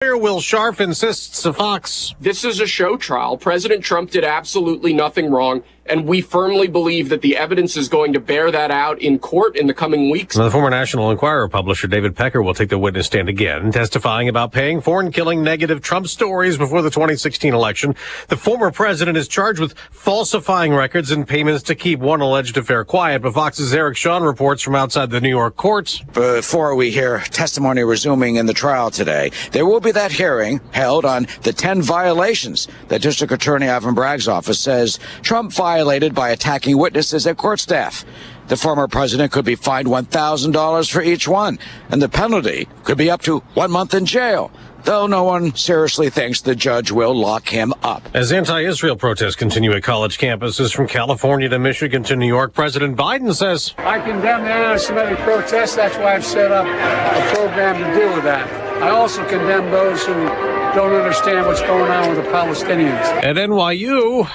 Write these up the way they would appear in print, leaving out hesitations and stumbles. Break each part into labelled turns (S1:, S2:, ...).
S1: Will Scharf insists to Fox.
S2: This is a show trial. President Trump did absolutely nothing wrong, and we firmly believe that the evidence is going to bear that out in court in the coming weeks.
S1: The former National Enquirer publisher David Pecker will take the witness stand again, testifying about paying for and killing negative Trump stories before the 2016 election. The former president is charged with falsifying records and payments to keep one alleged affair quiet, but Fox's Eric Shawn reports from outside the New York courts.
S3: Before we hear testimony resuming in the trial today, there will be that hearing held on the 10 violations that District Attorney Alvin Bragg's office says Trump violated by attacking witnesses and court staff. The former president could be fined $1,000 for each one, and the penalty could be up to 1 month in jail, though no one seriously thinks the judge will lock him up.
S1: As anti-Israel protests continue at college campuses from California to Michigan to New York, President Biden says,
S4: I condemn the anti-Semitic protests. That's why I've set up a program to deal with that. I also condemn those who don't understand what's going on with the Palestinians.
S1: At NYU,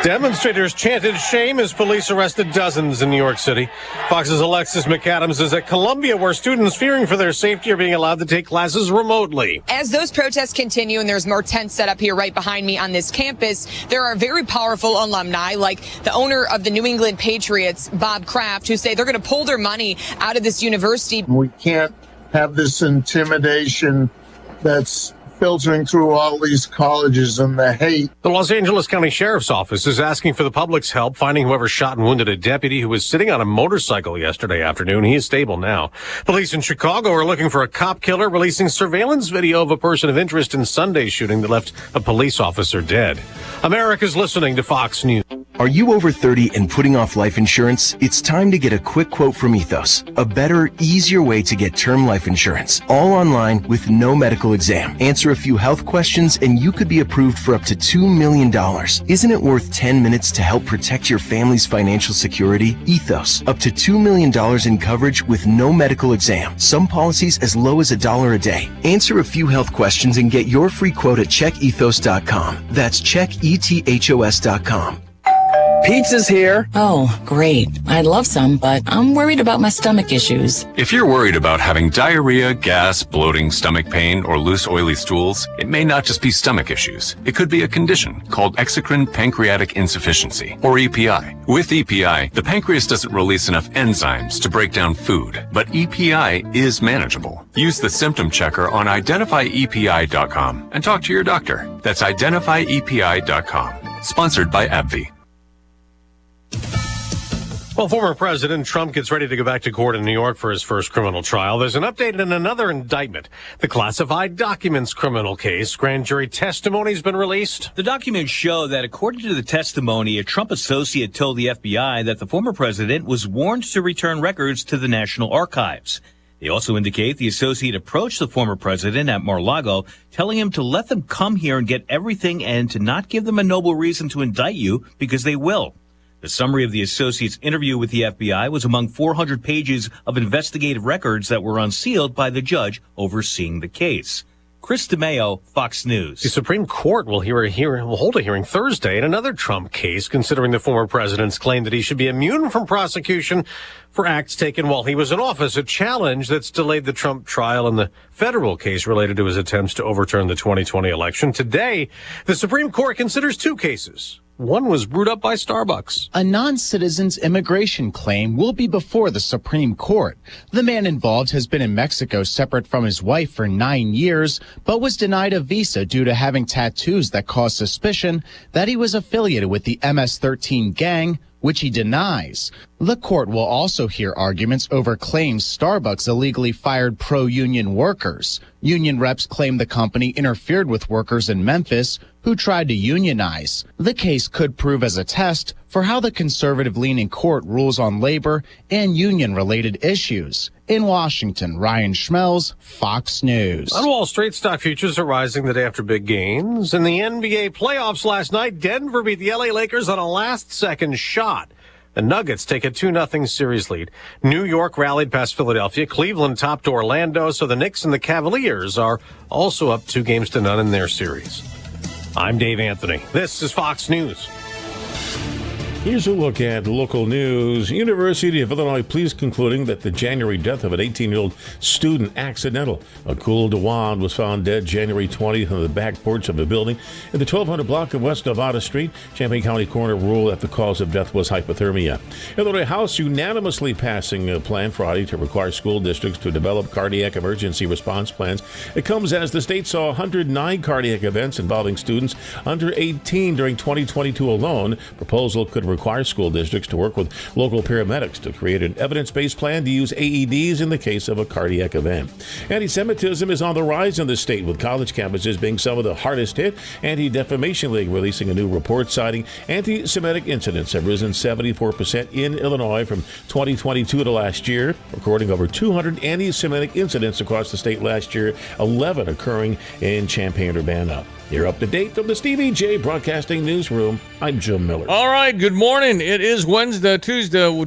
S1: demonstrators chanted shame as police arrested dozens in New York City. Fox's Alexis McAdams is at Columbia, where students fearing for their safety are being allowed to take classes remotely.
S5: As those protests continue, and there's more tents set up here right behind me on this campus, there are very powerful alumni, like the owner of the New England Patriots, Bob Kraft, who say they're going to pull their money out of this university.
S6: We can't have this intimidation that's filtering through all these colleges and the hate.
S1: The Los Angeles County Sheriff's Office is asking for the public's help finding whoever shot and wounded a deputy who was sitting on a motorcycle yesterday afternoon. He is stable now. Police in Chicago are looking for a cop killer, releasing surveillance video of a person of interest in Sunday's shooting that left a police officer dead. America's listening to Fox News.
S7: Are you over 30 and putting off life insurance? It's time to get a quick quote from Ethos, a better, easier way to get term life insurance, all online with no medical exam. Answer a few health questions and you could be approved for up to $2 million. Isn't it worth 10 minutes to help protect your family's financial security? Ethos, up to $2 million in coverage with no medical exam. Some policies as low as $1 a day. Answer a few health questions and get your free quote at checkethos.com. That's checkethos.com.
S8: Pizza's here.
S9: Oh, great. I'd love some, but I'm worried about my stomach issues.
S10: If you're worried about having diarrhea, gas, bloating, stomach pain, or loose oily stools, it may not just be stomach issues. It could be a condition called exocrine pancreatic insufficiency, or EPI. With EPI, the pancreas doesn't release enough enzymes to break down food, but EPI is manageable. Use the symptom checker on identifyepi.com and talk to your doctor. That's identifyepi.com. Sponsored by AbbVie.
S1: Well, former President Trump gets ready to go back to court in New York for his first criminal trial. There's an update in another indictment. The classified documents criminal case. Grand jury testimony has been released.
S11: The documents show that, according to the testimony, a Trump associate told the FBI that the former president was warned to return records to the National Archives. They also indicate the associate approached the former president at Mar-a-Lago, telling him to let them come here and get everything and to not give them a noble reason to indict you because they will. The summary of the associate's interview with the FBI was among 400 pages of investigative records that were unsealed by the judge overseeing the case. Chris DeMeo, Fox News.
S1: The Supreme Court will hold a hearing Thursday in another Trump case, considering the former president's claim that he should be immune from prosecution for acts taken while he was in office, a challenge that's delayed the Trump trial in the federal case related to his attempts to overturn the 2020 election. Today, the Supreme Court considers two cases. One was brewed up by Starbucks.
S12: A non-citizen's immigration claim will be before the Supreme Court. The man involved has been in Mexico separate from his wife for 9 years, but was denied a visa due to having tattoos that cause suspicion that he was affiliated with the MS-13 gang, which he denies. The court will also hear arguments over claims Starbucks illegally fired pro-union workers. Union reps claim the company interfered with workers in Memphis who tried to unionize. The case could prove as a test for how the conservative-leaning court rules on labor and union-related issues. In Washington, Ryan Schmelz, Fox News.
S1: On Wall Street, stock futures are rising the day after big gains. In the NBA playoffs last night, Denver beat the LA Lakers on a last-second shot. The Nuggets take a 2-0 series lead. New York rallied past Philadelphia. Cleveland topped Orlando, so the Knicks and the Cavaliers are also up 2-0 in their series. I'm Dave Anthony. This is Fox News.
S13: Here's a look at local news. University of Illinois police concluding that the January death of an 18-year-old student accidental. A cooled wand was found dead January 20th on the back porch of a building in the 1200 block of West Nevada Street. Champaign County coroner ruled that the cause of death was hypothermia. Illinois House unanimously passing a plan Friday to require school districts to develop cardiac emergency response plans. It comes as the state saw 109 cardiac events involving students under 18 during 2022 alone. Proposal could require school districts to work with local paramedics to create an evidence-based plan to use AEDs in the case of a cardiac event. Anti-Semitism is on the rise in the state, with college campuses being some of the hardest hit. Anti-Defamation League releasing a new report citing anti-Semitic incidents have risen 74% in Illinois from 2022 to last year, recording over 200 anti-Semitic incidents across the state last year, 11 occurring in Champaign-Urbana. You're up to date from the Stevie Jay Broadcasting Newsroom. I'm Jim Miller.
S14: All right, good morning. It is Tuesday.
S15: The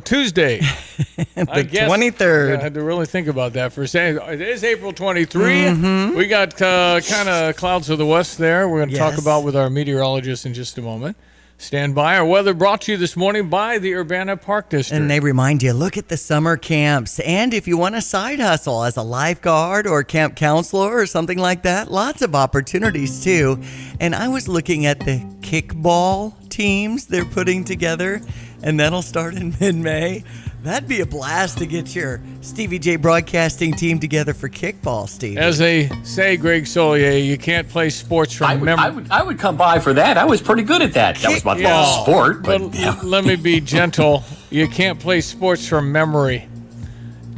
S15: 23rd.
S14: I had to really think about that for a second. It is April 23. Mm-hmm. We got kind of clouds to the west there. We're going to talk about with our meteorologist in just a moment. Stand by. Our weather brought to you this morning by the Urbana Park District.
S15: And they remind you, look at the summer camps. And if you want a side hustle as a lifeguard or camp counselor or something like that, lots of opportunities too. And I was looking at the kickball teams they're putting together, and that'll start in mid-May. That'd be a blast to get your Stevie Jay Broadcasting team together for kickball, Steve.
S14: As they say, Greg Solier, you can't play sports from memory.
S16: I would come by for that. I was pretty good at that. That was my sport. But
S14: let me be gentle. You can't play sports from memory.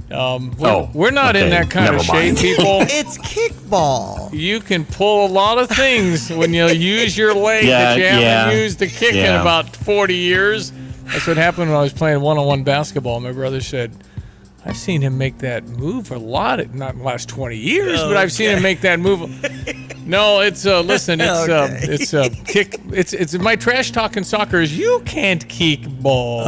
S14: We're not in that kind of shape, people.
S15: It's kickball.
S14: You can pull a lot of things when you use your leg that you haven't used to kick in about 40 years. That's what happened when I was playing one-on-one basketball. My brother said, I've seen him make that move a lot, not in the last 20 years, but I've seen him make that move. No, it's listen, it's kick. It's my trash talking soccer is you can't kick ball.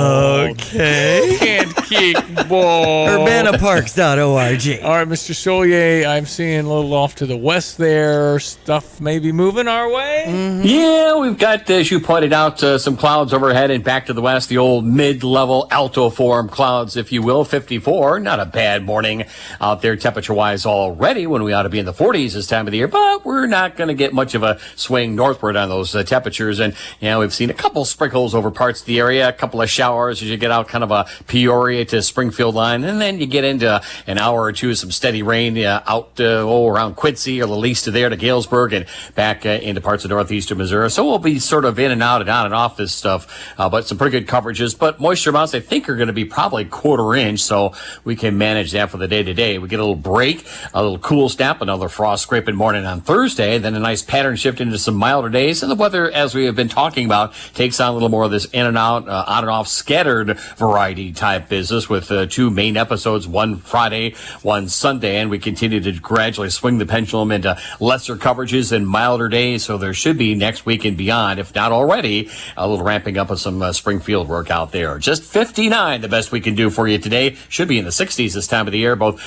S15: Okay.
S14: You can't kick ball.
S15: UrbanaParks.org.
S14: All right, Mr. Solier, I'm seeing a little off to the west there. Stuff maybe moving our way.
S16: Mm-hmm. Yeah, we've got, as you pointed out, some clouds overhead and back to the west. The old mid-level alto form clouds, if you will. 54. Not a bad morning out there temperature-wise already when we ought to be in the 40s this time of the year, but we're not going to get much of a swing northward on those temperatures. And, we've seen a couple sprinkles over parts of the area, a couple of showers as you get out kind of a Peoria to Springfield line, and then you get into an hour or two of some steady rain out around Quincy or a little east of there to Galesburg and back into parts of northeastern Missouri. So we'll be sort of in and out and on and off this stuff, but some pretty good coverages. But moisture amounts, I think, are going to be probably quarter inch, so we can manage that for the day-to-day. We get a little break, a little cool snap, another frost scraping morning on Thursday, then a nice pattern shift into some milder days. And the weather, as we have been talking about, takes on a little more of this in and out, on and off, scattered variety type business with two main episodes, one Friday, one Sunday. And we continue to gradually swing the pendulum into lesser coverages and milder days. So there should be next week and beyond, if not already, a little ramping up of some Springfield work out there. Just 59, the best we can do for you today. Should be in the 60s this time of the year. Both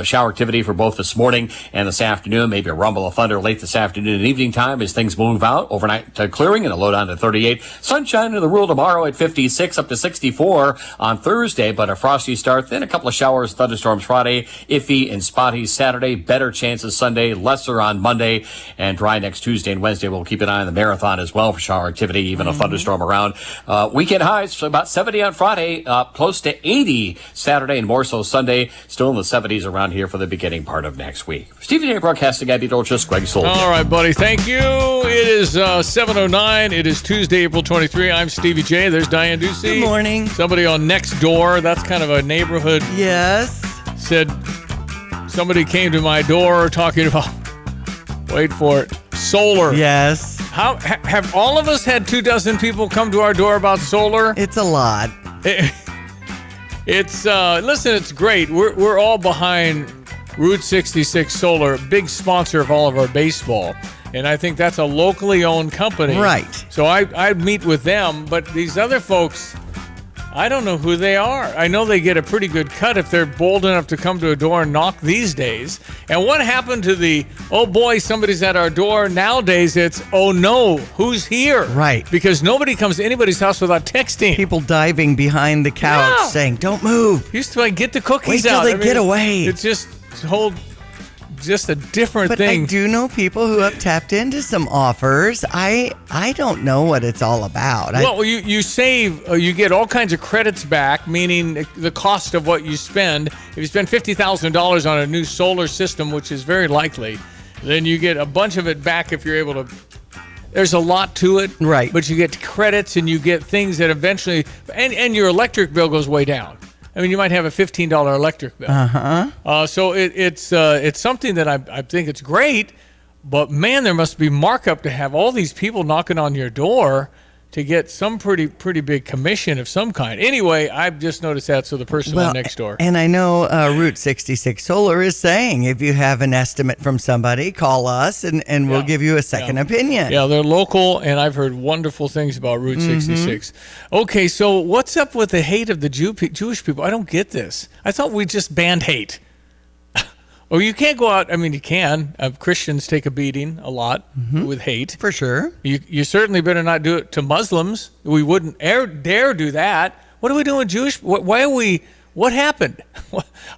S16: shower activity for both this morning and this afternoon. Maybe a rumble of thunder late this afternoon and evening time as things move out. Overnight clearing and a low down to 38. Sunshine in the rule tomorrow at 56 up to 64 on Thursday, but a frosty start. Then a couple of showers, thunderstorms Friday, iffy and spotty Saturday. Better chances Sunday, lesser on Monday, and dry next Tuesday and Wednesday. We'll keep an eye on the marathon as well for shower activity, even a thunderstorm around. Weekend highs, so about 70 on Friday, close to 80 Saturday and more so Sunday, still in the 70s around here for the beginning part of next week. Stevie Jay Broadcasting, editor-just Greg Soldier.
S14: All right, buddy. Thank you. It is 7:09. It is Tuesday, April 23. I'm Stevie Jay. There's Diane Ducey.
S15: Good morning.
S14: Somebody on Next Door. That's kind of a neighborhood.
S15: Yes.
S14: Said somebody came to my door talking about, wait for it, solar.
S15: Yes.
S14: How have all of us had 24 people come to our door about solar?
S15: It's a lot.
S14: It's listen, it's great. We're all behind Route 66 Solar, big sponsor of all of our baseball. And I think that's a locally owned company.
S15: Right.
S14: So I meet with them, but these other folks, I don't know who they are. I know they get a pretty good cut if they're bold enough to come to a door and knock these days. And what happened to the, oh boy, somebody's at our door? Nowadays it's, oh no, who's here?
S15: Right.
S14: Because nobody comes to anybody's house without texting.
S15: People diving behind the couch saying, don't move.
S14: Used to get the cookies
S15: Wait till
S14: out.
S15: they get away.
S14: It's just just a different
S15: but
S14: thing.
S15: I do know people who have tapped into some offers. I don't know what it's all about.
S14: Well, you save, you get all kinds of credits back, meaning the cost of what you spend. If you spend $50,000 on a new solar system, which is very likely, then you get a bunch of it back if you're able to. There's a lot to it,
S15: right?
S14: But you get credits and you get things that eventually, and your electric bill goes way down. I mean, you might have a $15 electric bill. So it's something that I think it's great, but man, there must be markup to have all these people knocking on your door to get some pretty big commission of some kind. Anyway, I've just noticed that, so the person next door.
S15: And I know Route 66 Solar is saying if you have an estimate from somebody, call us and we'll give you a second opinion.
S14: Yeah, they're local, and I've heard wonderful things about Route 66. Okay, so what's up with the hate of the Jewish people? I don't get this. I thought we just banned hate. Well, you can't go out. I mean, you can. Christians take a beating a lot with hate.
S15: For sure.
S14: You certainly better not do it to Muslims. We wouldn't dare do that. What are we doing with Jewish? Why are we? What happened?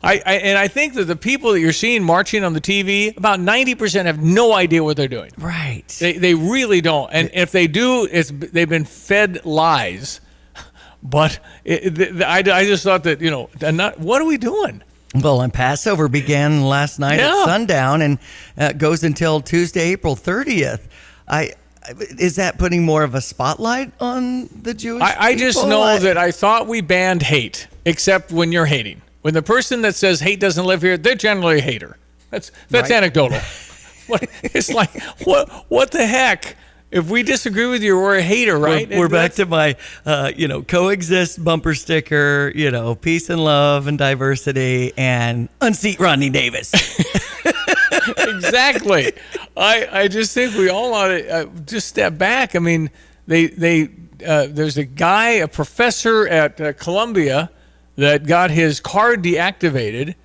S14: I think that the people that you're seeing marching on the TV, about 90% have no idea what they're doing.
S15: Right.
S14: They really don't. And if they do, they've been fed lies. But I just thought that, what are we doing?
S15: Well, and Passover began last night at sundown and goes until Tuesday, April 30th. Is that putting more of a spotlight on the Jewish people?
S14: I just know that I thought we banned hate, except when you're hating. When the person that says hate doesn't live here, they're generally a hater. That's right. Anecdotal. It's like, what the heck? If we disagree with you, we're a hater, right?
S15: We're back to my, coexist bumper sticker, peace and love and diversity, and unseat Rodney Davis.
S14: Exactly. I just think we all ought to just step back. I mean, there's a guy, a professor at Columbia, that got his card deactivated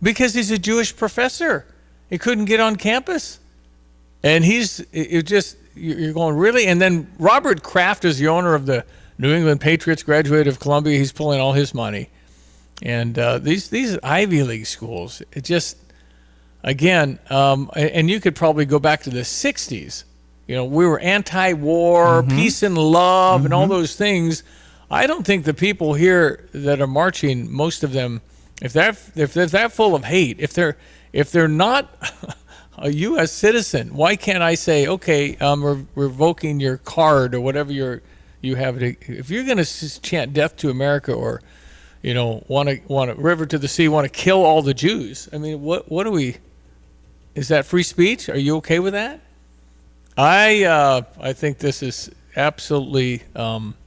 S14: because he's a Jewish professor. He couldn't get on campus, and you're going, really? And then Robert Kraft is the owner of the New England Patriots, graduate of Columbia. He's pulling all his money. And these Ivy League schools, it just, again, and you could probably go back to the 60s. We were anti-war, peace and love, and all those things. I don't think the people here that are marching, most of them, if they're that full of hate, if they're not a U.S. citizen, why can't I say, okay, I'm revoking your card or whatever you have? If you're going to chant death to America or, want to river to the sea, want to kill all the Jews, I mean, what are we? Is that free speech? Are you okay with that? I think this is absolutely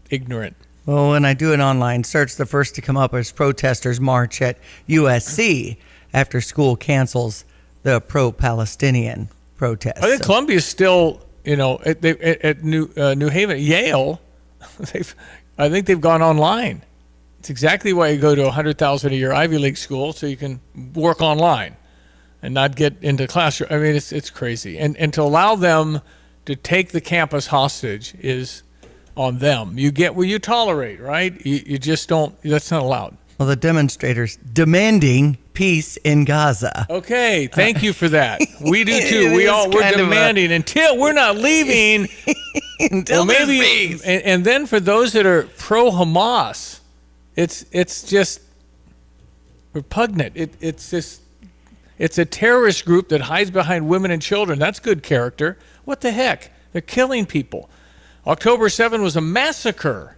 S14: ignorant.
S15: Well, when I do an online search, the first to come up is protesters march at USC after school cancels the pro-Palestinian protest.
S14: I think Columbia's still, at New Haven, Yale, I think they've gone online. It's exactly why you go to $100,000 a year Ivy League school, so you can work online and not get into classroom. I mean, it's crazy. And to allow them to take the campus hostage is on them. You get what you tolerate, right? You just don't. That's not allowed.
S15: Well, the demonstrators demanding peace in Gaza.
S14: Okay, thank you for that. We do too. We're demanding until we're not leaving.
S15: Until there's peace.
S14: And then for those that are pro Hamas, it's just repugnant. It's a terrorist group that hides behind women and children. That's good character. What the heck? They're killing people. October 7 was a massacre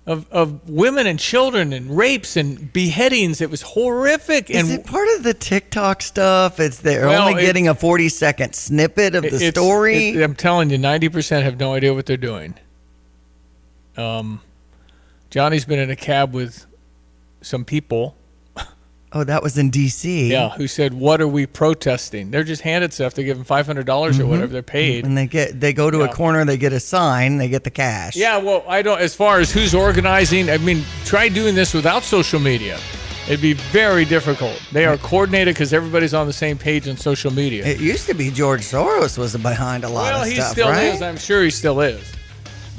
S14: of women and children and rapes and beheadings. It was horrific.
S15: Is it part of the TikTok stuff? They're only getting a 40-second snippet of the story?
S14: I'm telling you, 90% have no idea what they're doing. Johnny's been in a cab with some people.
S15: Oh, that was in D.C.
S14: Yeah, who said, "What are we protesting?" They're just handed stuff. They give them $500 or whatever. They're paid,
S15: and they go to a corner. They get a sign. They get the cash.
S14: Yeah, well, I don't. As far as who's organizing, I mean, try doing this without social media. It'd be very difficult. They are coordinated because everybody's on the same page on social media.
S15: It used to be George Soros was behind a lot of stuff,
S14: Well, he still
S15: right?
S14: is. I'm sure he still is.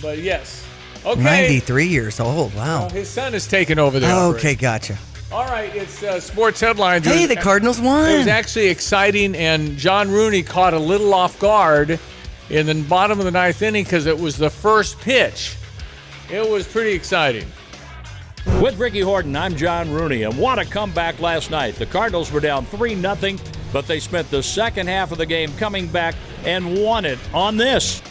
S14: But yes. Okay.
S15: 93 years old. Wow.
S14: Well, his son is taking over the
S15: Okay, gotcha.
S14: All right, it's sports headlines.
S15: Hey, the Cardinals won.
S14: It was actually exciting, and John Rooney caught a little off guard in the bottom of the ninth inning because it was the first pitch. It was pretty exciting.
S17: With Ricky Horton, I'm John Rooney, and what a comeback last night. The Cardinals were down 3-0, but they spent the second half of the game coming back and won it on this.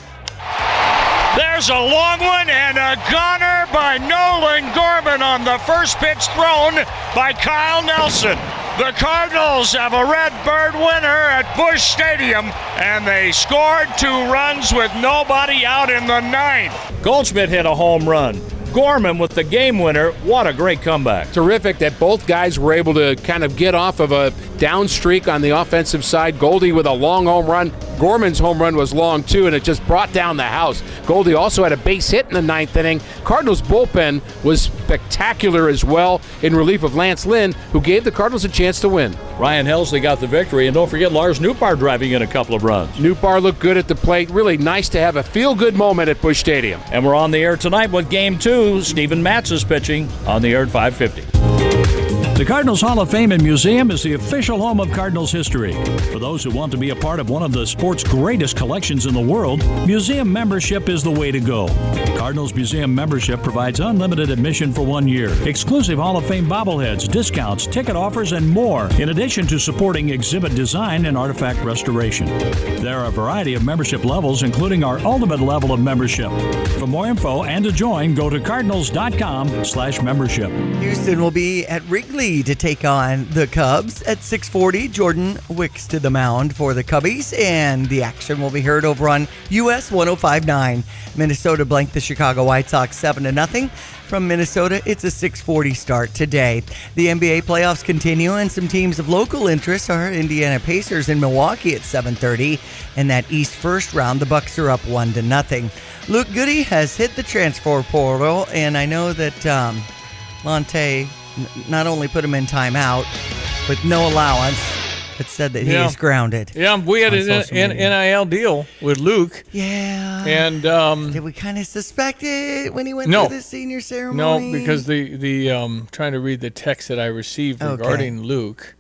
S18: There's a long one and a gunner by Nolan Gorman on the first pitch thrown by Kyle Nelson. The Cardinals have a Redbird winner at Busch Stadium, and they scored 2 runs with nobody out in the ninth.
S17: Goldschmidt hit a home run. Gorman with the game winner. What a great comeback.
S19: Terrific that both guys were able to kind of get off of a down streak on the offensive side. Goldie with a long home run. Gorman's home run was long too, and it just brought down the house. Goldie also had a base hit in the ninth inning. Cardinals bullpen was spectacular as well in relief of Lance Lynn, who gave the Cardinals a chance to win.
S17: Ryan Helsley got the victory, and don't forget Lars Nootbaar driving in a couple of runs.
S19: Nootbaar looked good at the plate. Really nice to have a feel-good moment at Busch Stadium.
S17: And we're on the air tonight with Game 2. Steven Matz is pitching on the air at 5:50.
S20: The Cardinals Hall of Fame and Museum is the official home of Cardinals history. For those who want to be a part of one of the sport's greatest collections in the world, museum membership is the way to go. Cardinals Museum membership provides unlimited admission for 1 year, exclusive Hall of Fame bobbleheads, discounts, ticket offers, and more, in addition to supporting exhibit design and artifact restoration. There are a variety of membership levels, including our ultimate level of membership. For more info and to join, go to cardinals.com/membership.
S15: Houston will be at Wrigley to take on the Cubs at 6:40. Jordan Wicks to the mound for the Cubbies, and the action will be heard over on US 105.9. Minnesota blanked the Chicago White Sox 7-0. From Minnesota, it's a 6:40 start today. The NBA playoffs continue, and some teams of local interest are Indiana Pacers in Milwaukee at 7:30. In that East first round, the Bucks are up 1-0. Luke Goody has hit the transfer portal, and I know that Lonte not only put him in timeout, but no allowance, but said that he is grounded.
S14: Yeah, we had an NIL deal with Luke.
S15: Yeah.
S14: And
S15: did we kind of suspect it when he went to the senior ceremony?
S14: No, because the trying to read the text that I received regarding Luke.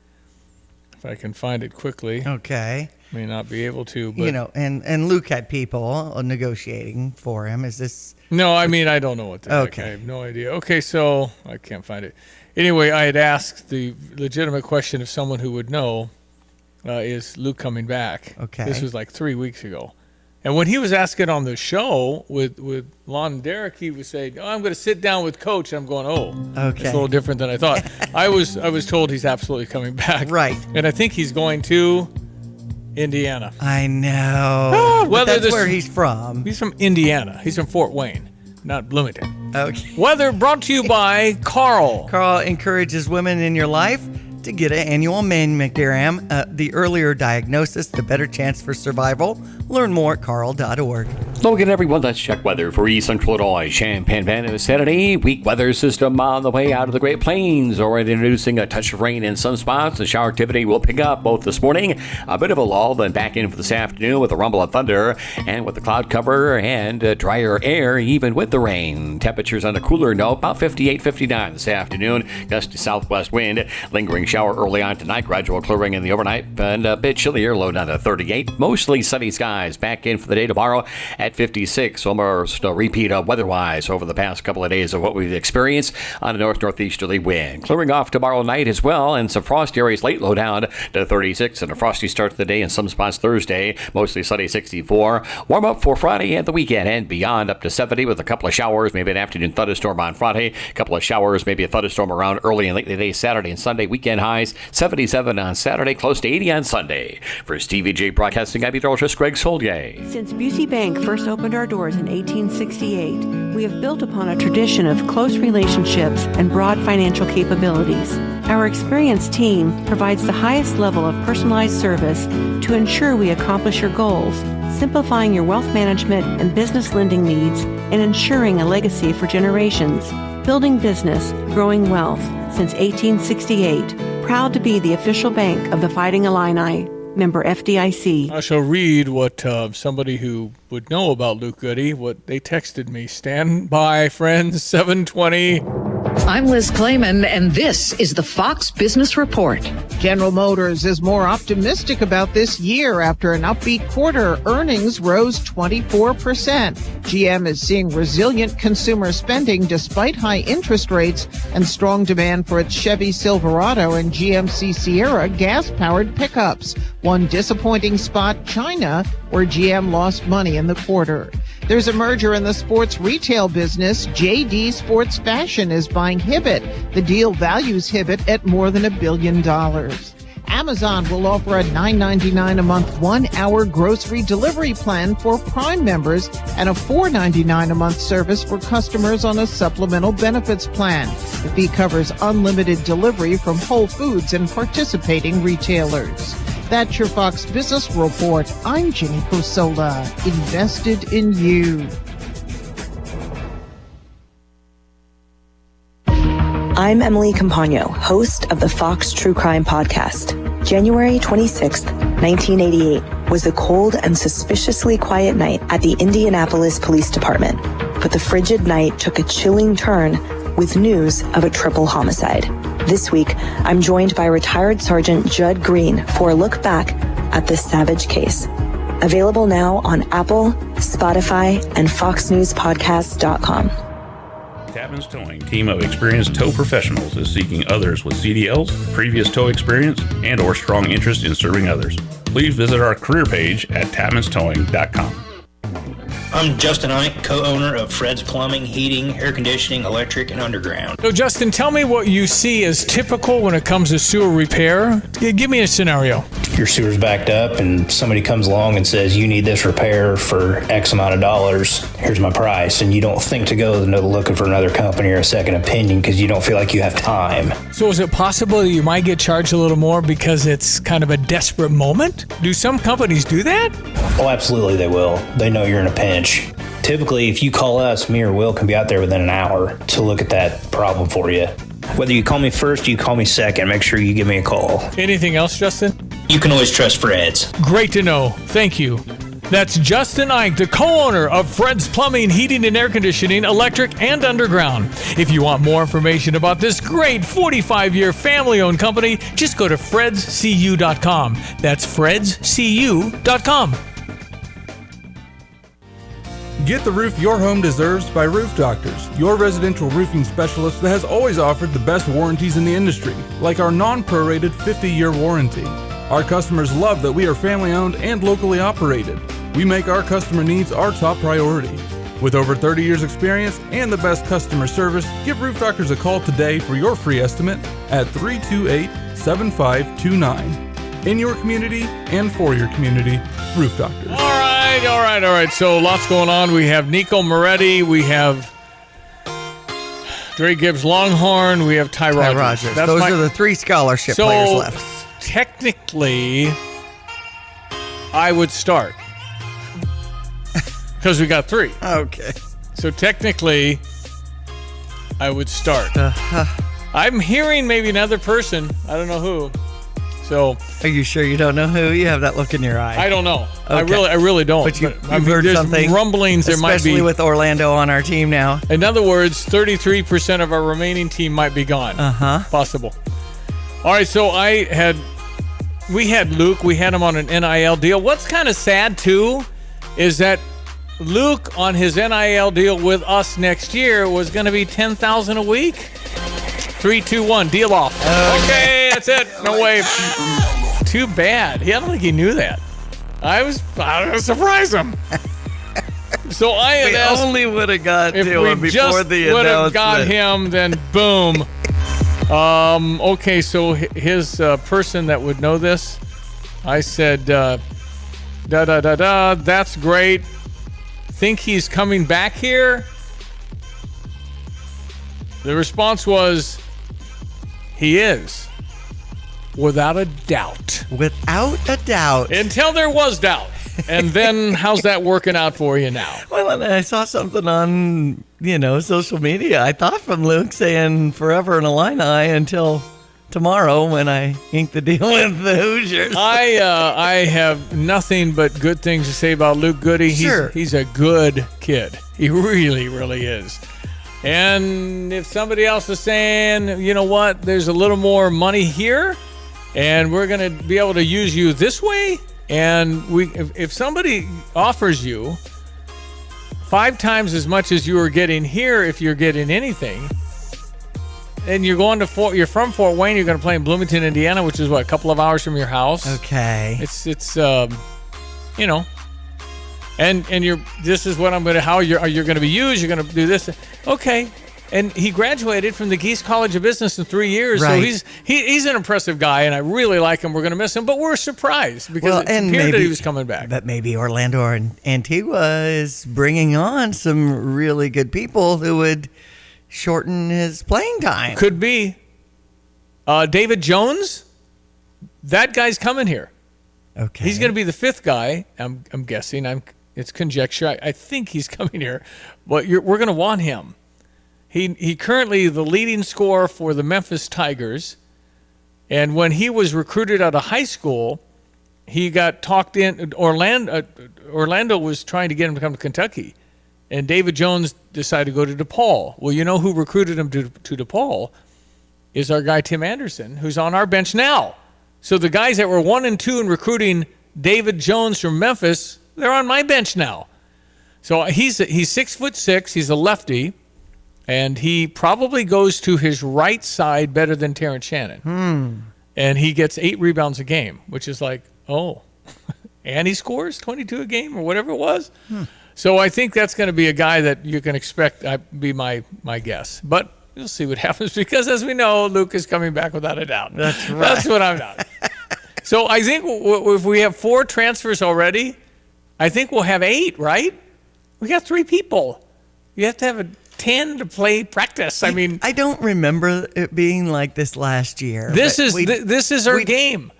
S14: If I can find it quickly.
S15: Okay.
S14: May not be able to, but
S15: and Luke had people negotiating for him. Is this?
S14: No, I mean I don't know what. I have no idea. Okay, so I can't find it. Anyway, I had asked the legitimate question of someone who would know: is Luke coming back?
S15: Okay.
S14: This was like 3 weeks ago, and when he was asking on the show with Lon and Derek, he was saying, "Oh, I'm going to sit down with Coach." I'm going, "Oh,
S15: okay,
S14: it's a little different than I thought." I was told he's absolutely coming back,
S15: right?
S14: And I think he's going to Indiana.
S15: I know.
S14: Whether
S15: that's where he's from.
S14: He's from Indiana. He's from Fort Wayne, not Bloomington.
S15: Okay.
S14: Weather brought to you by Carl.
S15: Carl encourages women in your life to get an annual mammogram. The earlier diagnosis, the better chance for survival. Learn more at carl.org.
S16: Hello again, everyone. Let's check weather for East Central Illinois. Champaign-Urbana Saturday. Weak weather system on the way out of the Great Plains. Already introducing a touch of rain in some spots. The shower activity will pick up both this morning. A bit of a lull, then back in for this afternoon with a rumble of thunder and with the cloud cover and drier air, even with the rain. Temperatures on a cooler note, about 58, 59 this afternoon. Gusty southwest wind. Lingering shower early on tonight. Gradual clearing in the overnight and a bit chillier. Low down to 38. Mostly sunny skies. Back in for the day tomorrow at 56. Almost a repeat of weather-wise over the past couple of days of what we've experienced on a north-northeasterly wind. Clearing off tomorrow night as well, and some frosty areas late, low down to 36, and a frosty start to the day in some spots Thursday. Mostly sunny, 64. Warm up for Friday and the weekend and beyond, up to 70 with a couple of showers, maybe an afternoon thunderstorm on Friday. A couple of showers, maybe a thunderstorm around early and late in the day Saturday and Sunday. Weekend highs 77 on Saturday, close to 80 on Sunday. For Stevie Jay Broadcasting, I'm meteorologist Greg Soldier.
S21: Since Busey Bank first opened our doors in 1868, we have built upon a tradition of close relationships and broad financial capabilities. Our experienced team provides the highest level of personalized service to ensure we accomplish your goals, simplifying your wealth management and business lending needs and ensuring a legacy for generations. Building business, growing wealth since 1868. Proud to be the official bank of the Fighting Illini. Member FDIC.
S14: I shall read what somebody who would know about Luke Goody, what they texted me. Stand by, friends, 720.
S2: I'm Liz Clayman, and this is the Fox Business Report.
S22: General Motors is more optimistic about this year after an upbeat quarter. Earnings rose 24%. GM is seeing resilient consumer spending despite high interest rates and strong demand for its Chevy Silverado and GMC Sierra gas-powered pickups. One disappointing spot, China, where GM lost money in the quarter. There's a merger in the sports retail business. JD Sports Fashion is buying Hibbett. The deal values Hibbett at more than $1 billion. Amazon will offer a $9.99 a month 1-hour grocery delivery plan for Prime members and a $4.99 a month service for customers on a supplemental benefits plan. The fee covers unlimited delivery from Whole Foods and participating retailers. That's your Fox Business Report. I'm Jenny Cosola, invested in you.
S23: I'm Emily Campagno, host of the Fox True Crime Podcast. January 26, 1988 was a cold and suspiciously quiet night at the Indianapolis Police Department. But the frigid night took a chilling turn with news of a triple homicide. This week, I'm joined by retired Sergeant Judd Green for a look back at this savage case. Available now on Apple, Spotify, and FoxNewsPodcasts.com.
S24: Tapman's Towing, team of experienced tow professionals, is seeking others with CDLs, previous tow experience, and or strong interest in serving others. Please visit our career page at tapmanstowing.com.
S25: I'm Justin Ike, co-owner of Fred's Plumbing, Heating, Air Conditioning, Electric, and Underground.
S14: So, Justin, tell me what you see as typical when it comes to sewer repair. Give me a scenario.
S25: Your sewer's backed up and somebody comes along and says, you need this repair for X amount of dollars. Here's my price. And you don't think to go looking for another company or a second opinion because you don't feel like you have time.
S14: So is it possible that you might get charged a little more because it's kind of a desperate moment? Do some companies do that?
S25: Oh, absolutely they will. They know you're in a pinch. Typically, if you call us, me or Will can be out there within an hour to look at that problem for you. Whether you call me first or you call me second, make sure you give me a call.
S14: Anything else, Justin?
S25: You can always trust Fred's.
S14: Great to know. Thank you. That's Justin Ike, the co-owner of Fred's Plumbing, Heating, and Air Conditioning, Electric, and Underground. If you want more information about this great 45-year family-owned company, just go to fredscu.com. That's fredscu.com.
S26: Get the roof your home deserves by Roof Doctors, your residential roofing specialist that has always offered the best warranties in the industry, like our non-prorated 50-year warranty. Our customers love that we are family-owned and locally operated. We make our customer needs our top priority. With over 30 years experience and the best customer service, give Roof Doctors a call today for your free estimate at 328-7529. In your community and for your community, Roof Doctors.
S14: All right. So lots going on. We have Nico Moretti. We have Dre Gibbs Longhorn. We have Ty Rogers.
S15: Those are the three scholarship players left.
S14: Technically, I would start. Because we got three.
S15: Okay.
S14: So technically, I would start. I'm hearing maybe another person. I don't know who. So,
S15: are you sure you don't know who? You have that look in your eye.
S14: I don't know.
S15: Okay.
S14: I really don't.
S15: But you've heard something.
S14: Rumblings there might be.
S15: Especially with Orlando on our team now.
S14: In other words, 33% of our remaining team might be gone. Possible. All right, so we had Luke. We had him on an NIL deal. What's kind of sad, too, is that Luke on his NIL deal with us next year was going to be $10,000 a week. 3, 2, 1, deal off. Okay, that's it. No way. Too bad. I don't think he knew that. I was surprise him. So I had asked,
S15: only would have got to him before the announcement. If we just would have
S14: got him, then boom. Okay, so his person that would know this, I said, that's great. Think he's coming back here? The response was, He is. Without a doubt.
S15: Without a doubt.
S14: Until there was doubt. And then how's that working out for you now?
S15: Well, and I saw something on, social media. I thought from Luke saying forever in Illini until tomorrow when I ink the deal with the Hoosiers.
S14: I have nothing but good things to say about Luke Goody. He's a good kid. He really, really is. And if somebody else is saying, you know what, there's a little more money here, and we're going to be able to use you this way, and if somebody offers you 5 times as much as you are getting here, if you're getting anything, and you're going to you're from Fort Wayne, you're going to play in Bloomington, Indiana, which is a couple of hours from your house.
S15: Okay.
S14: It's and this is what I'm going to, how you're going to be used. You're going to do this. Okay. And he graduated from the Geese College of Business in 3 years.
S15: Right.
S14: So he's an impressive guy, and I really like him. We're going to miss him, but we're surprised because it appeared that he was coming back.
S15: But maybe Orlando or Antigua is bringing on some really good people who would shorten his playing time.
S14: Could be. David Jones, that guy's coming here.
S15: Okay.
S14: He's going to be the 5th guy, I'm guessing. It's conjecture. I think he's coming here, but we're going to want him. He currently the leading scorer for the Memphis Tigers, and when he was recruited out of high school, he got talked in. Orlando was trying to get him to come to Kentucky, and David Jones decided to go to DePaul. Well, you know who recruited him to DePaul is our guy Tim Anderson, who's on our bench now. So the guys that were 1 and 2 in recruiting David Jones from Memphis, they're on my bench now. So he's 6'6". He's a lefty. And he probably goes to his right side better than Terrence Shannon. And he gets 8 rebounds a game, which is like, oh. And he scores 22 a game or whatever it was. So I think that's going to be a guy that you can expect be my guess. But we'll see what happens because, as we know, Luke is coming back without a doubt.
S15: That's right.
S14: That's what I'm not. So I think if we have 4 transfers already, I think we'll have 8, right? We got 3 people. You have to have a 10 to play practice. I mean,
S15: I don't remember it being like this last year.
S14: This is our game.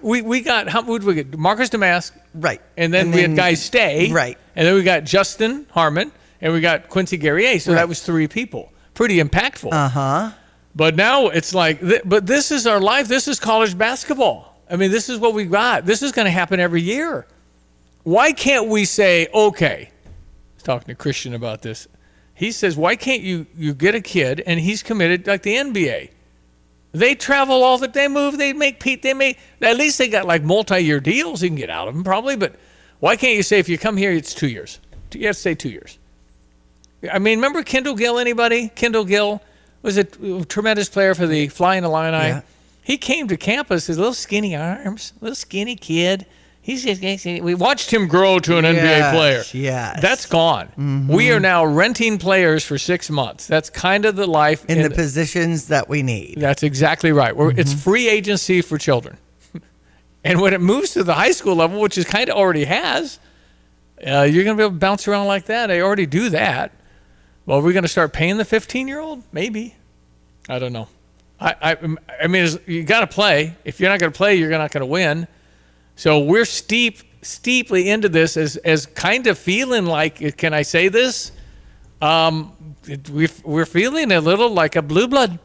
S14: We got who did we get? Marcus Damask,
S15: right?
S14: And then we had guys stay,
S15: right?
S14: And then we got Justin Harmon, and we got Quincy Guerrier. So that was 3 people. Pretty impactful. But now it's like, but this is our life. This is college basketball. I mean, this is what we got. This is going to happen every year. Why can't we say, okay? I was talking to Christian about this. He says, why can't you get a kid and he's committed like the NBA? They travel all they move, at least they got like multi-year deals you can get out of them probably, but why can't you say if you come here, it's 2 years? You have to say 2 years. I mean, remember Kendall Gill, anybody? Kendall Gill was a tremendous player for the Flying Illini. Yeah. He came to campus, his little skinny arms, little skinny kid. We watched him grow to an NBA player.
S15: Yes.
S14: That's gone. Mm-hmm. We are now renting players for 6 months. That's kind of the life.
S15: In the positions that we need.
S14: That's exactly right. It's free agency for children. And when it moves to the high school level, which is kind of already has, you're going to be able to bounce around like that. They already do that. Well, we're going to start paying the 15-year-old? Maybe. I don't know. I mean, you got to play. If you're not going to play, you're not going to win. So we're steeply into this as kind of feeling like, can I say this? We're feeling a little like a blue blood.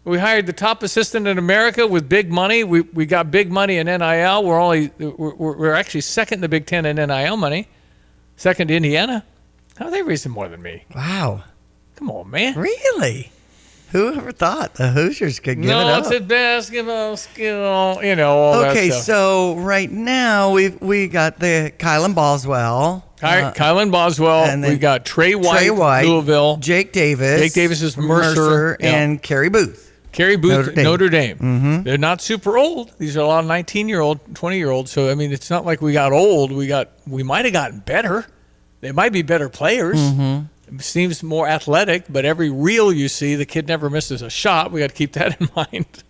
S14: We hired the top assistant in America with big money. We got big money in NIL. We're actually second in the Big Ten in NIL money. Second to Indiana. How are they raising more than me?
S15: Wow.
S14: Come on, man.
S15: Really? Who ever thought the Hoosiers could give it up?
S14: No, it's a basketball skill, all that stuff.
S15: Okay, so right now we got the Kylan Boswell.
S14: Kylan Boswell. And we got Trey White, Louisville.
S15: Jake Davis.
S14: Jake Davis is Mercer.
S15: And Kerry Booth.
S14: Kerry Booth, Notre Dame. Mm-hmm. They're not super old. These are a lot of 19-year-old, 20-year-olds. So, I mean, it's not like we got old. We might have gotten better. They might be better players. Mm-hmm. Seems more athletic, but every reel you see, the kid never misses a shot. We got to keep that in mind.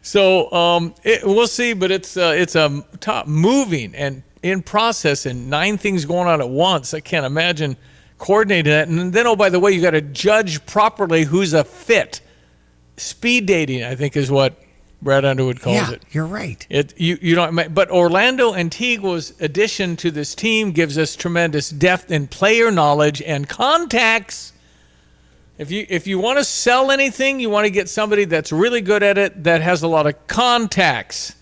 S14: So we'll see, but it's a top moving and in process and 9 things going on at once. I can't imagine coordinating that. And then, oh, by the way, you got to judge properly who's a fit. speed dating, I think is what Brad Underwood calls it.
S15: You're right.
S14: You don't. But Orlando Antigua's addition to this team gives us tremendous depth in player knowledge and contacts. If you want to sell anything, you want to get somebody that's really good at it, that has a lot of contacts.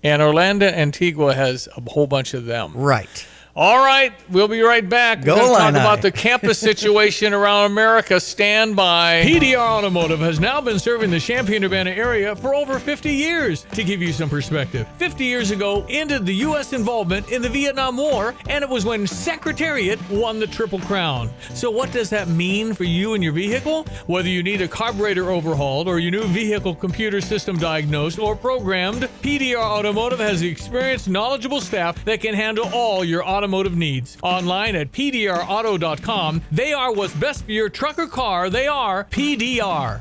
S14: And Orlando Antigua has a whole bunch of them.
S15: Right.
S14: All right, we'll be right back. We're going to talk about the campus situation around America. Stand by. PDR Automotive has now been serving the Champaign-Urbana area for over 50 years. To give you some perspective, 50 years ago ended the U.S. involvement in the Vietnam War, and it was when Secretariat won the Triple Crown. So what does that mean for you and your vehicle? Whether you need a carburetor overhauled or your new vehicle computer system diagnosed or programmed, PDR Automotive has the experienced, knowledgeable staff that can handle all your automotive needs. Online at pdrauto.com. They are what's best for your truck or car. They are PDR.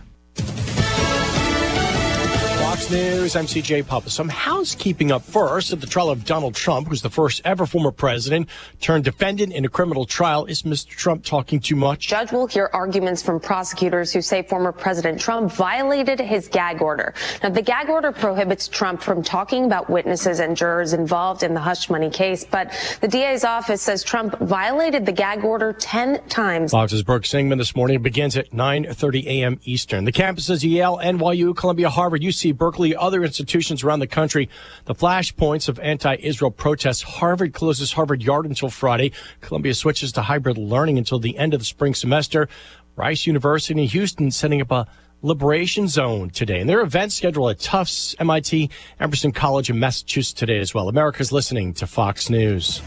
S3: Fox News, I'm CJ Papa. Some housekeeping up first at the trial of Donald Trump, who's the first ever former president turned defendant in a criminal trial. Is Mr. Trump talking too much?
S4: Judge will hear arguments from prosecutors who say former President Trump violated his gag order. Now, the gag order prohibits Trump from talking about witnesses and jurors involved in the hush money case, but the DA's office says Trump violated the gag order 10 times.
S3: Fox's Brooke Singman this morning. It begins at 9:30 a.m. Eastern. The campuses Yale, NYU, Columbia, Harvard, UC, Berkeley, other institutions around the country. The flashpoints of anti-Israel protests. Harvard closes Harvard Yard until Friday. Columbia switches to hybrid learning until the end of the spring semester. Rice University in Houston setting up a liberation zone today. And their events scheduled at Tufts, MIT, Emerson College in Massachusetts today as well. America's listening to Fox News.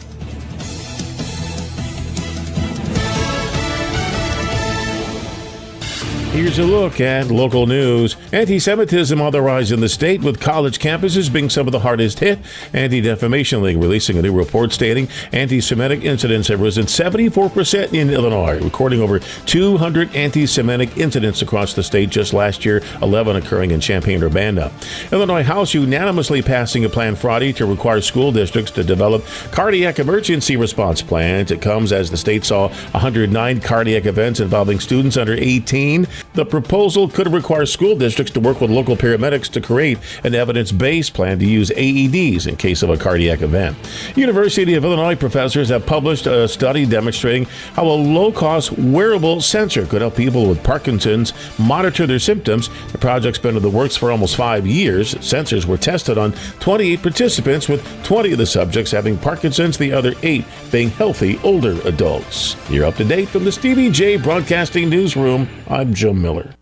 S13: Here's a look at local news. Anti-Semitism on the rise in the state, with college campuses being some of the hardest hit. Anti-Defamation League releasing a new report stating anti-Semitic incidents have risen 74% in Illinois, recording over 200 anti-Semitic incidents across the state just last year, 11 occurring in Champaign-Urbana. Illinois House unanimously passing a plan Friday to require school districts to develop cardiac emergency response plans. It comes as the state saw 109 cardiac events involving students under 18. The proposal could require school districts to work with local paramedics to create an evidence-based plan to use AEDs in case of a cardiac event. University of Illinois professors have published a study demonstrating how a low-cost wearable sensor could help people with Parkinson's monitor their symptoms. The project's been in the works for almost 5 years. Sensors were tested on 28 participants, with 20 of the subjects having Parkinson's, the other 8 being healthy older adults. You're up to date from the Stevie Jay Broadcasting Newsroom. I'm Joe Miller.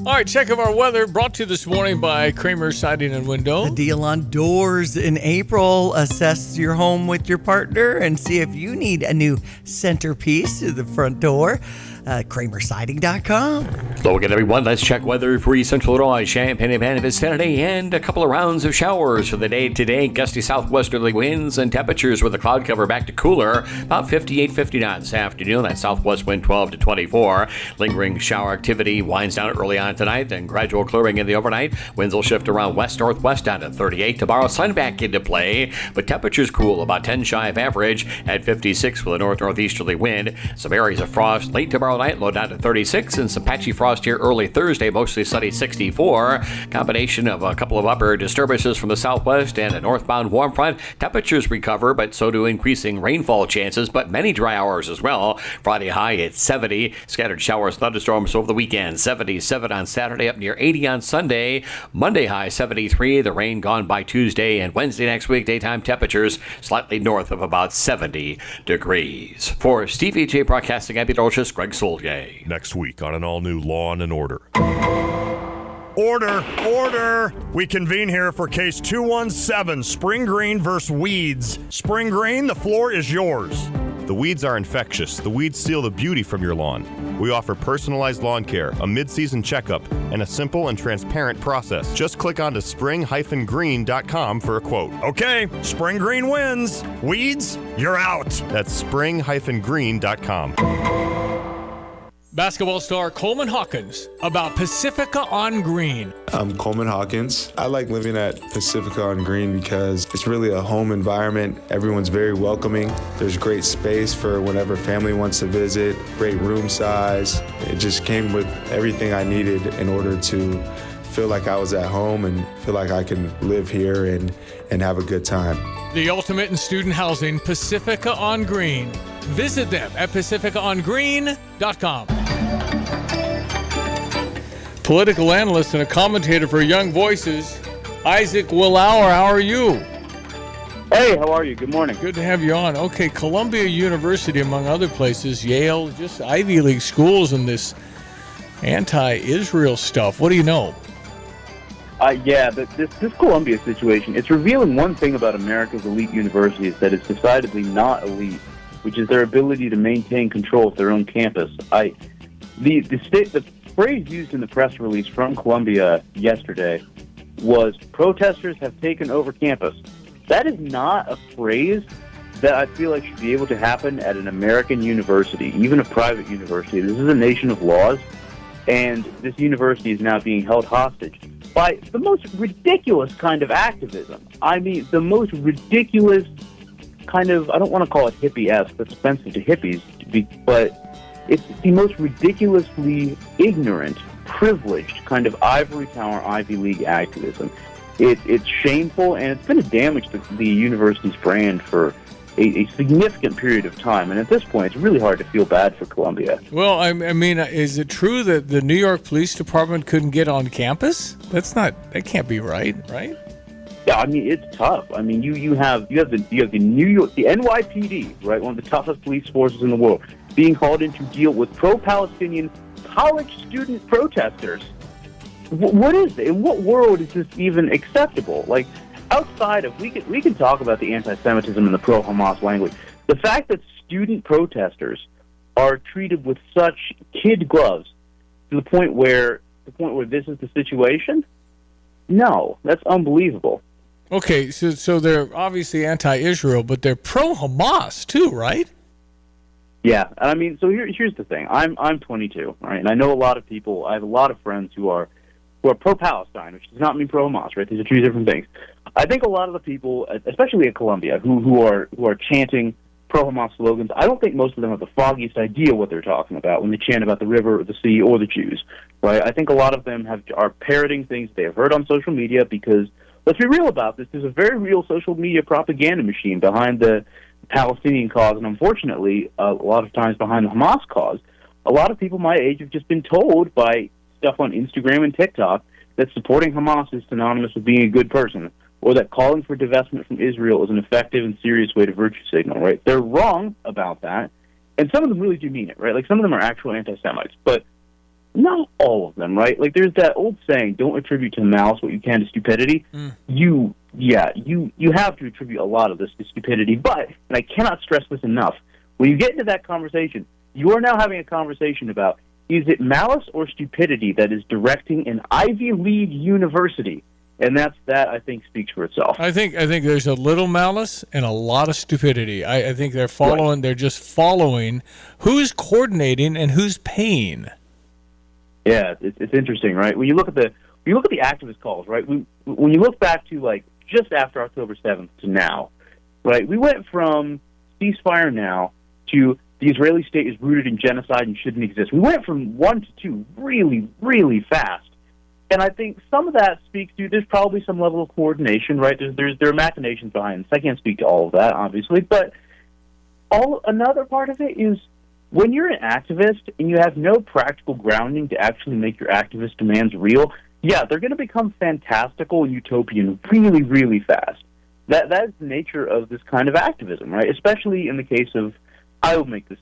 S14: All right, check of our weather brought to you this morning by Kramer Siding and Window.
S15: The deal on doors in April. Assess your home with your partner and see if you need a new centerpiece to the front door. KramerSiding.com.
S16: Hello again, everyone. Let's check weather for East Central Illinois, Champaign-Urbana vicinity, and a couple of rounds of showers for the day today. Gusty southwesterly winds and temperatures with the cloud cover back to cooler, about 58, 59 this afternoon. That southwest wind 12 to 24. Lingering shower activity winds down early on tonight, then gradual clearing in the overnight. Winds will shift around west-northwest down to 38. Tomorrow, sun back into play, but temperatures cool, about 10 shy of average at 56 with a north-northeasterly wind. Some areas of frost late tomorrow night, low down to 36, and some patchy frost here early Thursday, mostly sunny 64. Combination of a couple of upper disturbances from the southwest and a northbound warm front. Temperatures recover, but so do increasing rainfall chances, but many dry hours as well. Friday high at 70. Scattered showers, thunderstorms over the weekend. 77 on Saturday, up near 80 on Sunday. Monday high 73. The rain gone by Tuesday, and Wednesday next week, daytime temperatures slightly north of about 70 degrees. For Stevie Jay Broadcasting, I'm meteorologist Greg Solgay.
S5: Next week on an all-new Law and Order. Order! We convene here for case 217, Spring Green versus Weeds. Spring Green, the floor is yours.
S6: The weeds are infectious. The weeds steal the beauty from your lawn. We offer personalized lawn care, a mid-season checkup, and a simple and transparent process. Just click on to spring-green.com for a quote.
S5: Okay, Spring Green wins. Weeds, you're out.
S6: That's spring-green.com.
S14: basketball star Coleman Hawkins about Pacifica on Green.
S7: I'm Coleman Hawkins. I like living at Pacifica on Green because it's really a home environment. Everyone's very welcoming. There's great space for whenever family wants to visit, great room size. It just came with everything I needed in order to feel like I was at home and feel like I can live here and have a good time.
S14: The ultimate in student housing, Pacifica on Green. Visit them at pacificaongreen.com. Political analyst and a commentator for Young Voices, Isaac Willauer. How are you?
S8: Hey, how are you? Good morning.
S14: Good to have you on. Okay, Columbia University, among other places, Yale, just Ivy League schools and this anti-Israel stuff. What do you know?
S8: This Columbia situation, it's revealing one thing about America's elite universities, that it's decidedly not elite, which is their ability to maintain control of their own campus. The phrase used in the press release from Columbia yesterday was, protesters have taken over campus. That is not a phrase that I feel like should be able to happen at an American university, even a private university. This is a nation of laws, and this university is now being held hostage by the most ridiculous kind of activism. I mean, the most ridiculous kind of, I don't want to call it hippie-esque, that's offensive to hippies, but it's the most ridiculously ignorant, privileged kind of ivory tower Ivy League activism. It's shameful, and it's going to damage the university's brand for a significant period of time. And at this point, it's really hard to feel bad for Columbia.
S14: Well, I mean, is it true that the New York Police Department couldn't get on campus? That can't be right?
S8: Yeah, I mean, it's tough. I mean, you have the NYPD, right, one of the toughest police forces in the world, being called in to deal with pro-Palestinian college student protesters. What is it? In what world is this even acceptable? Like, outside of, we can talk about the anti-Semitism and the pro-Hamas language. The fact that student protesters are treated with such kid gloves to the point where this is the situation? No, that's unbelievable.
S14: Okay, so they're obviously anti-Israel, but they're pro-Hamas too, right?
S8: Yeah, I mean, so here's the thing. I'm 22, right, and I know a lot of people. I have a lot of friends who are pro-Palestine, which does not mean pro-Hamas, right? These are two different things. I think a lot of the people, especially at Columbia, who are chanting pro-Hamas slogans, I don't think most of them have the foggiest idea what they're talking about when they chant about the river, or the sea, or the Jews, right? I think a lot of them are parroting things they have heard on social media because, let's be real about this, there's a very real social media propaganda machine behind the Palestinian cause, and unfortunately, a lot of times behind the Hamas cause. A lot of people my age have just been told by stuff on Instagram and TikTok that supporting Hamas is synonymous with being a good person, or that calling for divestment from Israel is an effective and serious way to virtue signal, right? They're wrong about that, and some of them really do mean it, right? Like, some of them are actual anti-Semites, but not all of them, right? Like, there's that old saying, don't attribute to malice what you can to stupidity. You have to attribute a lot of this to stupidity, but, and I cannot stress this enough, when you get into that conversation, you are now having a conversation about, is it malice or stupidity that is directing an Ivy League university? And that I think speaks for itself.
S14: I think there's a little malice and a lot of stupidity. I think they're following. Right. They're just following who's coordinating and who's paying.
S8: Yeah, it's interesting, right? When you look at the activist calls, right? When you look back to, like, just after October 7th to now, right? We went from ceasefire now to the Israeli state is rooted in genocide and shouldn't exist. We went from 1 to 2 really, really fast. And I think some of that speaks to, there's probably some level of coordination, right? There are machinations behind this. I can't speak to all of that, obviously. But another part of it is, when you're an activist and you have no practical grounding to actually make your activist demands real, yeah, they're going to become fantastical and utopian really, really fast. That is the nature of this kind of activism, right? Especially in the case of, I would make the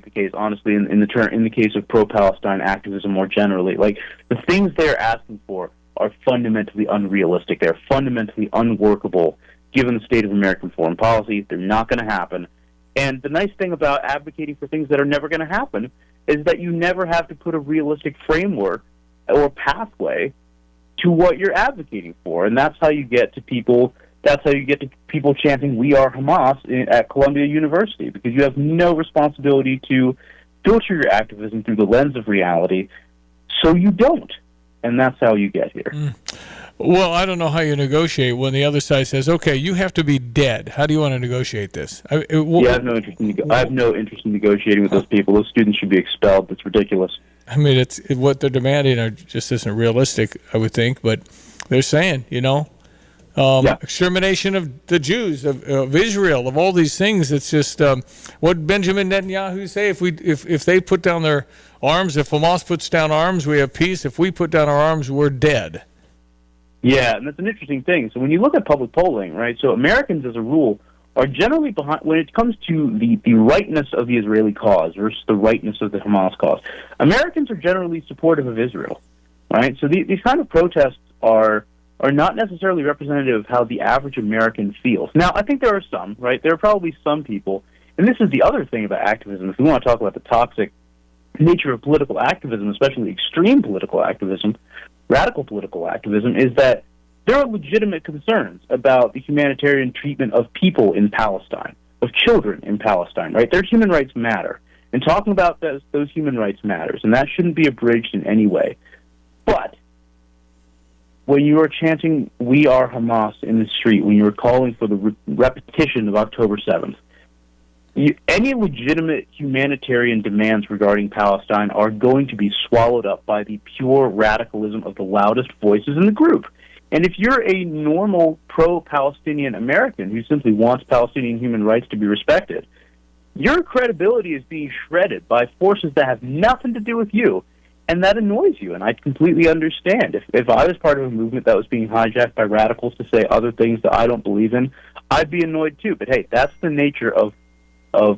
S8: case, honestly, in the case of pro-Palestine activism more generally. Like, the things they're asking for are fundamentally unrealistic. They're fundamentally unworkable given the state of American foreign policy. They're not going to happen. And the nice thing about advocating for things that are never going to happen is that you never have to put a realistic framework or pathway to what you're advocating for. And that's how you get to people. That's how you get to people chanting "We are Hamas" at Columbia University, because you have no responsibility to filter your activism through the lens of reality, so you don't. And that's how you get here.
S14: Well, I don't know how you negotiate when the other side says, okay, you have to be dead. How do you want to negotiate this?
S8: I have no interest in negotiating with those people. Those students should be expelled. That's ridiculous.
S14: I mean, what they're demanding just isn't realistic, I would think. But they're saying, extermination of the Jews, of Israel, of all these things. It's just what Benjamin Netanyahu say. If they put down their arms, if Hamas puts down arms, we have peace. If we put down our arms, we're dead.
S8: Yeah, and that's an interesting thing. So when you look at public polling, right, so Americans, as a rule, are generally behind when it comes to the rightness of the Israeli cause versus the rightness of the Hamas cause. Americans are generally supportive of Israel, right? So these kind of protests are not necessarily representative of how the average American feels. Now, I think there are some, right? There are probably some people, and this is the other thing about activism. If we want to talk about the toxic nature of political activism, especially extreme political activism, radical political activism, is that there are legitimate concerns about the humanitarian treatment of people in Palestine, of children in Palestine, right? Their human rights matter. And talking about those human rights matters, and that shouldn't be abridged in any way. But when you are chanting, "We are Hamas" in the street, when you are calling for the repetition of October 7th, any legitimate humanitarian demands regarding Palestine are going to be swallowed up by the pure radicalism of the loudest voices in the group. And if you're a normal pro-Palestinian American who simply wants Palestinian human rights to be respected, your credibility is being shredded by forces that have nothing to do with you, and that annoys you. And I completely understand. If I was part of a movement that was being hijacked by radicals to say other things that I don't believe in, I'd be annoyed too. But hey, that's the nature of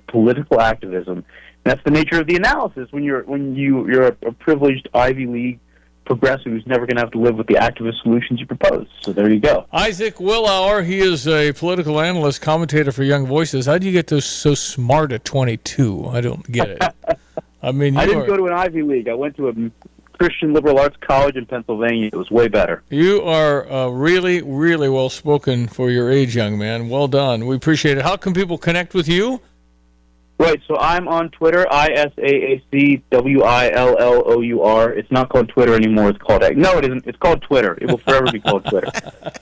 S8: political activism. That's the nature of the analysis when you're a privileged Ivy League progressive who's never going to have to live with the activist solutions you propose. So there you go.
S14: Isaac Willauer, he is a political analyst, commentator for Young Voices. How do you get so smart at 22? I don't get it. I mean,
S8: I didn't go to an Ivy League. I went to a Christian liberal arts college in Pennsylvania. It was way better.
S14: You are really, really well spoken for your age, young man. Well done. We appreciate it. How can people connect with you?
S8: Right, so I'm on Twitter, ISAACWILLOUR. It's not called Twitter anymore. It's called No, it isn't. It's called Twitter. It will forever be called Twitter.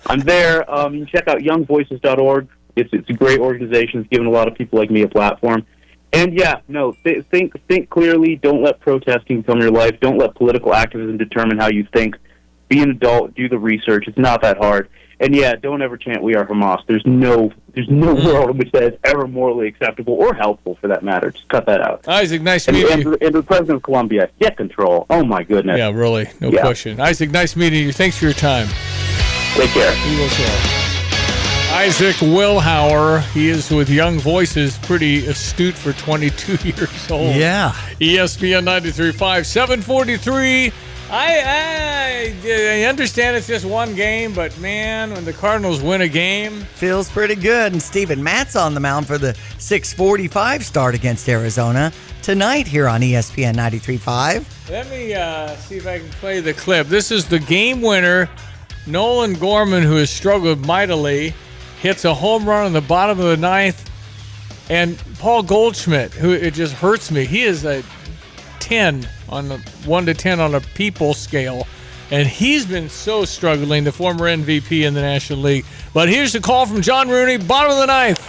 S8: I'm there. You can check out youngvoices.org. It's a great organization. It's given a lot of people like me a platform. And think clearly. Don't let protesting become your life. Don't let political activism determine how you think. Be an adult. Do the research. It's not that hard. And don't ever chant "We are Hamas." There's no world in which that is ever morally acceptable or helpful, for that matter. Just cut that out.
S14: Isaac, nice meeting you.
S8: And the president of Colombia, get control. Oh my goodness.
S14: Yeah, really, no question. Isaac, nice meeting you. Thanks for your time.
S8: Take care.
S14: You will share. Isaac Willauer, he is with Young Voices, pretty astute for 22 years old.
S15: Yeah.
S14: ESPN 93.5, 743. I understand it's just one game, but man, when the Cardinals win a game,
S15: feels pretty good. And Steven Matt's on the mound for the 6:45 start against Arizona tonight here on ESPN 93.5.
S14: Let me see if I can play the clip. This is the game winner. Nolan Gorman, who has struggled mightily, hits a home run in the bottom of the ninth. And Paul Goldschmidt, who it just hurts me, he is a 10 on the 1 to 10 on a people scale, and he's been so struggling, the former MVP in the National League. But here's the call from John Rooney, bottom of the ninth.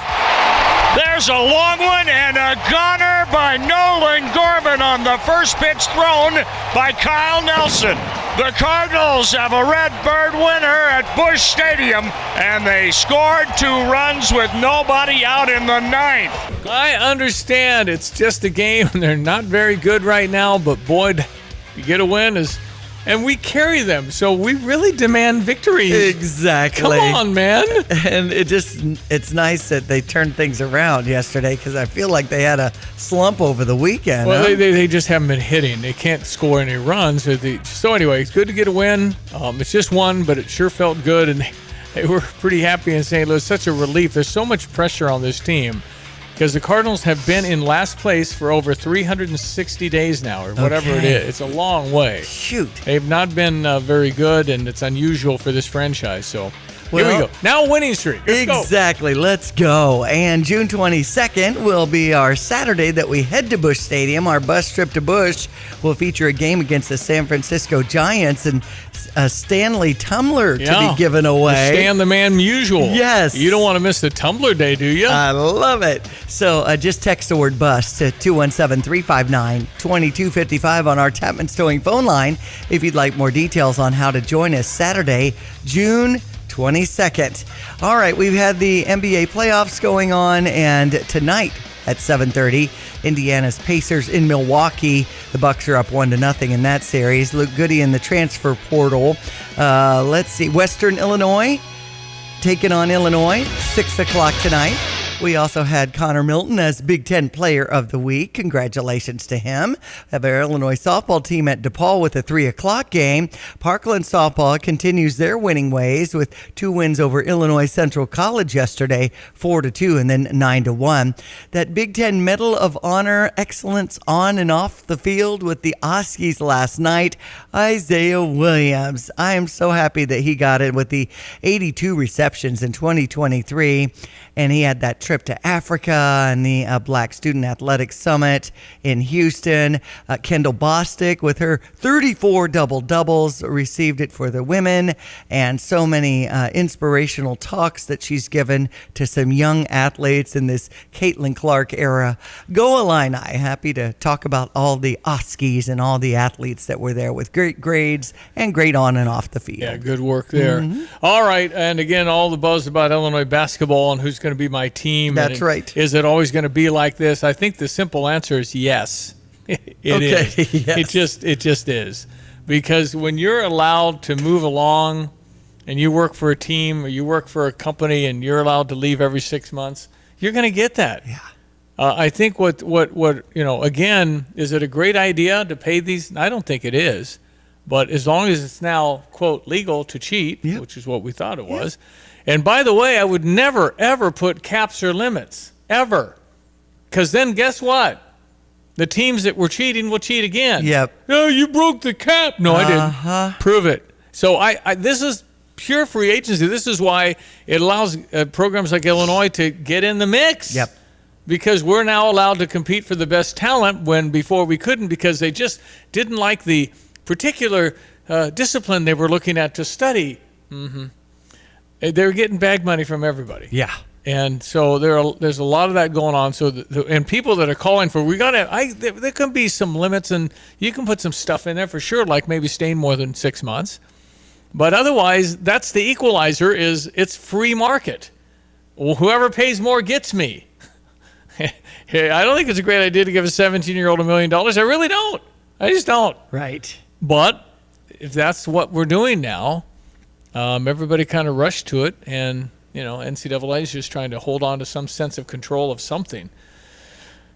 S1: There's a long one and a gunner by Nolan Gorman on the first pitch thrown by Kyle Nelson. The Cardinals have a Redbird winner at Busch Stadium, and they scored 2 runs with nobody out in the ninth.
S14: I understand it's just a game, and they're not very good right now, but boy, you get a win, and we carry them, so we really demand victories.
S15: Exactly.
S14: Come on, man.
S15: And it's nice that they turned things around yesterday, because I feel like they had a slump over the weekend.
S14: Well, they just haven't been hitting. They can't score any runs. So anyway, it's good to get a win. It's just one, but it sure felt good, and they were pretty happy in St. Louis. Such a relief. There's so much pressure on this team, because the Cardinals have been in last place for over 360 days now, or whatever it is. It's a long way.
S15: Shoot.
S14: They've not been very good, and it's unusual for this franchise. So Here we go. Now a winning streak.
S15: Exactly. Let's go. And June 22nd will be our Saturday that we head to Busch Stadium. Our bus trip to Busch will feature a game against the San Francisco Giants and a Stanley tumbler to be given away.
S14: Stan the Man Musial.
S15: Yes.
S14: You don't want to miss the tumbler day, do you?
S15: I love it. So just text the word bus to 217-359-2255 on our Tapman's Towing phone line if you'd like more details on how to join us Saturday, June 22nd. All right, we've had the NBA playoffs going on, and tonight at 7:30, Indiana's Pacers in Milwaukee. The Bucks are up 1-0 in that series. Luke Goody in the transfer portal. Let's see, Western Illinois taking on Illinois, 6 o'clock tonight. We also had Connor Milton as Big Ten Player of the Week. Congratulations to him. We have our Illinois softball team at DePaul with a 3 o'clock game. Parkland softball continues their winning ways with 2 wins over Illinois Central College yesterday, 4-2 and then 9-1. That Big Ten Medal of Honor excellence on and off the field with the Oskies last night. Isaiah Williams. I am so happy that he got it with the 82 receptions in 2023. And he had that trip to Africa and the Black Student Athletics Summit in Houston. Kendall Bostic with her 34 double-doubles received it for the women, and so many inspirational talks that she's given to some young athletes in this Caitlin Clark era. Go Illini. Happy to talk about all the Oskies and all the athletes that were there with great grades and great on and off the field.
S14: Yeah, good work there. Mm-hmm. All right, and again, all the buzz about Illinois basketball and who's going to be my team.
S15: That's right.
S14: Is it always going to be like this? I think the simple answer is yes. It is. Yes. It just is. Because when you're allowed to move along and you work for a team or you work for a company and you're allowed to leave every 6 months, you're going to get that.
S15: Yeah.
S14: I think what again, is it a great idea to pay these? I don't think it is. But as long as it's now, quote, legal to cheat, which is what we thought it was. And by the way, I would never, ever put caps or limits, ever. Because then guess what? The teams that were cheating will cheat again.
S15: Yep.
S14: No, you broke the cap. No, I didn't. Prove it. So this is pure free agency. This is why it allows programs like Illinois to get in the mix.
S15: Yep.
S14: Because we're now allowed to compete for the best talent when before we couldn't because they just didn't like the particular discipline they were looking at to study. Mm-hmm. They're getting bag money from everybody.
S15: Yeah.
S14: And so there's a lot of that going on. So and people that are calling for, there can be some limits, and you can put some stuff in there for sure, like maybe staying more than 6 months. But otherwise, that's the equalizer. Is it's free market. Well, whoever pays more gets me. Hey, I don't think it's a great idea to give a 17-year-old $1 million. I really don't. I just don't.
S15: Right.
S14: But if that's what we're doing now. Everybody kind of rushed to it, and NCAA is just trying to hold on to some sense of control of something.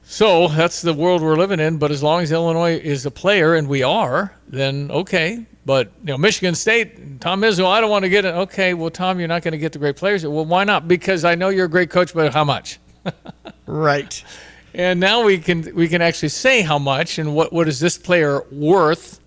S14: So that's the world we're living in. But as long as Illinois is a player, and we are, then okay. But Michigan State, Tom Izzo, I don't want to get it. Okay, well, Tom, you're not going to get the great players. Well, why not? Because I know you're a great coach, but how much?
S15: Right.
S14: And now we can actually say how much and what is this player worth,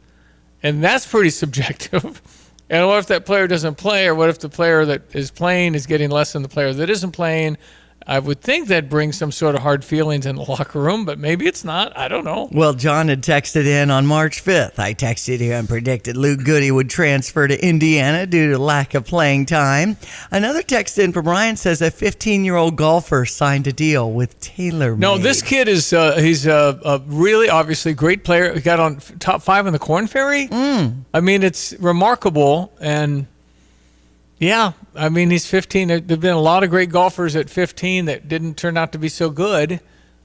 S14: and that's pretty subjective. And what if that player doesn't play, or what if the player that is playing is getting less than the player that isn't playing? I would think that brings some sort of hard feelings in the locker room, but maybe it's not. I don't know.
S15: Well, John had texted in on March 5th. I texted you and predicted Luke Goody would transfer to Indiana due to lack of playing time. Another text in from Ryan says a 15-year-old golfer signed a deal with TaylorMade.
S14: No, this kid is he's a really obviously great player. He got on top 5 in the Korn Ferry. I mean, it's remarkable. And yeah, I mean, he's 15. There have been a lot of great golfers at 15 that didn't turn out to be so good,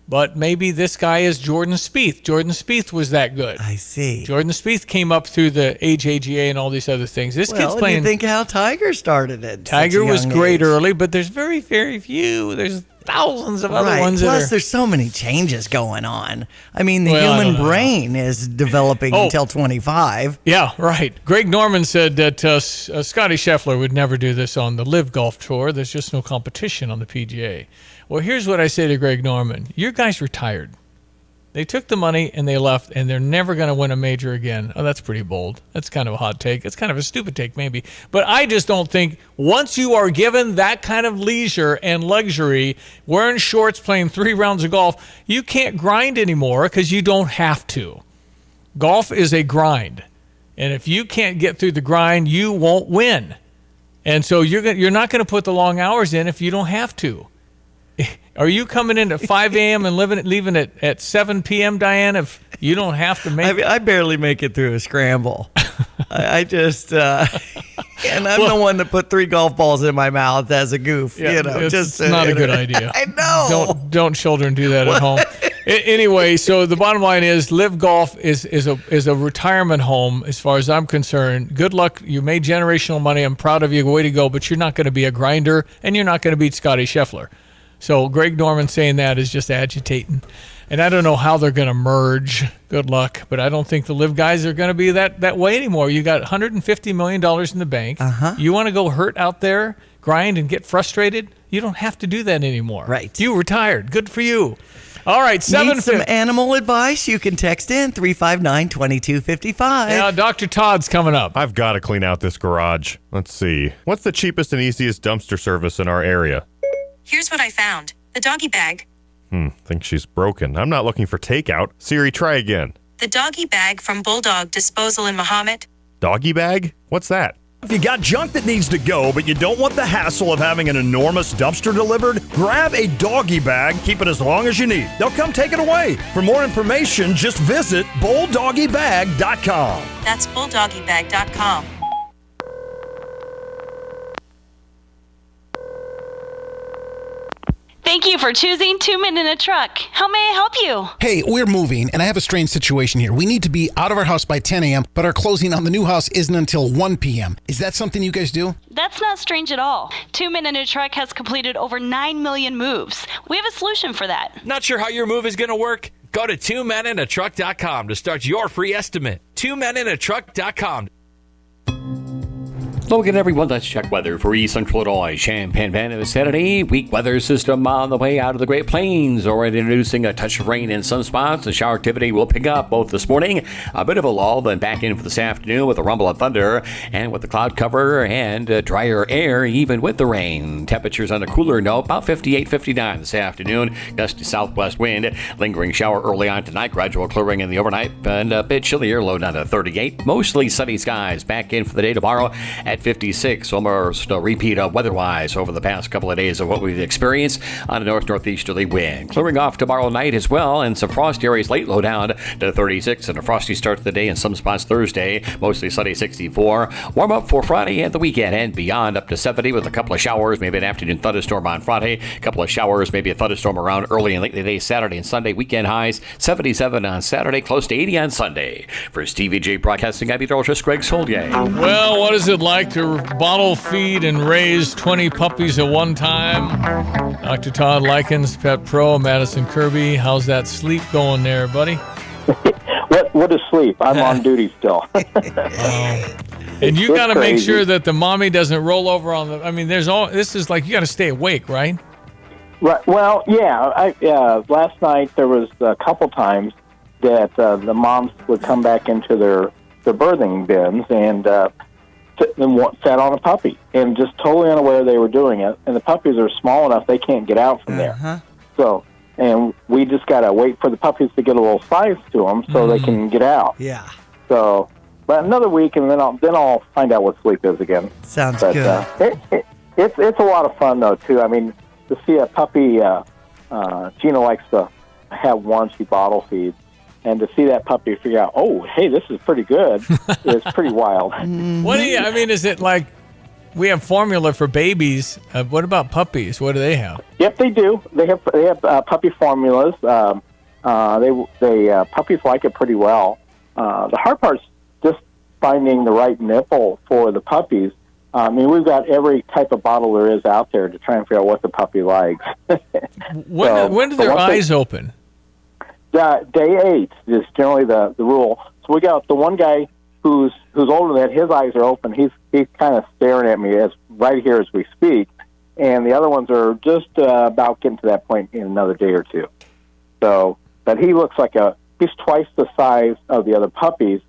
S14: but maybe this guy is Jordan Spieth. Jordan Spieth was that good.
S15: I see.
S14: Jordan Spieth came up through the AJGA and all these other things. This kid's playing.
S15: You think how Tiger started it?
S14: Tiger was great early, but there's very, very few. There's thousands of other ones.
S15: Plus, there's so many changes going on. I mean, the human brain is developing until 25.
S14: Yeah, right. Greg Norman said that Scotty Scheffler would never do this on the Live Golf Tour. There's just no competition on the PGA. Well, here's what I say to Greg Norman. Your guy's retired. They took the money and they left, and they're never going to win a major again. Oh, that's pretty bold. That's kind of a hot take. It's kind of a stupid take, maybe. But I just don't think once you are given that kind of leisure and luxury, wearing shorts, playing 3 rounds of golf, you can't grind anymore because you don't have to. Golf is a grind. And if you can't get through the grind, you won't win. And so you're not going to put the long hours in if you don't have to. Are you coming in at 5 a.m. and leaving at 7 p.m., Diane, if you don't have to make
S15: I barely make it through a scramble. I just, and I'm the one that put 3 golf balls in my mouth as a goof.
S14: Yeah, it's not a good idea.
S15: I know.
S14: Don't children do that at home. Anyway, so the bottom line is Live Golf is a retirement home as far as I'm concerned. Good luck. You made generational money. I'm proud of you. Way to go. But you're not going to be a grinder, and you're not going to beat Scotty Scheffler. So Greg Norman saying that is just agitating. And I don't know how they're going to merge. Good luck. But I don't think the Live guys are going to be that way anymore. You got $150 million in the bank. You want to go hurt out there, grind, and get frustrated? You don't have to do that anymore.
S15: Right.
S14: You retired. Good for you. All right,
S15: Need some animal advice? You can text in 359-2255.
S14: Yeah, Dr. Todd's coming up.
S6: I've got to clean out this garage. Let's see. What's the cheapest and easiest dumpster service in our area?
S9: Here's what I found. The doggy bag.
S6: Think she's broken. I'm not looking for takeout. Siri, try again.
S9: The doggy bag from Bulldog Disposal in Mahomet.
S6: Doggy bag? What's that?
S5: If you got junk that needs to go, but you don't want the hassle of having an enormous dumpster delivered, grab a doggy bag, keep it as long as you need. They'll come take it away. For more information, just visit bulldoggybag.com.
S9: That's bulldoggybag.com.
S10: Thank you for choosing 2 Men in a Truck. How may I help you?
S11: Hey, we're moving, and I have a strange situation here. We need to be out of our house by 10 a.m., but our closing on the new house isn't until 1 p.m. Is that something you guys do?
S10: That's not strange at all. 2 Men in a Truck has completed over 9 million moves. We have a solution for that.
S12: Not sure how your move is going to work? Go to 2meninatruck.com to start your free estimate. 2meninatruck.com.
S16: Hello again, everyone. Let's check weather for East Central Illinois. Champaign-Urbana Saturday. Weak weather system on the way out of the Great Plains. Already introducing a touch of rain in some spots. The shower activity will pick up both this morning. A bit of a lull, then back in for this afternoon with a rumble of thunder and with the cloud cover and drier air, even with the rain. Temperatures on a cooler note, about 58, 59 this afternoon. Gusty southwest wind. Lingering shower early on tonight. Gradual clearing in the overnight and a bit chillier, low down to 38. Mostly sunny skies. Back in for the day tomorrow at 56, almost a repeat of weather-wise over the past couple of days of what we've experienced on a north-northeasterly wind. Clearing off tomorrow night as well, and some frost areas late, low down to 36, and a frosty start to the day in some spots Thursday, mostly sunny 64. Warm up for Friday and the weekend and beyond, up to 70 with a couple of showers, maybe an afternoon thunderstorm on Friday, a couple of showers, maybe a thunderstorm around early and late in the day Saturday and Sunday. Weekend highs 77 on Saturday, close to 80 on Sunday. For Stevie Jay Broadcasting, I'm meteorologist Greg Solier.
S14: Well, what is it like to bottle feed and raise 20 puppies at one time? Dr. Todd Likens, Pet Pro, Madison Kirby. How's that sleep going there, buddy?
S18: What is sleep? I'm on duty still.
S14: And you got to make sure that the mommy doesn't roll over on the. I mean, this is like you got to stay awake, right?
S18: Right. Well, yeah. Last night there was a couple times that the moms would come back into their birthing bins and sat on a puppy and just totally unaware they were doing it. And the puppies are small enough they can't get out from there. So, and we just got to wait for the puppies to get a little size to them so they can get out.
S15: Yeah.
S18: So, but another week and then I'll find out what sleep is again.
S15: Sounds good.
S18: It's a lot of fun though too. I mean, to see a puppy, Gina likes to have one she bottle feeds. And to see that puppy figure out, oh, hey, this is pretty good, is pretty wild.
S14: Is it like we have formula for babies? What about puppies? What do they have?
S18: Yep, they do. They have puppy formulas. Puppies like it pretty well. The hard part's just finding the right nipple for the puppies. I mean, we've got every type of bottle there is out there to try and figure out what the puppy likes.
S14: When do their eyes open?
S18: Day 8 is generally the rule. So we got the one guy who's older than that. His eyes are open. He's kind of staring at me right here as we speak, and the other ones are just about getting to that point in another day or two. So But he looks like he's twice the size of the other puppies,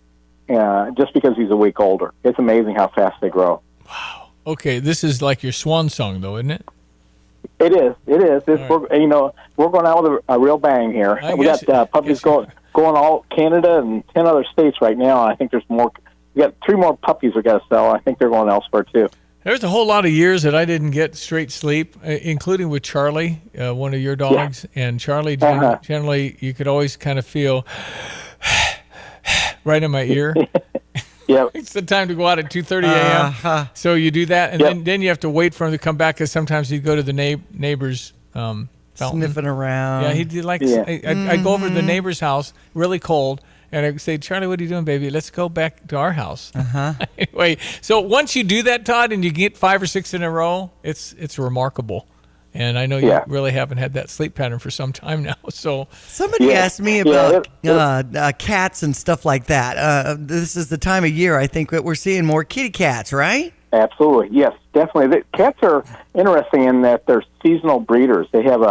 S18: just because he's a week older. It's amazing how fast they grow.
S14: Wow. Okay, this is like your swan song, though, isn't it?
S18: It is. It's,
S14: right.
S18: We're going out with a real bang here. We got puppies going all Canada and 10 other states right now. I think there's more. We got 3 more puppies we got to sell. I think they're going elsewhere too.
S14: There's a whole lot of years that I didn't get straight sleep, including with Charlie, one of your dogs. Yeah. And Charlie, generally, you could always kind of feel right in my ear.
S18: Yep.
S14: It's the time to go out at 2:30 a.m. So you do that, and then you have to wait for him to come back, because sometimes he'd go to the neighbor's fountain.
S15: Sniffing around.
S14: Yeah, he'd like. Yeah. I'd go over to the neighbor's house, really cold, and I'd say, Charlie, what are you doing, baby? Let's go back to our house. Anyway, so once you do that, Todd, and you get 5 or 6 in a row, it's remarkable. And I know you really haven't had that sleep pattern for some time now. So
S15: somebody asked me about cats and stuff like that. This is the time of year, I think, that we're seeing more kitty cats, right?
S18: Absolutely, yes, definitely. The cats are interesting in that they're seasonal breeders. They have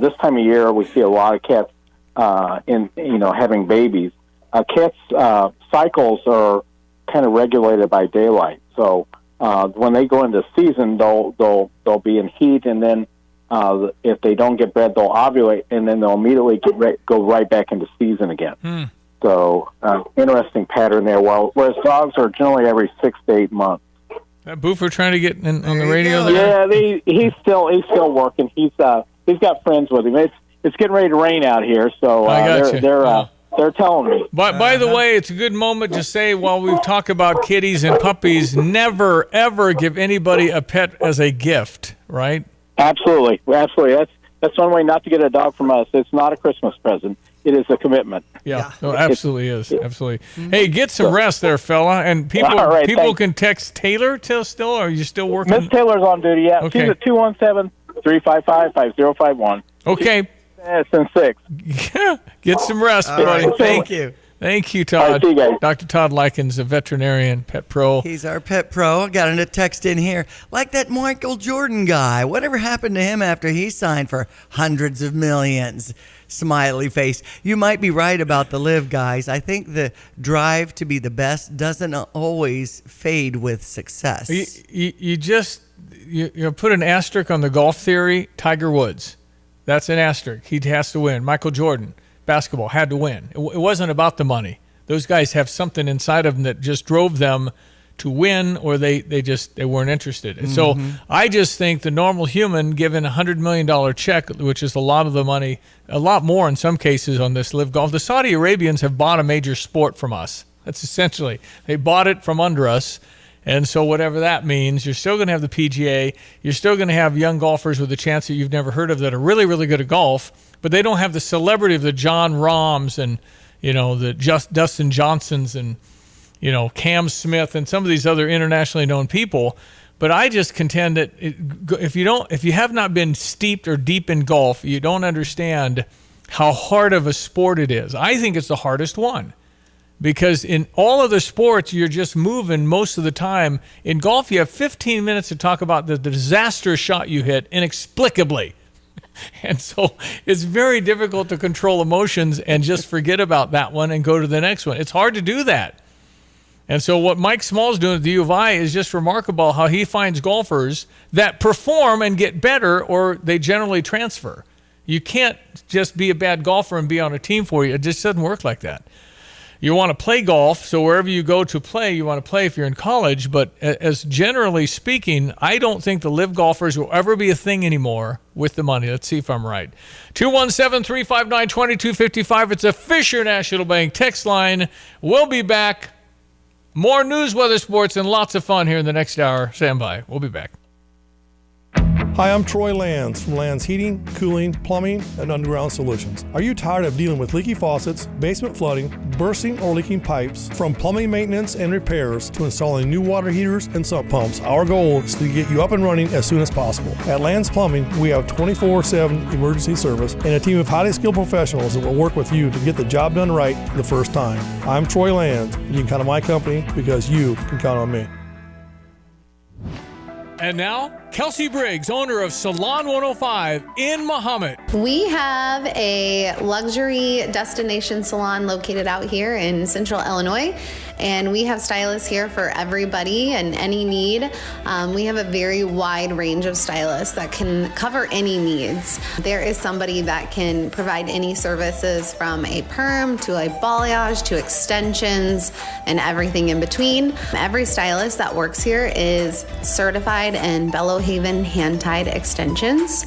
S18: this time of year we see a lot of cats having babies. Cats' cycles are kind of regulated by daylight, so. When they go into season, they'll be in heat, and then if they don't get bred, they'll ovulate, and then they'll immediately go right back into season again. So interesting pattern there. Whereas dogs are generally every 6 to 8 months.
S14: Boofer trying to get on the radio there?
S18: Yeah, he's still working. He's got friends with him. It's getting ready to rain out here, so they're telling me.
S14: By the way, it's a good moment to say, while we've talked about kitties and puppies, never, ever give anybody a pet as a gift, right?
S18: Absolutely. That's one way not to get a dog from us. It's not a Christmas present. It is a commitment.
S14: Yeah, no, absolutely is. Absolutely. Hey, get some rest there, fella. And people can text Taylor still, or are you still working?
S18: Miss Taylor's on duty, yeah. Okay. She's at 217-355-5051.
S14: Okay.
S18: It's in 6.
S14: Get some rest, buddy.
S15: Right, thank you.
S14: Thank you, Todd.
S18: Right, see you guys.
S14: Dr. Todd Likens, a veterinarian, pet pro.
S15: He's our pet pro. I got a text in here. Like that Michael Jordan guy. Whatever happened to him after he signed for hundreds of millions? Smiley face. You might be right about the live, guys. I think the drive to be the best doesn't always fade with success.
S14: You just put an asterisk on the golf theory. Tiger Woods. That's an asterisk. He has to win. Michael Jordan, basketball, had to win. It wasn't about the money. Those guys have something inside of them that just drove them to win, or they weren't interested. And so I just think the normal human given $100 million check, which is a lot of the money, a lot more in some cases on this live golf. The Saudi Arabians have bought a major sport from us. That's essentially, they bought it from under us. And so whatever that means, you're still going to have the PGA. You're still going to have young golfers with a chance that you've never heard of that are really, really good at golf, but they don't have the celebrity of the John Rahms and, the Dustin Johnsons and, Cam Smith and some of these other internationally known people. But I just contend that if you have not been steeped or deep in golf, you don't understand how hard of a sport it is. I think it's the hardest one. Because in all other sports, you're just moving most of the time. In golf, you have 15 minutes to talk about the disaster shot you hit inexplicably. And so it's very difficult to control emotions and just forget about that one and go to the next one. It's hard to do that. And so what Mike Small's doing at the U of I is just remarkable, how he finds golfers that perform and get better, or they generally transfer. You can't just be a bad golfer and be on a team for you. It just doesn't work like that. You want to play golf, so wherever you go to play, you want to play if you're in college. But as generally speaking, I don't think the live golfers will ever be a thing anymore with the money. Let's see if I'm right. 217-359-2255. It's a Fisher National Bank text line. We'll be back. More news, weather, sports, and lots of fun here in the next hour. Stand by. We'll be back.
S2: Hi, I'm Troy Lands from Lands Heating, Cooling, Plumbing, and Underground Solutions. Are you tired of dealing with leaky faucets, basement flooding, bursting or leaking pipes? From plumbing maintenance and repairs to installing new water heaters and sump pumps, our goal is to get you up and running as soon as possible. At Lands Plumbing, we have 24/7 emergency service and a team of highly skilled professionals that will work with you to get the job done right the first time. I'm Troy Lands, and you can count on my company because you can count on me.
S14: And now, Kelsey Briggs, owner of Salon 105 in Mahomet.
S17: We have a luxury destination salon located out here in Central Illinois, and we have stylists here for everybody and any need. We have a very wide range of stylists that can cover any needs. There is somebody that can provide any services from a perm to a balayage to extensions and everything in between. Every stylist that works here is certified in Bellohaven hand-tied extensions,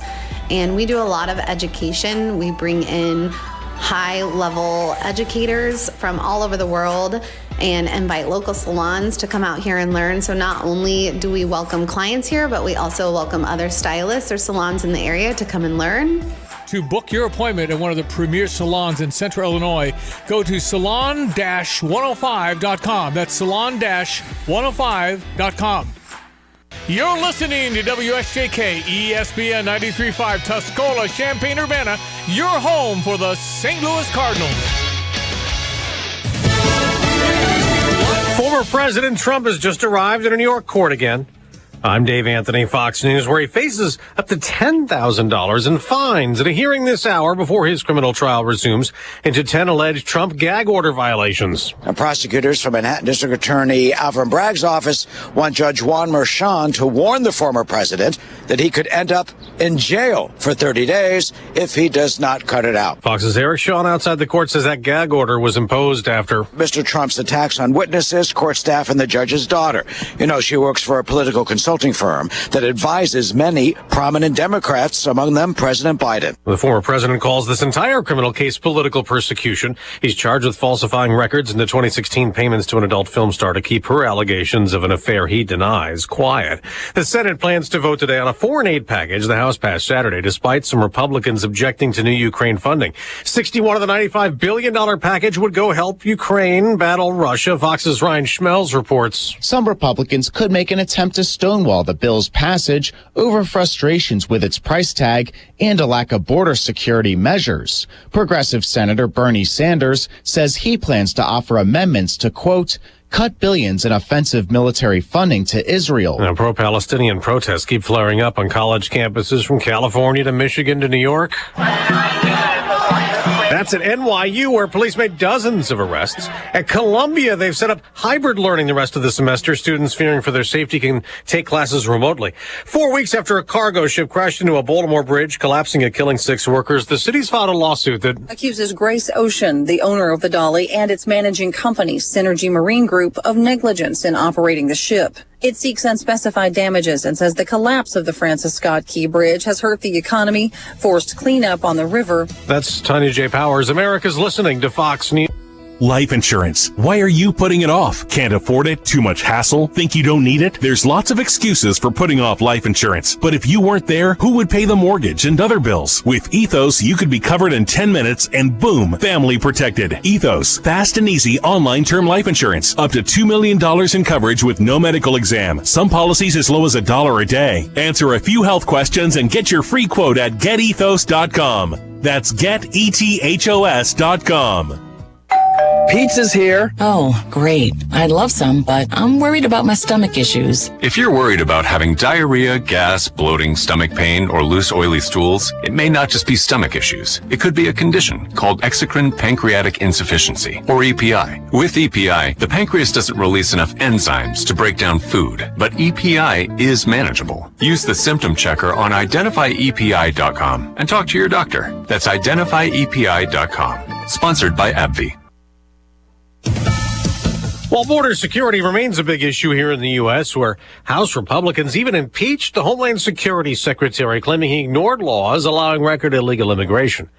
S17: and we do a lot of education. We bring in high-level educators from all over the world and invite local salons to come out here and learn. So not only do we welcome clients here, but we also welcome other stylists or salons in the area to come and learn.
S14: To book your appointment at one of the premier salons in Central Illinois, go to salon-105.com. That's salon-105.com. You're listening to WSJK ESPN 93.5 Tuscola, Champaign-Urbana, your home for the St. Louis Cardinals.
S3: Former President Trump has just arrived in a New York court again. I'm Dave Anthony, Fox News, where he faces up to $10,000 in fines at a hearing this hour before his criminal trial resumes into 10 alleged Trump gag order violations.
S19: And prosecutors from Manhattan District Attorney Alvin Bragg's office want Judge Juan Merchan to warn the former president that he could end up in jail for 30 days if he does not cut it out.
S3: Fox's Eric Shawn outside the court says that gag order was imposed after
S19: Mr. Trump's attacks on witnesses, court staff, and the judge's daughter. You know, she works for a political consulting firm that advises many prominent Democrats, among them President Biden.
S3: The former president calls this entire criminal case political persecution. He's charged with falsifying records in the 2016 payments to an adult film star to keep her allegations of an affair he denies quiet. The Senate plans to vote today on a foreign aid package the House passed Saturday, despite some Republicans objecting to new Ukraine funding. $61 of the $95 billion package would go help Ukraine battle Russia. Fox's Ryan Schmelz reports.
S20: Some Republicans could make an attempt to stonewall the bill's passage over frustrations with its price tag and a lack of border security measures. Progressive Senator Bernie Sanders says he plans to offer amendments to, quote, cut billions in offensive military funding to Israel.
S3: Now, pro-Palestinian protests keep flaring up on college campuses from California to Michigan to New York. That's at NYU, where police made dozens of arrests. At Columbia, they've set up hybrid learning the rest of the semester. Students fearing for their safety can take classes remotely. 4 weeks after a cargo ship crashed into a Baltimore bridge, collapsing and killing 6 workers, the city's filed a lawsuit that
S21: accuses Grace Ocean, the owner of the Dolly, and its managing company, Synergy Marine Group, of negligence in operating the ship. It seeks unspecified damages and says the collapse of the Francis Scott Key Bridge has hurt the economy, forced cleanup on the river.
S3: That's Tanya J. Powers. America's listening to Fox News.
S22: Life insurance. Why are you putting it off? Can't afford it? Too much hassle? Think you don't need it? There's lots of excuses for putting off life insurance. But if you weren't there, who would pay the mortgage and other bills? With Ethos, you could be covered in 10 minutes and boom, family protected. Ethos, fast and easy online term life insurance. Up to $2 million in coverage with no medical exam. Some policies as low as $1 a day. Answer a few health questions and get your free quote at getethos.com. That's getethos.com.
S23: Pizza's here.
S27: Oh, great. I'd love some, but I'm worried about my stomach issues.
S28: If you're worried about having diarrhea, gas, bloating, stomach pain, or loose, oily stools, it may not just be stomach issues. It could be a condition called exocrine pancreatic insufficiency, or EPI. With EPI, the pancreas doesn't release enough enzymes to break down food, but EPI is manageable. Use the symptom checker on identifyepi.com and talk to your doctor. That's identifyepi.com. Sponsored by AbbVie.
S3: While border security remains a big issue here in the U.S., where House Republicans even impeached the Homeland Security Secretary, claiming he ignored laws allowing record illegal immigration,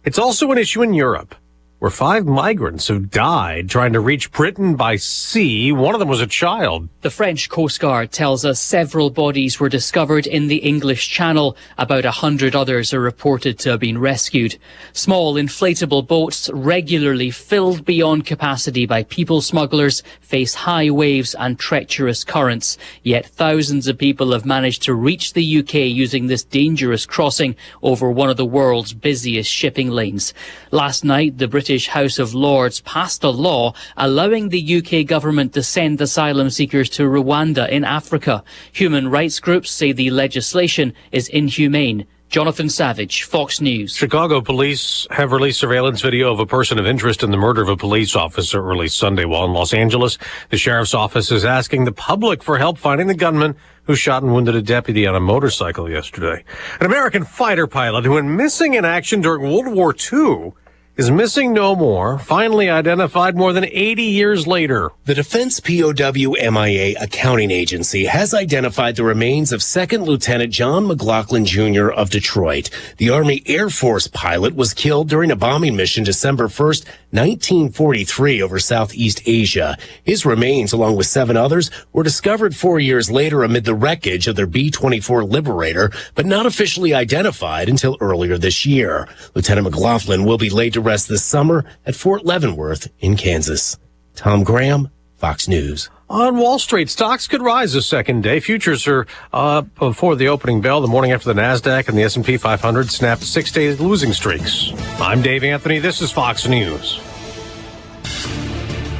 S3: it's also an issue in Europe, where 5 migrants have died trying to reach Britain by sea. One of them was a child.
S29: The French Coast Guard tells us several bodies were discovered in the English Channel. About 100 others are reported to have been rescued. Small inflatable boats, regularly filled beyond capacity by people smugglers, face high waves and treacherous currents. Yet thousands of people have managed to reach the UK using this dangerous crossing over one of the world's busiest shipping lanes. Last night, the British British House of Lords passed a law allowing the UK government to send asylum seekers to Rwanda in Africa. Human rights groups say the legislation is inhumane. Jonathan Savage, Fox News.
S3: Chicago police have released surveillance video of a person of interest in the murder of a police officer early Sunday, while in Los Angeles, the sheriff's office is asking the public for help finding the gunman who shot and wounded a deputy on a motorcycle yesterday. An American fighter pilot who went missing in action during World War II is missing no more, finally identified more than 80 years later.
S1: The Defense POW MIA Accounting Agency has identified the remains of 2nd Lieutenant John McLaughlin Jr. of Detroit. The Army Air Force pilot was killed during a bombing mission December 1st, 1943 over Southeast Asia. His remains, along with 7 others, were discovered 4 years later amid the wreckage of their B-24 Liberator, but not officially identified until earlier this year. Lieutenant McLaughlin will be laid to rest this summer at Fort Leavenworth in Kansas. Tom Graham, Fox News.
S3: On Wall Street, stocks could rise a second day. Futures are up before the opening bell the morning after the NASDAQ and the S&P 500 snapped 6-day losing streaks. I'm Dave Anthony. This is Fox News.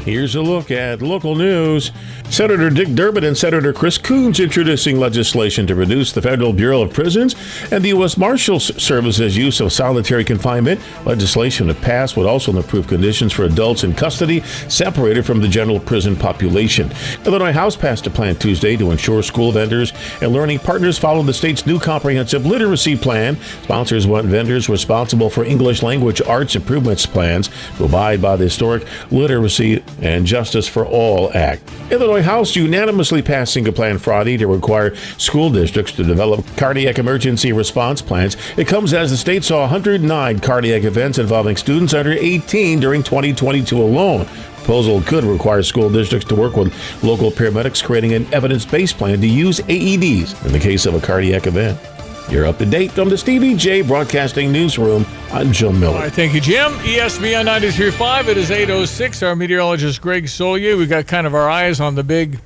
S4: Here's a look at local news. Senator Dick Durbin and Senator Chris Coons introducing legislation to reduce the Federal Bureau of Prisons and the U.S. Marshals Service's use of solitary confinement. Legislation, if passed, would also improve conditions for adults in custody separated from the general prison population. Illinois House passed a plan Tuesday to ensure school vendors and learning partners follow the state's new comprehensive literacy plan. Sponsors want vendors responsible for English language arts improvements plans to abide by the historic Literacy and Justice for All Act. Illinois House unanimously passing a plan Friday to require school districts to develop cardiac emergency response plans. It comes as the state saw 109 cardiac events involving students under 18 during 2022 alone. The proposal could require school districts to work with local paramedics, creating an evidence-based plan to use AEDs in the case of a cardiac event. You're up to date from the Stevie Jay Broadcasting Newsroom. I'm Jim Miller.
S14: All right, thank you, Jim. ESPN 93.5. It is 8:06. Our meteorologist, Greg Solier. We got kind of our eyes on the big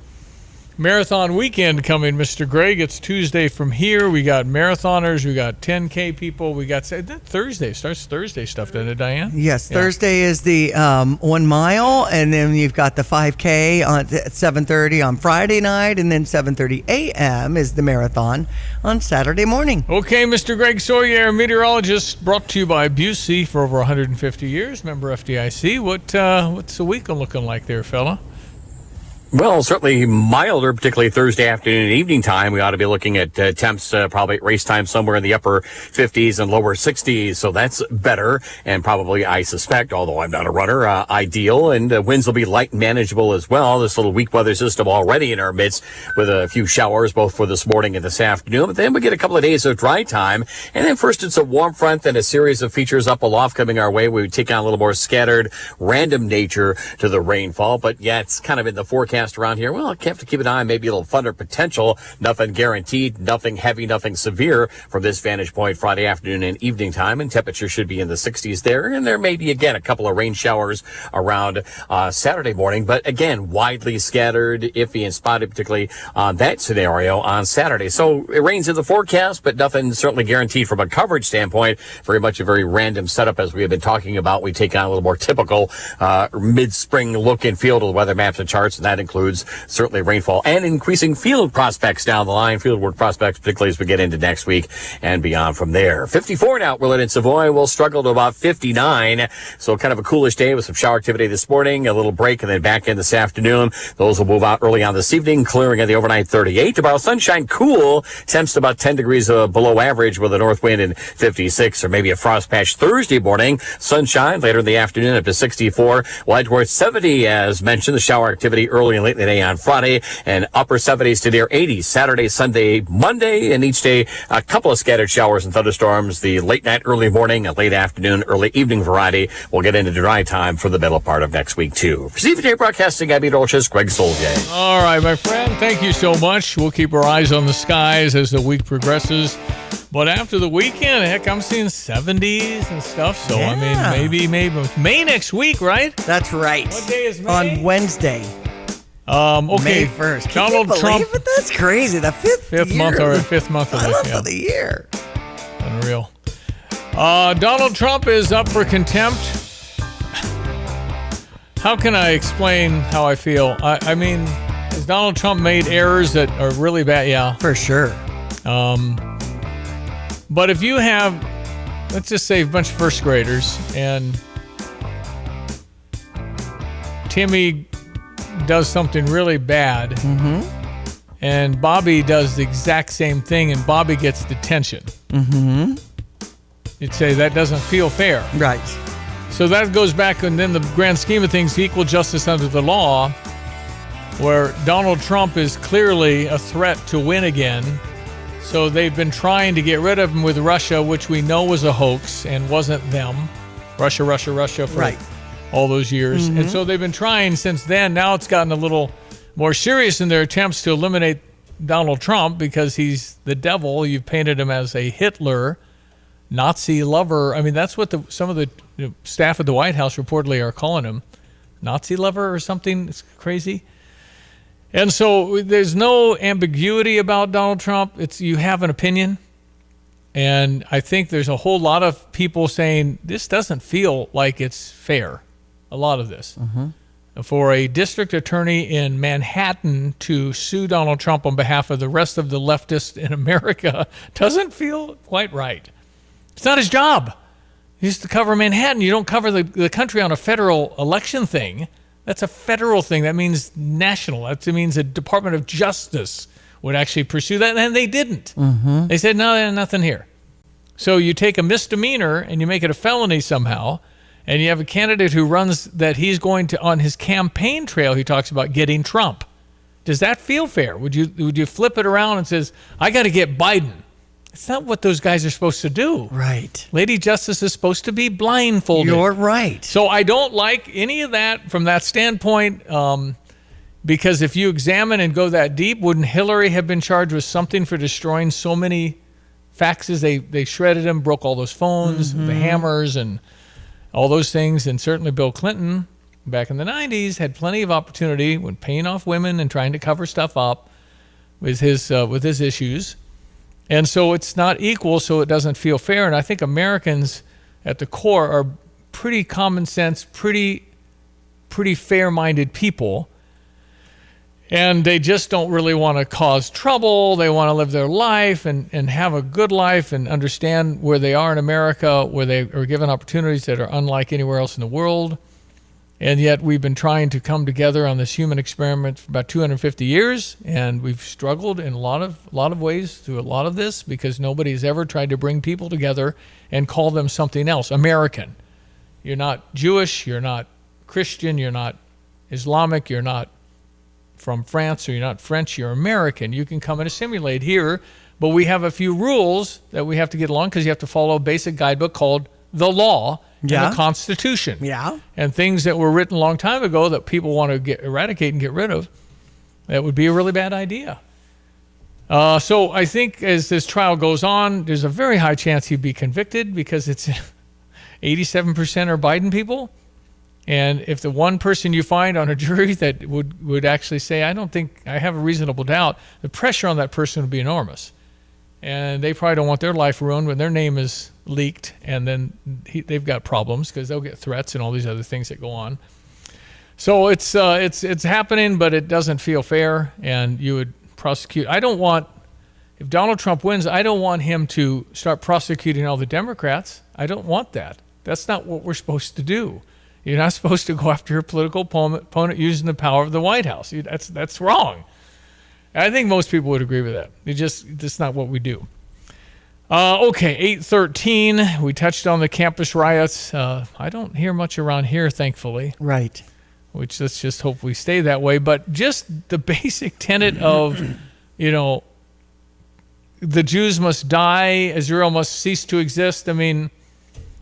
S14: marathon weekend coming, Mr. Greg. It's Tuesday from here. We got marathoners. We got 10K people. We got Thursday. Starts Thursday stuff, doesn't it, Diane?
S15: Yes, yeah. Thursday is the 1 mile, and then you've got the 5K at 7:30 on Friday night, and then 7:30 a.m. is the marathon on Saturday morning.
S14: Okay, Mr. Greg Sawyer, meteorologist, brought to you by Busey for over 150 years, member FDIC. What's the week looking like there, fella?
S16: Well, certainly milder, particularly Thursday afternoon and evening time. We ought to be looking at temps probably at race time somewhere in the upper 50s and lower 60s. So that's better and probably, I suspect, although I'm not a runner, ideal. And winds will be light and manageable as well. This little weak weather system already in our midst with a few showers both for this morning and this afternoon. But then we get a couple of days of dry time. And then first it's a warm front, then a series of features up aloft coming our way. We would take on a little more scattered, random nature to the rainfall. But yeah, it's kind of in the forecast around here. Well, I have to keep an eye on maybe a little thunder potential. Nothing guaranteed, nothing heavy, nothing severe from this vantage point Friday afternoon and evening time. And temperature should be in the 60s there. And there may be, again, a couple of rain showers around Saturday morning. But again, widely scattered, iffy and spotted, particularly on that scenario on Saturday. So it rains in the forecast, but nothing certainly guaranteed from a coverage standpoint. Very much a very random setup as we have been talking about. We take on a little more typical mid-spring look and feel to the weather maps and charts, and that includes certainly rainfall and increasing field prospects down the line, field work prospects, particularly as we get into next week and beyond from there. 54 now, Willard and Savoy will struggle to about 59. So kind of a coolish day with some shower activity this morning, a little break, and then back in this afternoon. Those will move out early on this evening, clearing in the overnight 38. Tomorrow, sunshine, cool, temps to about 10 degrees below average with a north wind in 56, or maybe a frost patch Thursday morning. Sunshine later in the afternoon up to 64. We'll head towards 70, as mentioned, the shower activity early and late in the day on Friday, and upper 70s to near 80s Saturday, Sunday, Monday, and each day a couple of scattered showers and thunderstorms. The late night, early morning, and late afternoon, early evening variety will get into dry time for the middle part of next week too. For Stevie Jay Broadcasting, I'm meteorologist Greg Solier.
S14: All right, my friend, thank you so much. We'll keep our eyes on the skies as the week progresses. But after the weekend, heck, I'm seeing 70s and stuff. So, yeah. I mean, maybe May next week, right?
S15: That's right.
S14: What day is May?
S15: On Wednesday.
S14: Okay.
S15: May 1st. Can
S14: Donald
S15: you believe
S14: Trump.
S15: it? That's crazy. The fifth
S14: month of
S15: the year.
S14: Unreal. Donald Trump is up for contempt how can I explain how I feel? I mean, has Donald Trump made errors that are really bad? Yeah.
S15: For sure.
S14: But if you have, let's just say, a bunch of first graders, and Timmy does something really bad, and Bobby does the exact same thing, and Bobby gets detention. You'd say that doesn't feel fair.
S15: Right.
S14: So that goes back, and then the grand scheme of things, equal justice under the law, where Donald Trump is clearly a threat to win again. So they've been trying to get rid of him with Russia, which we know was a hoax and wasn't them. Russia for all those years. And so they've been trying since then. Now it's gotten a little more serious in their attempts to eliminate Donald Trump because he's the devil. You've painted him as a Hitler, Nazi lover. I mean, that's what some of the staff at the White House reportedly are calling him. Nazi lover or something. It's crazy. And so there's no ambiguity about Donald Trump. You have an opinion. And I think there's a whole lot of people saying this doesn't feel like it's fair. A lot of this. For a district attorney in Manhattan to sue Donald Trump on behalf of the rest of the leftists in America doesn't feel quite right. It's not his job. He used to cover Manhattan. You don't cover the country on a federal election thing. That's a federal thing. That means national. That means the Department of Justice would actually pursue that, and they didn't. They said, no, nothing here. So you take a misdemeanor and you make it a felony somehow, and you have a candidate who runs that he's going to, on his campaign trail, he talks about getting Trump. Does that feel fair? Would you flip it around and says, I got to get Biden? It's not what those guys are supposed to do.
S15: Right.
S14: Lady Justice is supposed to be blindfolded.
S15: You're right.
S14: So I don't like any of that from that standpoint, because if you examine and go that deep, wouldn't Hillary have been charged with something for destroying so many faxes? They shredded them, broke all those phones, the hammers, and all those things. And certainly Bill Clinton, back in the 90s, had plenty of opportunity when paying off women and trying to cover stuff up with his issues. And so it's not equal, so it doesn't feel fair. And I think Americans at the core are pretty common sense, pretty fair-minded people. And they just don't really want to cause trouble. They want to live their life and have a good life and understand where they are in America, where they are given opportunities that are unlike anywhere else in the world. And yet we've been trying to come together on this human experiment for about 250 years, and we've struggled in a lot of ways through a lot of this because nobody's ever tried to bring people together and call them something else. American. You're not Jewish, you're not Christian, you're not Islamic, you're not from France, or you're not French, you're American. You can come and assimilate here, but we have a few rules that we have to get along because you have to follow a basic guidebook called the law. And the Constitution. Yeah. And things that were written a long time ago that people want to eradicate and get rid of, that would be a really bad idea. So I think as this trial goes on, there's a very high chance he'd be convicted because it's 87% are Biden people. And if the one person you find on a jury that would actually say, I don't think, I have a reasonable doubt, the pressure on that person would be enormous. And they probably don't want their life ruined when their name is leaked, and then they've got problems because they'll get threats and all these other things that go on. So it's happening, but it doesn't feel fair, and you would prosecute. If Donald Trump wins, I don't want him to start prosecuting all the Democrats. I don't want that. That's not what we're supposed to do. You're not supposed to go after your political opponent using the power of the White House. That's wrong. I think most people would agree with that. That's not what we do. Okay, 8:13. We touched on the campus riots. I don't hear much around here, thankfully.
S15: Right.
S14: Which let's just hope we stay that way. But just the basic tenet of, the Jews must die, Israel must cease to exist. I mean,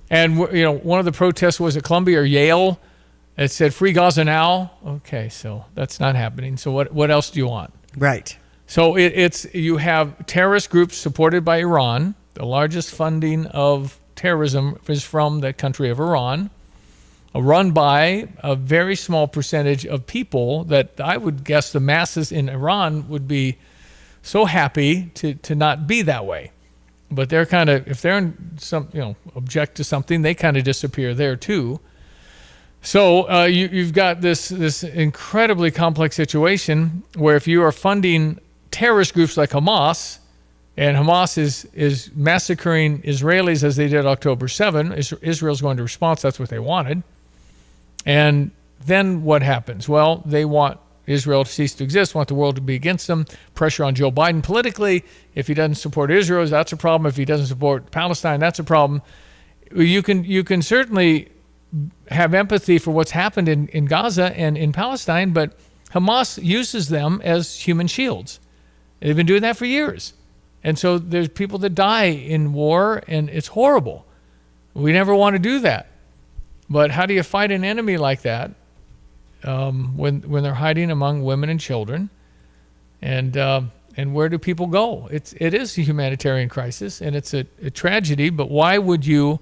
S14: and one of the protests was at Columbia or Yale. It said "Free Gaza now." Okay, so that's not happening. So what else do you want?
S15: Right.
S14: So you have terrorist groups supported by Iran. The largest funding of terrorism is from that country of Iran, run by a very small percentage of people that I would guess the masses in Iran would be so happy to not be that way. But they're if they're in object to something, they kind of disappear there too. So you've got this incredibly complex situation where if you are funding terrorist groups like Hamas, and Hamas is massacring Israelis as they did October 7, Israel's going to respond. That's what they wanted. And then what happens? Well, they want Israel to cease to exist, want the world to be against them, pressure on Joe Biden politically. If he doesn't support Israel, that's a problem. If he doesn't support Palestine, that's a problem. You can certainly have empathy for what's happened in Gaza and in Palestine, but Hamas uses them as human shields. They've been doing that for years. And so there's people that die in war, and it's horrible. We never want to do that. But how do you fight an enemy like that when they're hiding among women and children? And where do people go? It is a humanitarian crisis, and it's a tragedy, but why would you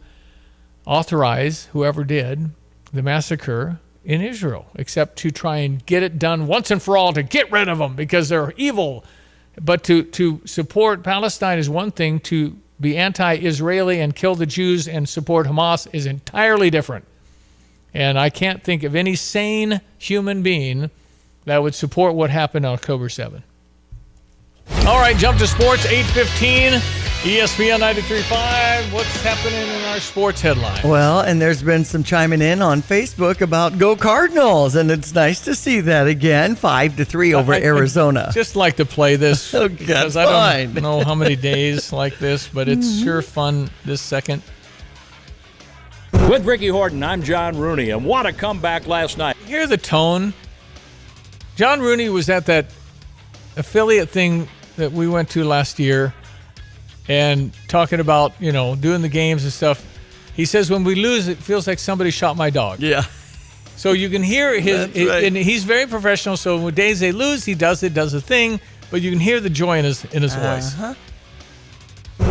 S14: authorize, whoever did, the massacre in Israel, except to try and get it done once and for all, to get rid of them because they're evil? But to support Palestine is one thing. To be anti-Israeli and kill the Jews and support Hamas is entirely different. And I can't think of any sane human being that would support what happened on October 7. All right, jump to sports, 8:15. ESPN 93.5. What's happening in our sports headlines?
S15: Well, and there's been some chiming in on Facebook about Go Cardinals, and it's nice to see that again. 5-3 over Arizona.
S14: I just like to play this because I don't know how many days like this, but it's sure fun this second.
S5: With Ricky Horton, I'm John Rooney, and what a comeback last night.
S14: Hear the tone. John Rooney was at that affiliate thing that we went to last year, and talking about, doing the games and stuff. He says, when we lose, it feels like somebody shot my dog.
S15: Yeah.
S14: So you can hear his,
S15: right.
S14: And he's very professional. So when days they lose, he does a thing, but you can hear the joy in his voice.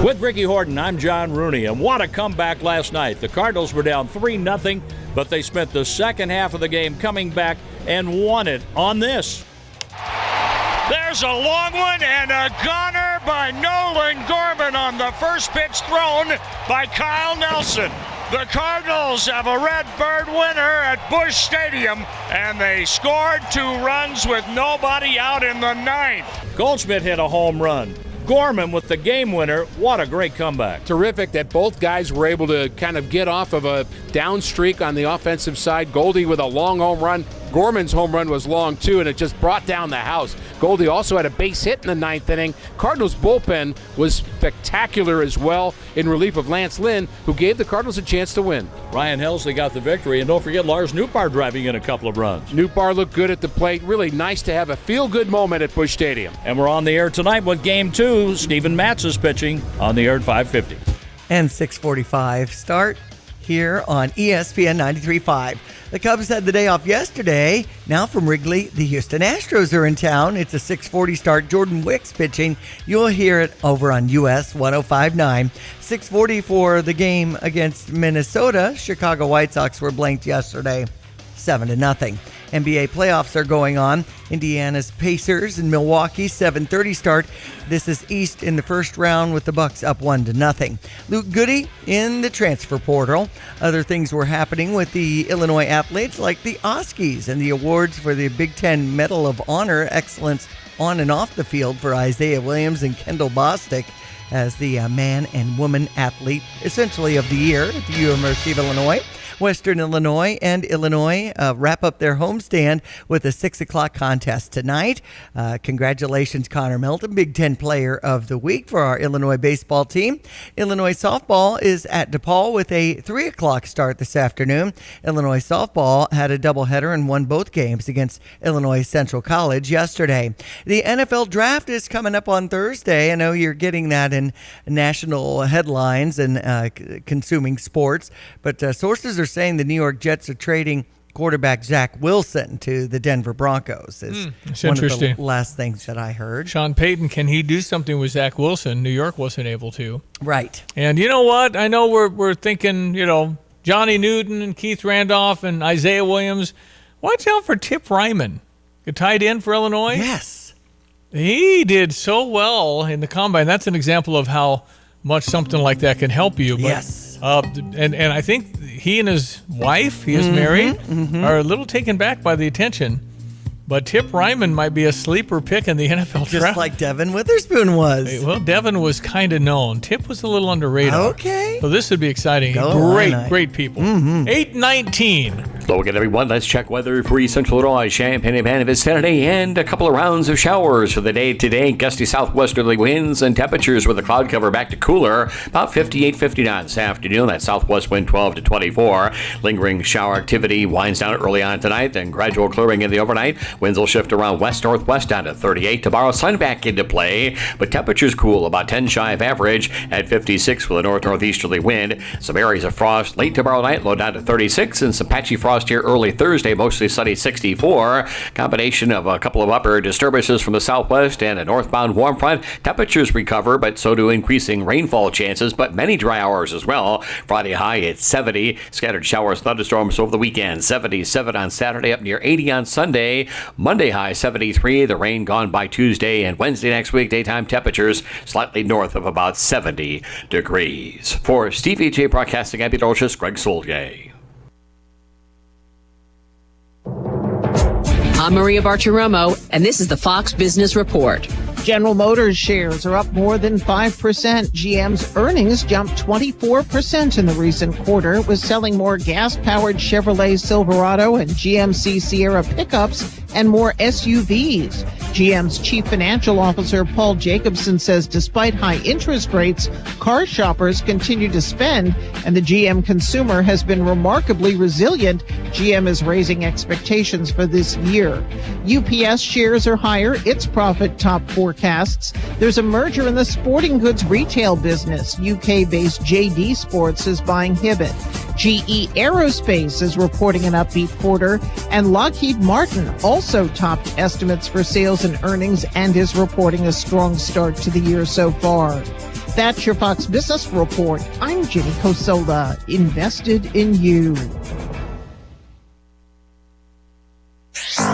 S5: With Ricky Horton, I'm John Rooney, and what a comeback last night. The Cardinals were down 3-0, but they spent the second half of the game coming back and won it on this.
S6: There's a long one and a gunner by Nolan Gorman on the first pitch thrown by Kyle Nelson. The Cardinals have a Redbird winner at Busch Stadium, and they scored 2 runs with nobody out in the ninth.
S5: Goldschmidt hit a home run. Gorman with the game winner. What a great comeback.
S7: Terrific that both guys were able to kind of get off of a down streak on the offensive side. Goldie with a long home run. Gorman's home run was long, too, and it just brought down the house. Goldie also had a base hit in the ninth inning. Cardinals' bullpen was spectacular as well in relief of Lance Lynn, who gave the Cardinals a chance to win.
S5: Ryan Helsley got the victory, and don't forget Lars Nootbaar driving in a couple of runs.
S7: Nootbaar looked good at the plate. Really nice to have a feel-good moment at Busch Stadium.
S5: And we're on the air tonight with Game 2. Steven Matz is pitching on the air at 5:50.
S15: And 6:45 start here on ESPN 93.5. The Cubs had the day off yesterday. Now from Wrigley, the Houston Astros are in town. It's a 6:40 start. Jordan Wicks pitching. You'll hear it over on US 105.9. 6:40 for the game against Minnesota. Chicago White Sox were blanked yesterday, 7-0. NBA playoffs are going on. Indiana's Pacers and Milwaukee, 7:30 start. This is East in the first round with the Bucks up 1-0. Luke Goody in the transfer portal. Other things were happening with the Illinois athletes like the Oskies and the awards for the Big Ten Medal of Honor excellence on and off the field for Isaiah Williams and Kendall Bostic as the man and woman athlete essentially of the year at the University of Illinois. Western Illinois and Illinois wrap up their homestand with a 6 o'clock contest tonight. Congratulations, Connor Melton, Big Ten Player of the Week for our Illinois baseball team. Illinois softball is at DePaul with a 3 o'clock start this afternoon. Illinois softball had a doubleheader and won both games against Illinois Central College yesterday. The NFL draft is coming up on Thursday. I know you're getting that in national headlines and consuming sports, but sources are saying the New York Jets are trading quarterback Zach Wilson to the Denver Broncos.
S14: That's
S15: one
S14: interesting.
S15: Of the last things that I heard.
S14: Sean Payton, can he do something with Zach Wilson? New York wasn't able to.
S15: Right.
S14: And you know what? I know we're thinking, Johnny Newton and Keith Randolph and Isaiah Williams. Watch out for Tip Ryman, the tight end for Illinois.
S15: Yes.
S14: He did so well in the combine. That's an example of how much something like that can help you. But,
S15: yes.
S14: And I think he and his wife, he is married, are a little taken back by the attention. But Tip Ryman might be a sleeper pick in the NFL draft.
S15: Just like Devin Witherspoon was.
S14: Well, Devin was kind of known. Tip was a little under radar.
S15: Okay.
S14: So this would be exciting. Great people. 8:19.
S16: Hello again, everyone. Let's check weather for East Central Illinois, Champaign and Van vicinity, and a couple of rounds of showers for the day today. Gusty southwesterly winds and temperatures with the cloud cover back to cooler, about 58, 59 this afternoon. That southwest wind 12 to 24. Lingering shower activity winds down early on tonight, and gradual clearing in the overnight. Winds will shift around west-northwest down to 38. Tomorrow, sun back into play, but temperatures cool, about 10 shy of average at 56 with a north-northeasterly wind. Some areas of frost late tomorrow night, low down to 36, and some patchy frost here early Thursday, mostly sunny 64. Combination of a couple of upper disturbances from the southwest and a northbound warm front. Temperatures recover, but so do increasing rainfall chances, but many dry hours as well. Friday high at 70. Scattered showers, thunderstorms over the weekend. 77 on Saturday, up near 80 on Sunday. Monday high 73. The rain gone by Tuesday, and Wednesday next week, daytime temperatures slightly north of about 70 degrees. For Stevie Jay Broadcasting, I'm meteorologist Greg Solgay.
S8: I'm Maria Bartiromo, and this is the Fox Business Report.
S9: General Motors shares are up more than 5%. GM's earnings jumped 24% in the recent quarter, with selling more gas-powered Chevrolet Silverado and GMC Sierra pickups and more SUVs. GM's chief financial officer, Paul Jacobson, says despite high interest rates, car shoppers continue to spend, and the GM consumer has been remarkably resilient. GM is raising expectations for this year. UPS shares are higher. Its profit top forecasts. There's a merger in the sporting goods retail business. UK-based JD Sports is buying Hibbett. GE Aerospace is reporting an upbeat quarter, and Lockheed Martin also topped estimates for sales and earnings and is reporting a strong start to the year so far. That's your Fox Business Report. I'm Jenny Cosola, invested in you.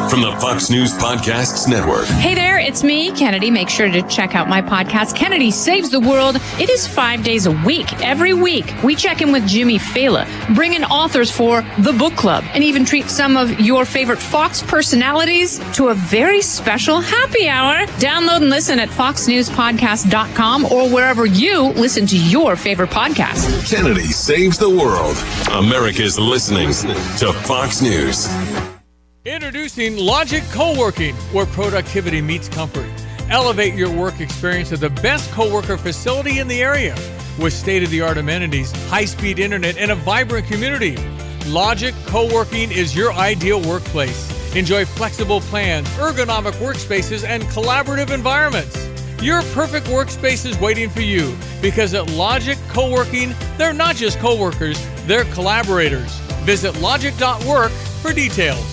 S22: From the Fox News Podcasts Network.
S10: Hey there, it's me, Kennedy. Make sure to check out my podcast, Kennedy Saves the World. It is 5 days a week. Every week, we check in with Jimmy Fallon, bring in authors for the book club, and even treat some of your favorite Fox personalities to a very special happy hour. Download and listen at foxnewspodcast.com or wherever you listen to your favorite podcast.
S22: Kennedy Saves the World. America's listening to Fox News.
S14: Introducing Logic Co-working, where productivity meets comfort. Elevate your work experience at the best co-worker facility in the area. With state-of-the-art amenities, high-speed internet, and a vibrant community. Logic Co-working is your ideal workplace. Enjoy flexible plans, ergonomic workspaces, and collaborative environments. Your perfect workspace is waiting for you, because at Logic Co-working, they're not just co-workers, they're collaborators. Visit logic.work for details.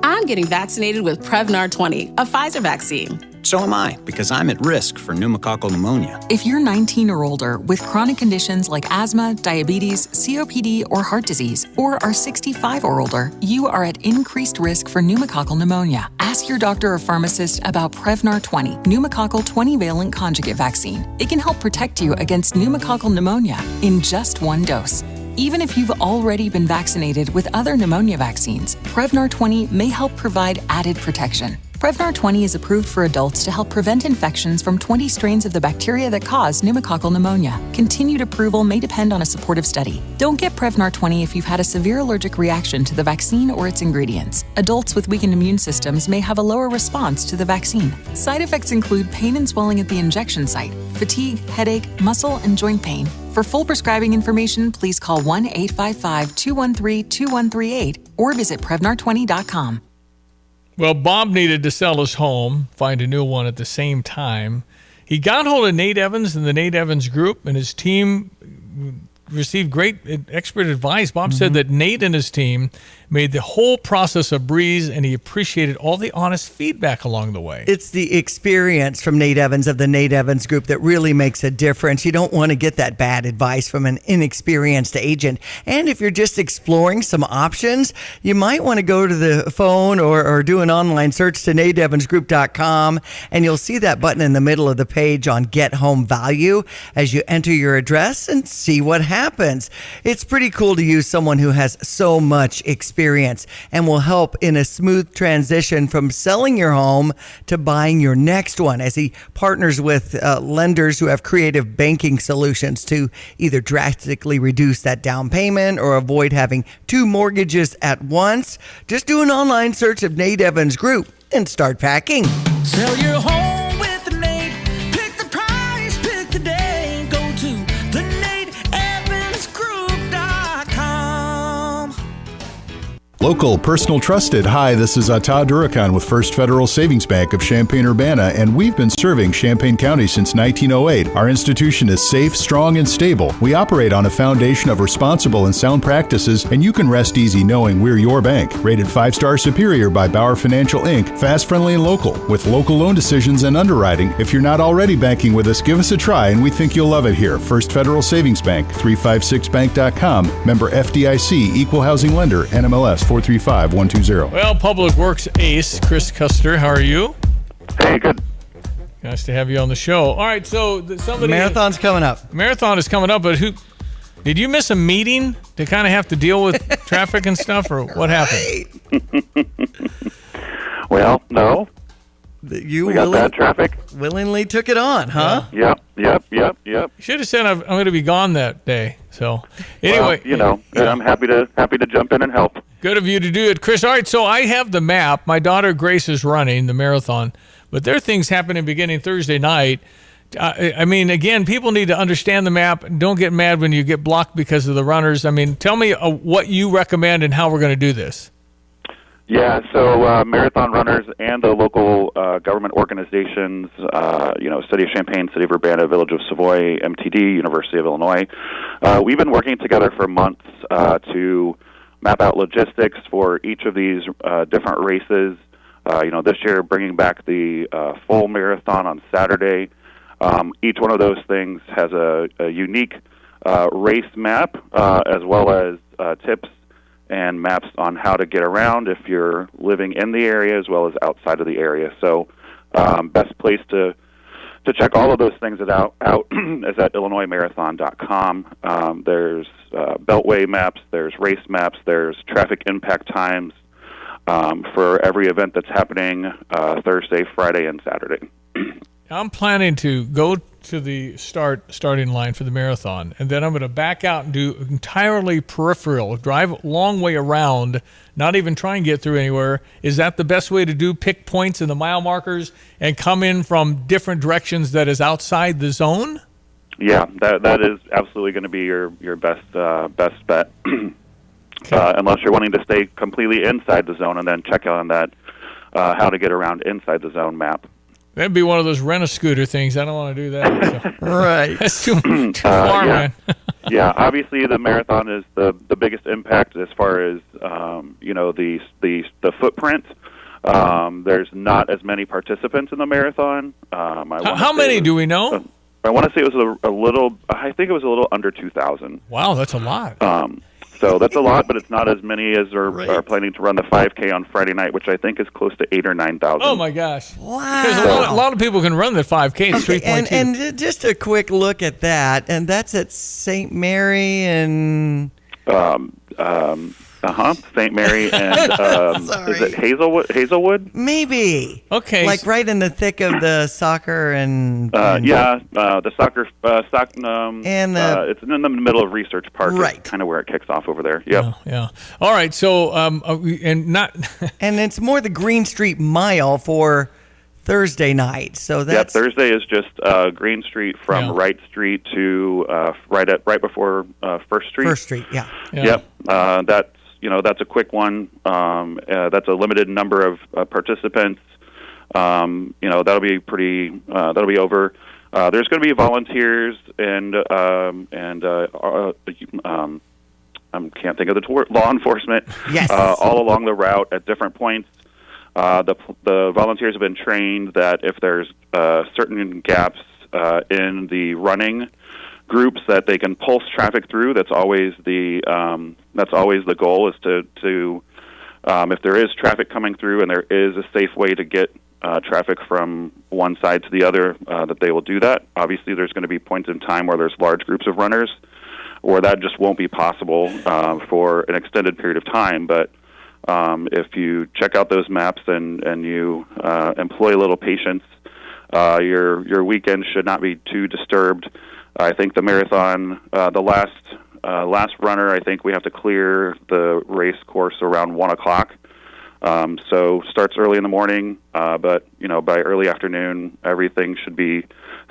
S11: I'm getting vaccinated with Prevnar 20, a Pfizer vaccine.
S12: So am I, because I'm at risk for pneumococcal pneumonia.
S13: If you're 19 or older with chronic conditions like asthma, diabetes, COPD, or heart disease, or are 65 or older, you are at increased risk for pneumococcal pneumonia. Ask your doctor or pharmacist about Prevnar 20, pneumococcal 20-valent conjugate vaccine. It can help protect you against pneumococcal pneumonia in just one dose. Even if you've already been vaccinated with other pneumonia vaccines, Prevnar 20 may help provide added protection. Prevnar 20 is approved for adults to help prevent infections from 20 strains of the bacteria that cause pneumococcal pneumonia. Continued approval may depend on a supportive study. Don't get Prevnar 20 if you've had a severe allergic reaction to the vaccine or its ingredients. Adults with weakened immune systems may have a lower response to the vaccine. Side effects include pain and swelling at the injection site, fatigue, headache, muscle, and joint pain. For full prescribing information, please call 1-855-213-2138 or visit Prevnar20.com.
S14: Well, Bob needed to sell his home, find a new one at the same time. He got hold of Nate Evans and the Nate Evans Group, and his team received great expert advice. Bob said that Nate and his team made the whole process a breeze, and he appreciated all the honest feedback along the way.
S15: It's the experience from Nate Evans of the Nate Evans Group that really makes a difference. You don't want to get that bad advice from an inexperienced agent. And if you're just exploring some options, you might want to go to the phone or do an online search to nateevansgroup.com, and you'll see that button in the middle of the page on Get Home Value as you enter your address and see what happens. happens. It's pretty cool to use someone who has so much experience and will help in a smooth transition from selling your home to buying your next one, as he partners with lenders who have creative banking solutions to either drastically reduce that down payment or avoid having 2 mortgages at once. Just do an online search of Nate Evans Group and start packing.
S2: Sell your home with Nate. Pick the price, pick the day. Go to theNateEvansGroup.com.
S17: Local, personal, trusted. Hi, this is Ata Durakan with First Federal Savings Bank of Champaign-Urbana, and we've been serving Champaign County since 1908. Our institution is safe, strong, and stable. We operate on a foundation of responsible and sound practices, and you can rest easy knowing we're your bank. Rated 5-star superior by Bauer Financial Inc., fast, friendly, and local, with local loan decisions and underwriting. If you're not already banking with us, give us a try, and we think you'll love it here. First Federal Savings Bank, 356bank.com, member FDIC, equal housing lender, NMLS 435120.
S14: Well, Public Works ace, Chris Custer, how are you?
S18: Hey, good.
S14: Nice to have you on the show. All right, so somebody...
S15: Marathon's coming up.
S14: Marathon is coming up, but who... Did you miss a meeting to kind of have to deal with traffic and stuff, or what happened?
S18: Well, no.
S15: You
S18: we got bad traffic.
S15: Willingly took it on, huh?
S18: Yep.
S14: You should have said I'm going to be gone that day. So anyway,
S18: well, I'm happy to jump in and help.
S14: Good of you to do it, Chris. All right, so I have the map. My daughter Grace is running the marathon, but there are things happening beginning Thursday night. I mean, again, people need to understand the map. Don't get mad when you get blocked because of the runners. I mean, tell me what you recommend and how we're going to do this.
S18: Yeah, so marathon runners and the local government organizations, City of Champaign, City of Urbana, Village of Savoy, MTD, University of Illinois, we've been working together for months to map out logistics for each of these different races. This year bringing back the full marathon on Saturday. Each one of those things has a unique race map as well as tips and maps on how to get around if you're living in the area as well as outside of the area. So best place to check all of those things out is at IllinoisMarathon.com. There's beltway maps, there's race maps, there's traffic impact times for every event that's happening Thursday, Friday, and Saturday.
S14: I'm planning to go to the starting line for the marathon, and then I'm going to back out and do entirely peripheral, drive a long way around, not even try and get through anywhere. Is that the best way to do? Pick points in the mile markers and come in from different directions that is outside the zone?
S18: Yeah, that is absolutely going to be your best bet. Unless you're wanting to stay completely inside the zone and then check on that how to get around inside the zone map.
S14: That'd be one of those rent-a-scooter things. I don't want to do that. So.
S15: Right.
S14: That's too far, man.
S18: Yeah, obviously the marathon is the biggest impact as far as, the footprint. There's not as many participants in the marathon.
S14: How many do we know?
S18: I want to say it was a little under 2,000.
S14: Wow, that's a lot.
S18: So that's a lot, but it's not as many as are planning to run the 5K on Friday night, which I think is close to 8,000 or 9,000.
S14: Oh my gosh!
S15: Wow!
S14: Because a lot of people can run the 5K. It's 3.2.
S15: And just a quick look at that, and that's at St. Mary and.
S18: St. Mary and is it Hazelwood?
S15: Maybe.
S14: Okay.
S15: Like right in the thick of the soccer and
S18: the soccer it's in the middle of Research Park.
S15: Right.
S18: It's kind of where it kicks off over there. Yep.
S14: Yeah. All right. So and
S15: it's more the Green Street Mile for Thursday night. So that's
S18: Thursday is just Green Street from Wright Street to right before First Street.
S15: First Street, yeah.
S18: Yep. That's a quick one. That's a limited number of participants. That'll be that'll be over. There's going to be volunteers and I can't think of the word, law enforcement.
S15: Yes.
S18: All along the route at different points. The volunteers have been trained that if there's certain gaps in the running groups that they can pulse traffic through. That's always the goal, is to if there is traffic coming through and there is a safe way to get traffic from one side to the other, that they will do that. Obviously, there's going to be points in time where there's large groups of runners or that just won't be possible for an extended period of time. But if you check out those maps and you employ a little patience, your weekend should not be too disturbed. I think the marathon, the last runner, I think we have to clear the race course around 1 o'clock. So starts early in the morning, but by early afternoon, everything should be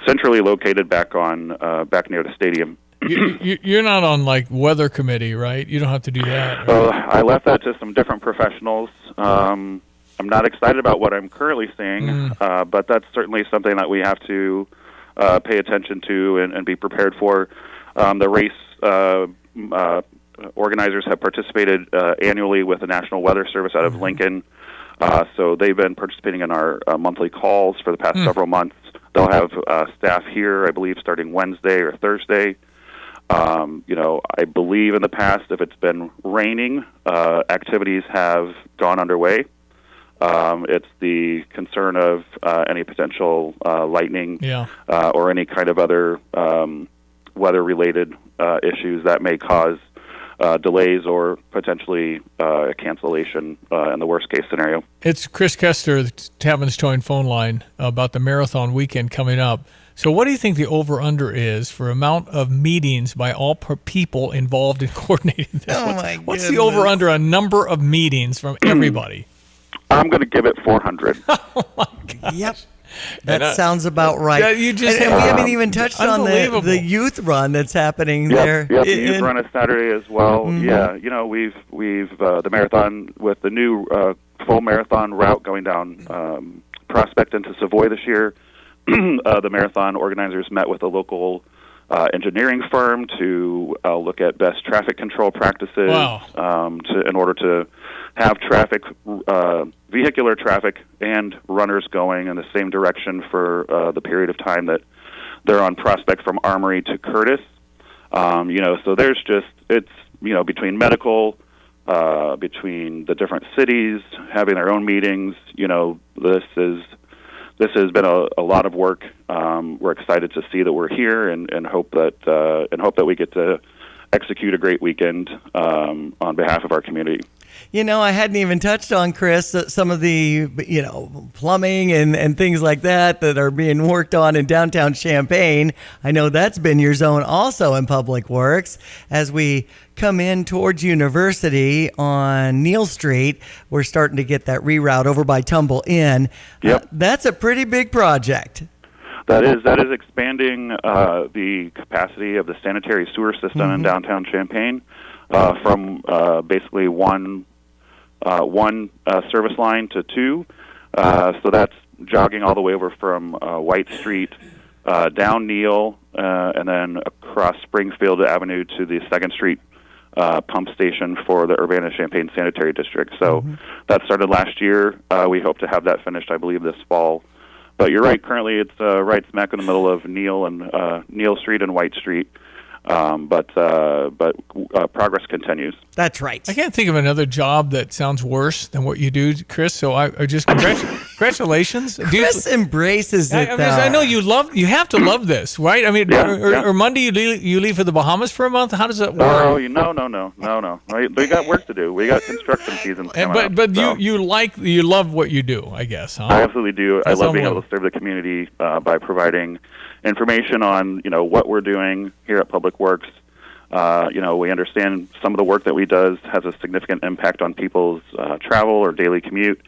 S18: centrally located back near the stadium.
S14: You're not on like weather committee, right? You don't have to do that. Right?
S18: I left that to some different professionals. I'm not excited about what I'm currently seeing, but that's certainly something that we have to pay attention to and be prepared for. The race organizers have participated annually with the National Weather Service out of Lincoln, so they've been participating in our monthly calls for the past several months. They'll have staff here, I believe, starting Wednesday or Thursday. I believe in the past, if it's been raining, activities have gone underway. It's the concern of any potential lightning or any kind of other weather-related issues that may cause delays or potentially a cancellation in the worst-case scenario.
S14: It's Chris Kester, the Tavin's Towing phone line, about the marathon weekend coming up. So what do you think the over-under is for amount of meetings by all people involved in coordinating this? What's the over-under on number of meetings from everybody?
S18: I'm going to give it 400.
S15: Yep. That sounds about right.
S14: Yeah, you just
S15: and we haven't even touched on the youth run that's happening there.
S18: Yep, the youth run is Saturday as well. Yeah, we've the marathon with the new full marathon route going down Prospect into Savoy this year. The marathon organizers met with a local engineering firm to look at best traffic control practices in order to have vehicular traffic and runners going in the same direction for the period of time that they're on Prospect from Armory to Curtis. So there's it's between medical, between the different cities having their own meetings. This has been a lot of work. We're excited to see that we're here and hope that we get to execute a great weekend on behalf of our community.
S15: I hadn't even touched on, Chris, some of the, plumbing and things like that are being worked on in downtown Champaign. I know that's been your zone also in Public Works. As we come in towards University on Neal Street, we're starting to get that reroute over by Tumble Inn.
S18: Yep.
S15: That's a pretty big project.
S18: That is expanding the capacity of the sanitary sewer system in downtown Champaign from basically one service line to two. So that's jogging all the way over from White Street down Neal and then across Springfield Avenue to the 2nd Street pump station for the Urbana-Champaign Sanitary District. So that started last year. We hope to have that finished, I believe, this fall. But you're right. Currently, it's right smack in the middle of Neal Street and White Street. But progress continues.
S15: That's right.
S14: I can't think of another job that sounds worse than what you do, Chris. So I just congratulations.
S15: Chris embraces it.
S14: I know you have to love this, right? I mean, or Monday you leave for the Bahamas for a month. How does that work?
S18: No. We got work to do. We got construction seasons coming up.
S14: But you love what you do, I guess. Huh?
S18: I absolutely do. I love being able to serve the community by providing information on what we're doing here at Public Works. We understand some of the work that we do has a significant impact on people's travel or daily commute,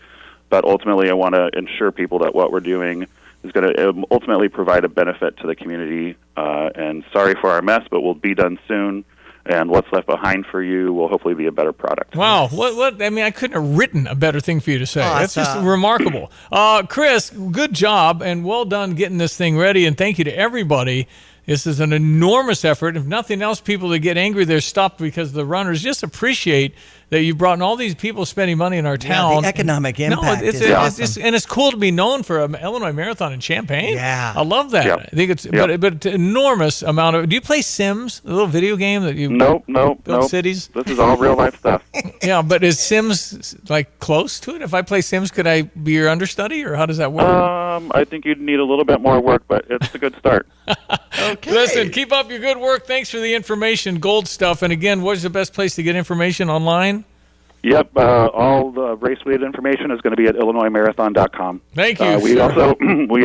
S18: but ultimately I want to ensure people that what we're doing is going to ultimately provide a benefit to the community. And sorry for our mess, but we'll be done soon. And what's left behind for you will hopefully be a better product.
S14: Wow. What? I mean, I couldn't have written a better thing for you to say.
S15: Awesome.
S14: That's just remarkable. Chris, good job and well done getting this thing ready. And thank you to everybody. This is an enormous effort. If nothing else, people that get angry, they're stopped because the runners just appreciate that you've brought in all these people spending money in our town.
S15: Yeah, the economic impact is awesome.
S14: And it's cool to be known for an Illinois Marathon in Champaign.
S15: Yeah.
S14: I love that.
S18: Yep.
S14: I think it's but enormous amount of. Do you play Sims, a little video game that you build cities?
S18: This is all real life stuff.
S14: Yeah, but is Sims like close to it? If I play Sims, could I be your understudy, or how does that work?
S18: I think you'd need a little bit more work, but it's a good start.
S15: Okay.
S14: Listen, keep up your good work. Thanks for the information, gold stuff. And again, what's the best place to get information online?
S18: Yep, all the race-related information is going to be at IllinoisMarathon.com.
S14: Thank you.
S18: We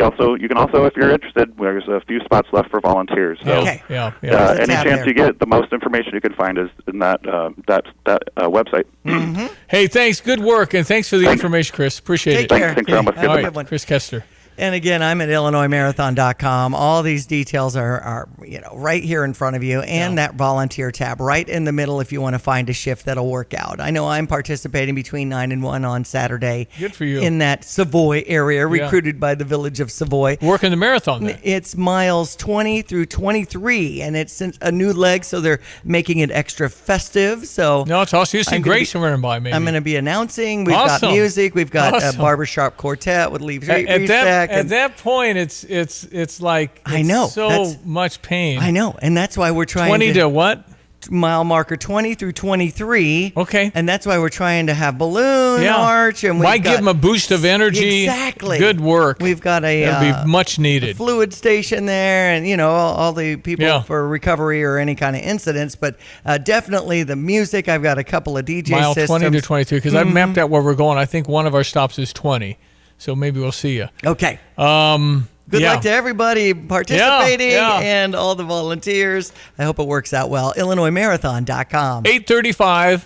S18: also, you can also, if you're interested, there's a few spots left for volunteers. So,
S15: Okay.
S18: any chance you get, the most information you can find is in that website.
S15: Mm-hmm.
S14: Hey, thanks. Good work, and thanks for the information, Chris. Appreciate
S15: Take
S14: it.
S15: care.
S18: Thanks, Rama.
S15: Have a good one.
S14: Chris Kester.
S15: And again, I'm at IllinoisMarathon.com. All these details are right here in front of you, and that volunteer tab right in the middle if you want to find a shift that'll work out. I know I'm participating between 9 and 1 on Saturday.
S14: Good for you.
S15: In that Savoy area, recruited by the village of Savoy.
S14: Working the marathon then.
S15: It's miles 20 through 23, and it's a new leg, so they're making it extra festive. So
S14: no, it's awesome. You see Grayson running by, maybe.
S15: I'm going to be announcing. We've got music. We've got a barbershop quartet with Lee Reestack.
S14: At that point, it's like
S15: I know
S14: so much pain.
S15: I know, and that's why we're trying
S14: 20 to what?
S15: Mile marker 20 through 23.
S14: Okay,
S15: and that's why we're trying to have balloon arch and
S14: might give them a boost of energy.
S15: Exactly,
S14: good work.
S15: We've got
S14: that'd be much needed
S15: fluid station there, and all the people for recovery or any kind of incidents. But definitely the music. I've got a couple of DJ
S14: mile
S15: systems.
S14: 20 to 22 because I've mapped out where we're going. I think one of our stops is 20. So maybe we'll see you.
S15: Okay. Good luck to everybody participating and all the volunteers. I hope it works out well. IllinoisMarathon.com.
S14: 8:35.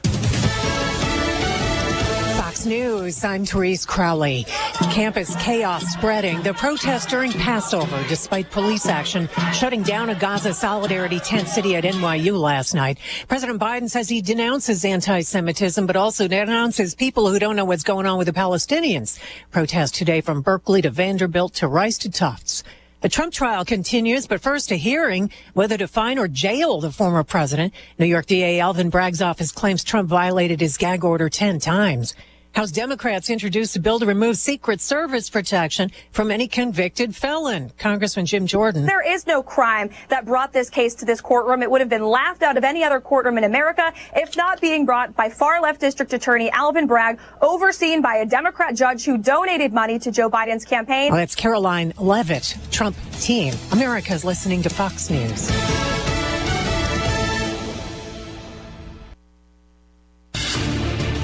S19: Fox News, I'm Therese Crowley. Campus chaos spreading. The protest during Passover, despite police action, shutting down a Gaza solidarity tent city at NYU last night. President Biden says he denounces anti-Semitism, but also denounces people who don't know what's going on with the Palestinians. Protest today from Berkeley to Vanderbilt to Rice to Tufts. The Trump trial continues, but first a hearing whether to fine or jail the former president. New York DA Alvin Bragg's office claims Trump violated his gag order 10 times. House Democrats introduced a bill to remove Secret Service protection from any convicted felon. Congressman Jim Jordan.
S20: There is no crime that brought this case to this courtroom. It would have been laughed out of any other courtroom in America if not being brought by far-left District Attorney Alvin Bragg, overseen by a Democrat judge who donated money to Joe Biden's campaign.
S19: That's Caroline Leavitt, Trump team. America's listening to Fox News.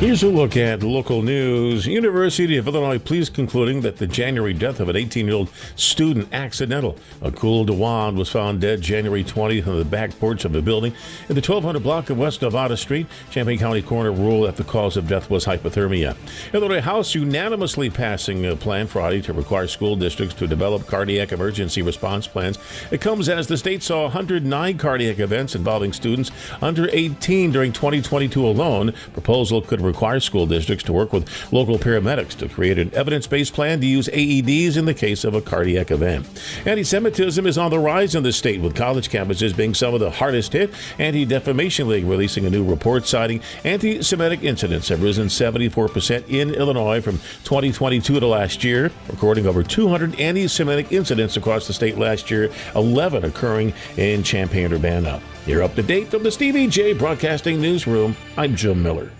S4: Here's a look at local news. University of Illinois police concluding that the January death of an 18-year-old student accidental. A cool DeWan was found dead January 20th on the back porch of a building in the 1200 block of West Nevada Street. Champaign County coroner ruled that the cause of death was hypothermia. Illinois House unanimously passing a plan Friday to require school districts to develop cardiac emergency response plans. It comes as the state saw 109 cardiac events involving students under 18 during 2022 alone. Proposal could require school districts to work with local paramedics to create an evidence-based plan to use AEDs in the case of a cardiac event. Anti-Semitism is on the rise in the state, with college campuses being some of the hardest hit. Anti-Defamation League releasing a new report citing anti-Semitic incidents have risen 74% in Illinois from 2022 to last year, recording over 200 anti-Semitic incidents across the state last year, 11 occurring in Champaign-Urbana. You're up to date from the Stevie Jay Broadcasting Newsroom. I'm Jim Miller.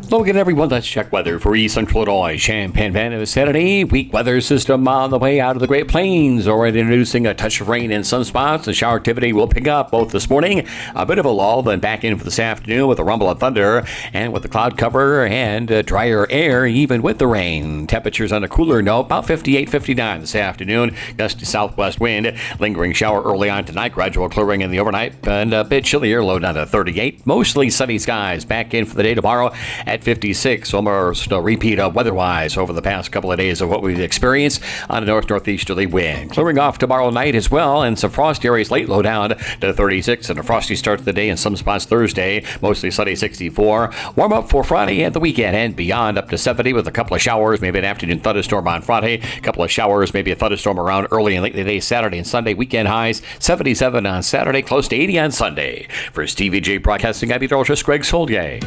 S16: Hello again, everyone. Let's check weather for East Central Illinois. Champaign-Urbana Saturday. Weak weather system on the way out of the Great Plains. Already introducing a touch of rain in some spots. The shower activity will pick up both this morning. A bit of a lull, then back in for this afternoon with a rumble of thunder and with the cloud cover and drier air, even with the rain. Temperatures on a cooler note, about 58, 59 this afternoon. Gusty southwest wind. Lingering shower early on tonight. Gradual clearing in the overnight and a bit chillier, low down to 38. Mostly sunny skies. Back in for the day tomorrow at 56, almost a repeat of weather-wise over the past couple of days of what we've experienced on a north-northeasterly wind. Clearing off tomorrow night as well, and some frost areas late, low down to 36, and a frosty start to the day in some spots Thursday, mostly sunny 64. Warm up for Friday and the weekend and beyond, up to 70 with a couple of showers, maybe an afternoon thunderstorm on Friday, a couple of showers, maybe a thunderstorm around early and late in the day Saturday and Sunday. Weekend highs 77 on Saturday, close to 80 on Sunday. For Stevie Jay Broadcasting, I'm meteorologist Greg Solier.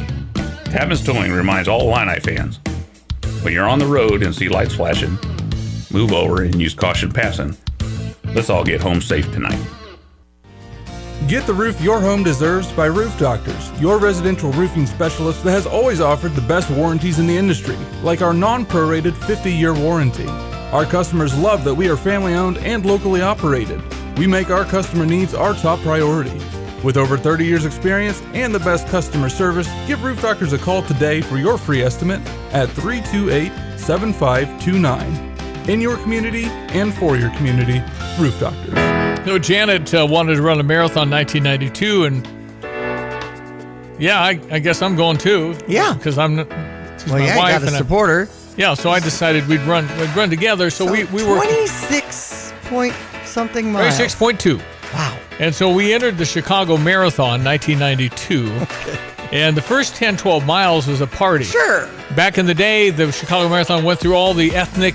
S21: Tapman's Towing reminds all Illini fans, when you're on the road and see lights flashing, move over and use caution passing. Let's all get home safe tonight.
S1: Get the roof your home deserves by Roof Doctors, your residential roofing specialist that has always offered the best warranties in the industry, like our non-prorated 50-year warranty. Our customers love that we are family-owned and locally operated. We make our customer needs our top priority. With over 30 years experience and the best customer service, give Roof Doctors a call today for your free estimate at 328-7529. In your community and for your community, Roof Doctors.
S14: So Janet wanted to run a marathon 1992, and yeah, I guess I'm going too.
S15: Yeah.
S14: Because she's my wife.
S15: Got to support her.
S14: Yeah, so I decided we'd run together. So we were
S15: 26 point something miles.
S14: 26.2.
S15: Wow.
S14: And so we entered the Chicago Marathon 1992.
S15: Okay.
S14: And the first 10, 12 miles was a party.
S15: Sure.
S14: Back in the day, the Chicago Marathon went through all the ethnic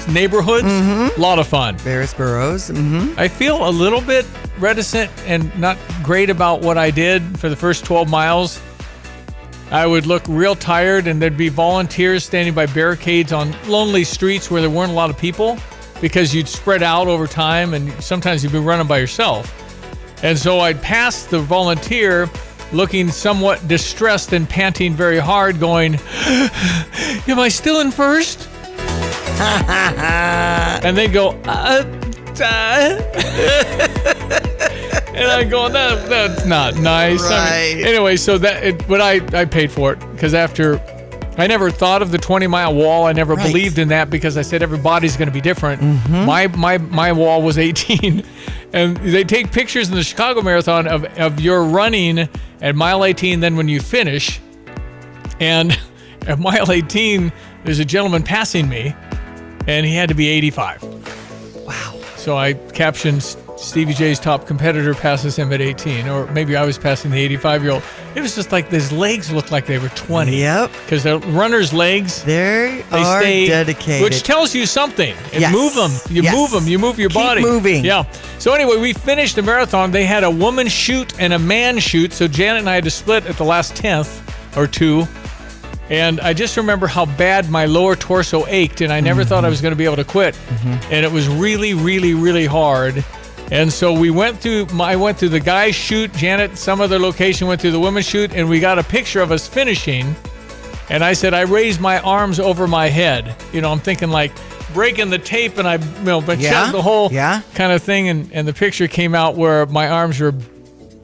S14: neighborhoods. A lot of fun.
S15: Various boroughs.
S14: I feel a little bit reticent and not great about what I did for the first 12 miles. I would look real tired, and there'd be volunteers standing by barricades on lonely streets where there weren't a lot of people, because you'd spread out over time, and sometimes you'd be running by yourself. And so I'd pass the volunteer looking somewhat distressed and panting very hard, going, am I still in first? And they'd go, and I go, that's not nice.
S15: Right.
S14: Anyway, so but I paid for it, because after I never thought of the 20-mile wall. I never believed in that, because I said everybody's going to be different. My wall was 18, and they take pictures in the Chicago Marathon of your running at mile 18. Then when you finish, and at mile 18, there's a gentleman passing me, and he had to be 85.
S15: Wow.
S14: So I captioned Stevie Jay's top competitor passes him at 18, or maybe I was passing the 85-year-old. It was just like his legs looked like they were 20.
S15: Yep.
S14: Because the runner's legs,
S15: they stay dedicated.
S14: Which tells you something. And
S15: Yes.
S14: move them. You
S15: Yes.
S14: move them. You move your
S15: Keep
S14: body.
S15: moving.
S14: Yeah. So anyway, we finished the marathon. They had a woman shoot and a man shoot. So Janet and I had to split at the last 10th or two. And I just remember how bad my lower torso ached, and I never thought I was going to be able to quit. And it was really, really, really hard. And so I went through the guy's shoot. Janet, some other location, went through the women's shoot, and we got a picture of us finishing. And I said, I raised my arms over my head. I'm thinking like breaking the tape, and the whole kind of thing. And the picture came out where my arms were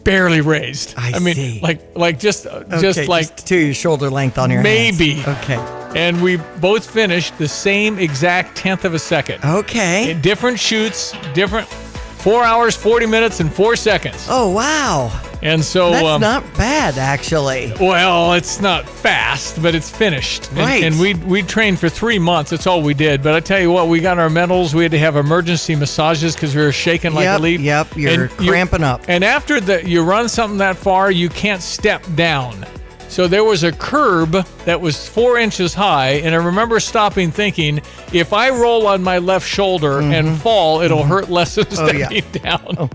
S14: barely raised.
S15: I mean,
S14: see. like just
S15: to your shoulder length on your
S14: maybe.
S15: hands. Okay.
S14: And we both finished the same exact 10th of a second.
S15: Okay.
S14: In different shoots, different 4 hours, 40 minutes, and 4 seconds.
S15: Oh, wow.
S14: And so
S15: that's not bad, actually.
S14: Well, it's not fast, but it's finished.
S15: Right.
S14: And we trained for 3 months. That's all we did. But I tell you what, we got our medals. We had to have emergency massages because we were shaking like a leaf.
S15: Yep, you're cramping up.
S14: And after you run something that far, you can't step down. So there was a curb that was 4 inches high, and I remember stopping thinking, if I roll on my left shoulder and fall, it'll hurt less than stepping down.
S15: Oh,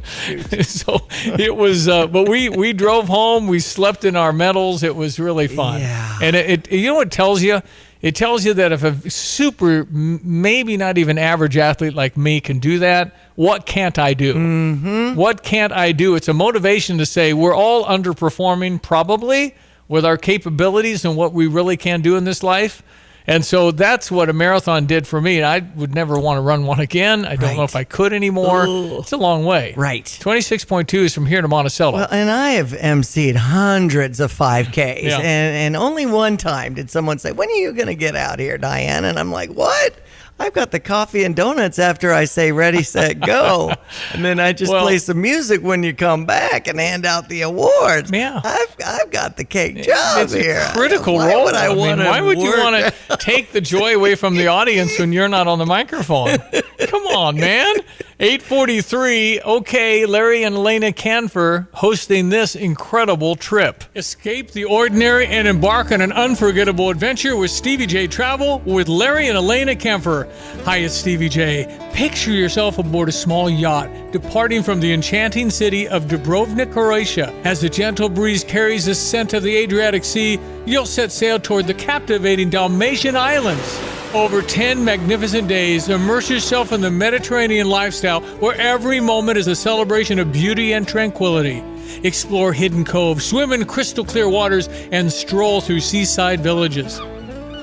S14: so it was, but we drove home, we slept in our medals. It was really fun.
S15: Yeah.
S14: And it you know what it tells you? It tells you that if a super, maybe not even average athlete like me can do that, what can't I do? What can't I do? It's a motivation to say we're all underperforming probably with our capabilities and what we really can do in this life. And so that's what a marathon did for me. I would never want to run one again. I don't know if I could anymore.
S15: Ooh.
S14: It's a long way.
S15: Right.
S14: 26.2 is from here to Monticello.
S15: Well, and I have emceed hundreds of 5Ks.
S14: Yeah.
S15: And only one time did someone say, when are you going to get out here, Diane? And I'm like, what? I've got the coffee and donuts after I say ready, set, go. And then I just play some music when you come back and hand out the awards.
S14: Yeah.
S15: I've got the cake job
S14: It's
S15: here.
S14: a critical
S15: Why
S14: role.
S15: would I want to
S14: why would you
S15: work?
S14: want to take the joy away from the audience when you're not on the microphone? Come on, man. 8:43. Okay, Larry and Elena Canfer hosting this incredible trip. Escape the ordinary and embark on an unforgettable adventure with Stevie Jay Travel with Larry and Elena Canfer. Hi, it's Stevie Jay. Picture yourself aboard a small yacht departing from the enchanting city of Dubrovnik, Croatia. As the gentle breeze carries the scent of the Adriatic Sea, you'll set sail toward the captivating Dalmatian Islands. Over 10 magnificent days, immerse yourself in the Mediterranean lifestyle where every moment is a celebration of beauty and tranquility. explore hidden coves, swim in crystal clear waters, and stroll through seaside villages.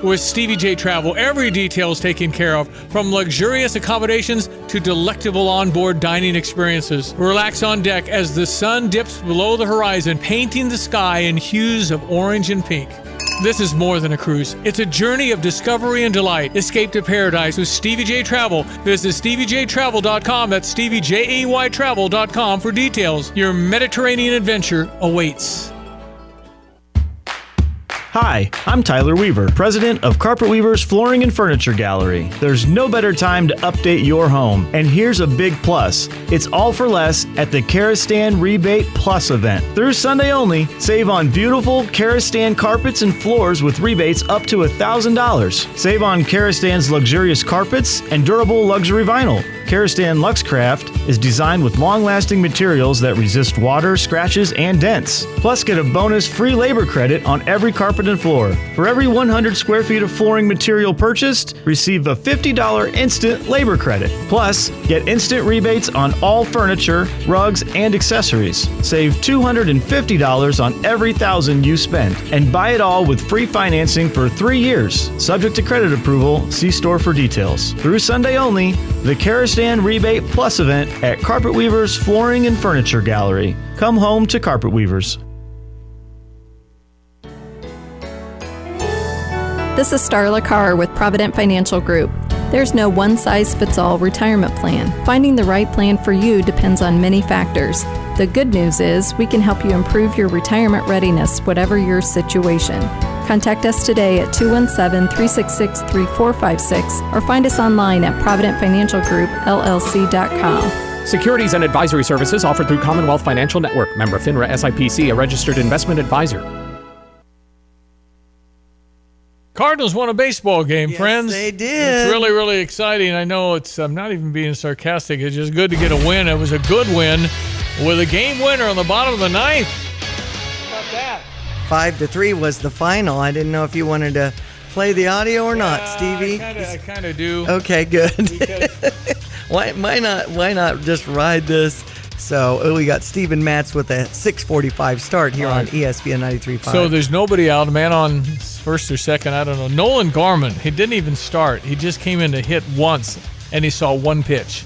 S14: With Stevie Jay Travel, every detail is taken care of, from luxurious accommodations to delectable onboard dining experiences. Relax on deck as the sun dips below the horizon, painting the sky in hues of orange and pink. This is more than a cruise. It's a journey of discovery and delight. Escape to paradise with Stevie Jay Travel. Visit StevieJayTravel.com. That's StevieJayTravel.com for details. Your Mediterranean adventure awaits.
S3: Hi, I'm Tyler Weaver, president of Carpet Weaver's Flooring and Furniture Gallery. There's no better time to update your home, and here's a big plus. It's all for less at the Karastan Rebate Plus event. Through Sunday only, save on beautiful Karastan carpets and floors with rebates up to $1,000. Save on Karastan's luxurious carpets and durable luxury vinyl. Karastan Luxcraft is designed with long-lasting materials that resist water, scratches, and dents. Plus, get a bonus free labor credit on every carpet and floor. For every 100 square feet of flooring material purchased, receive a $50 instant labor credit. Plus, get instant rebates on all furniture, rugs, and accessories. Save $250 on every $1,000 you spend. And buy it all with free financing for 3 years. Subject to credit approval, see store for details. Through Sunday only, the Karastan Rebate Plus event at Carpet Weaver's Flooring and Furniture Gallery. Come home to Carpet Weavers.
S6: This is Starla Carr with Provident Financial Group. There's no one-size-fits-all retirement plan. Finding the right plan for you depends on many factors. The good news is we can help you improve your retirement readiness, whatever your situation. Contact us today at 217-366-3456 or find us online at providentfinancialgroupllc.com.
S23: Securities and advisory services offered through Commonwealth Financial Network. Member FINRA SIPC, a registered investment advisor.
S14: Cardinals won a baseball game, friends.
S15: They did.
S14: It's really, really exciting. I know I'm not even being sarcastic. It's just good to get a win. It was a good win with a game winner on the bottom of the ninth. How about that?
S15: 5-3 was the final. I didn't know if you wanted to play the audio or not, Stevie.
S14: I kind of do.
S15: Okay, good. Why not just ride this? So we got Steven Matz with a 6:45 start here on ESPN 93.5.
S14: So there's nobody out. A man on first or second, I don't know. Nolan Garman, he didn't even start. He just came in to hit once, and he saw one pitch.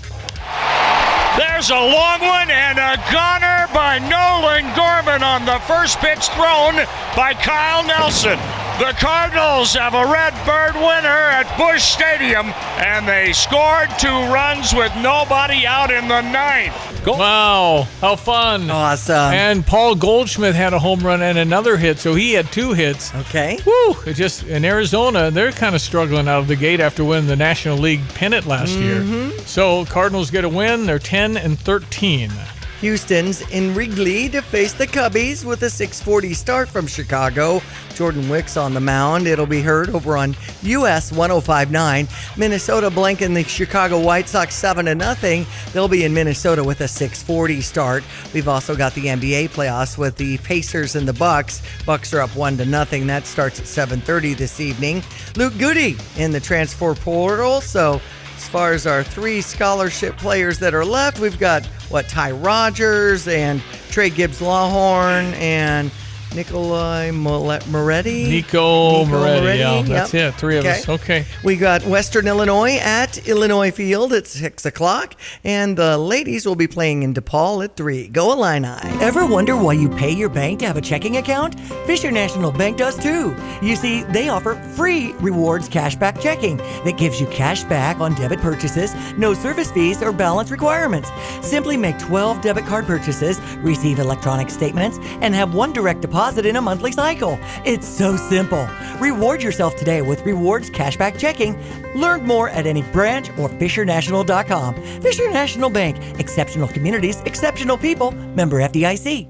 S5: There's a long one and a gunner by Nolan Gorman on the first pitch thrown by Kyle Nelson. The Cardinals have a Redbird winner at Busch Stadium, and they scored 2 runs with nobody out in the ninth.
S14: Wow, how fun.
S15: Awesome.
S14: And Paul Goldschmidt had a home run and another hit, so he had 2 hits.
S15: Okay.
S14: Woo! It just in Arizona, they're kind of struggling out of the gate after winning the National League pennant last year. So Cardinals get a win. They're 10-13.
S15: Houston's in Wrigley to face the Cubbies with a 6:40 start from Chicago. Jordan Wicks on the mound. It'll be heard over on US 105.9. Minnesota blanking the Chicago White Sox 7-0. They'll be in Minnesota with a 6:40 start. We've also got the NBA playoffs with the Pacers and the Bucks. Bucks are up 1-0. That starts at 7:30 this evening. Luke Goody in the transfer portal. So as far as our 3 scholarship players that are left, we've got Ty Rogers and Trey Gibbs-Lawhorn and Nikolai Moretti.
S14: Nico Moretti, yeah. That's
S15: Yep.
S14: it. 3 of us. Okay.
S15: We got Western Illinois at Illinois Field at 6 o'clock, and the ladies will be playing in DePaul at 3. Go Illini.
S24: Ever wonder why you pay your bank to have a checking account? Fisher National Bank does too. You see, they offer free rewards cashback checking that gives you cash back on debit purchases, no service fees or balance requirements. Simply make 12 debit card purchases, receive electronic statements, and have 1 direct deposit in a monthly cycle. It's so simple. Reward yourself today with rewards cashback checking. Learn more at any branch or FisherNational.com. Fisher National Bank. Exceptional communities, exceptional people. Member FDIC.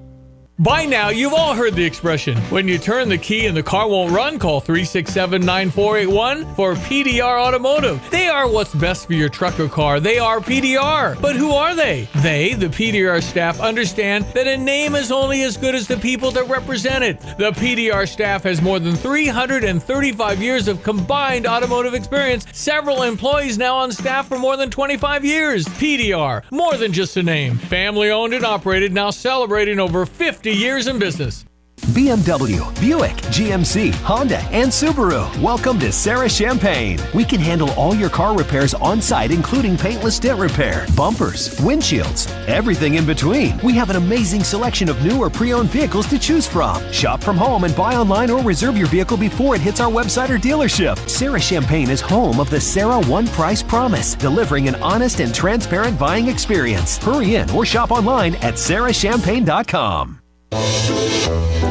S14: By now, you've all heard the expression, when you turn the key and the car won't run, call 367-9481 for PDR Automotive. They are what's best for your truck or car. They are PDR. But who are they? They, the PDR staff, understand that a name is only as good as the people that represent it. The PDR staff has more than 335 years of combined automotive experience, several employees now on staff for more than 25 years. PDR, more than just a name. Family owned and operated, now celebrating over 50 years in business.
S7: BMW, Buick, GMC, Honda, and Subaru. Welcome to Sarah Champagne. We can handle all your car repairs on site, including paintless dent repair, bumpers, windshields, everything in between. We have an amazing selection of new or pre-owned vehicles to choose from. Shop from home and buy online or reserve your vehicle before it hits our website or dealership. Sarah Champagne is home of the Sarah One Price Promise, delivering an honest and transparent buying experience. Hurry in or shop online at sarahchampagne.com.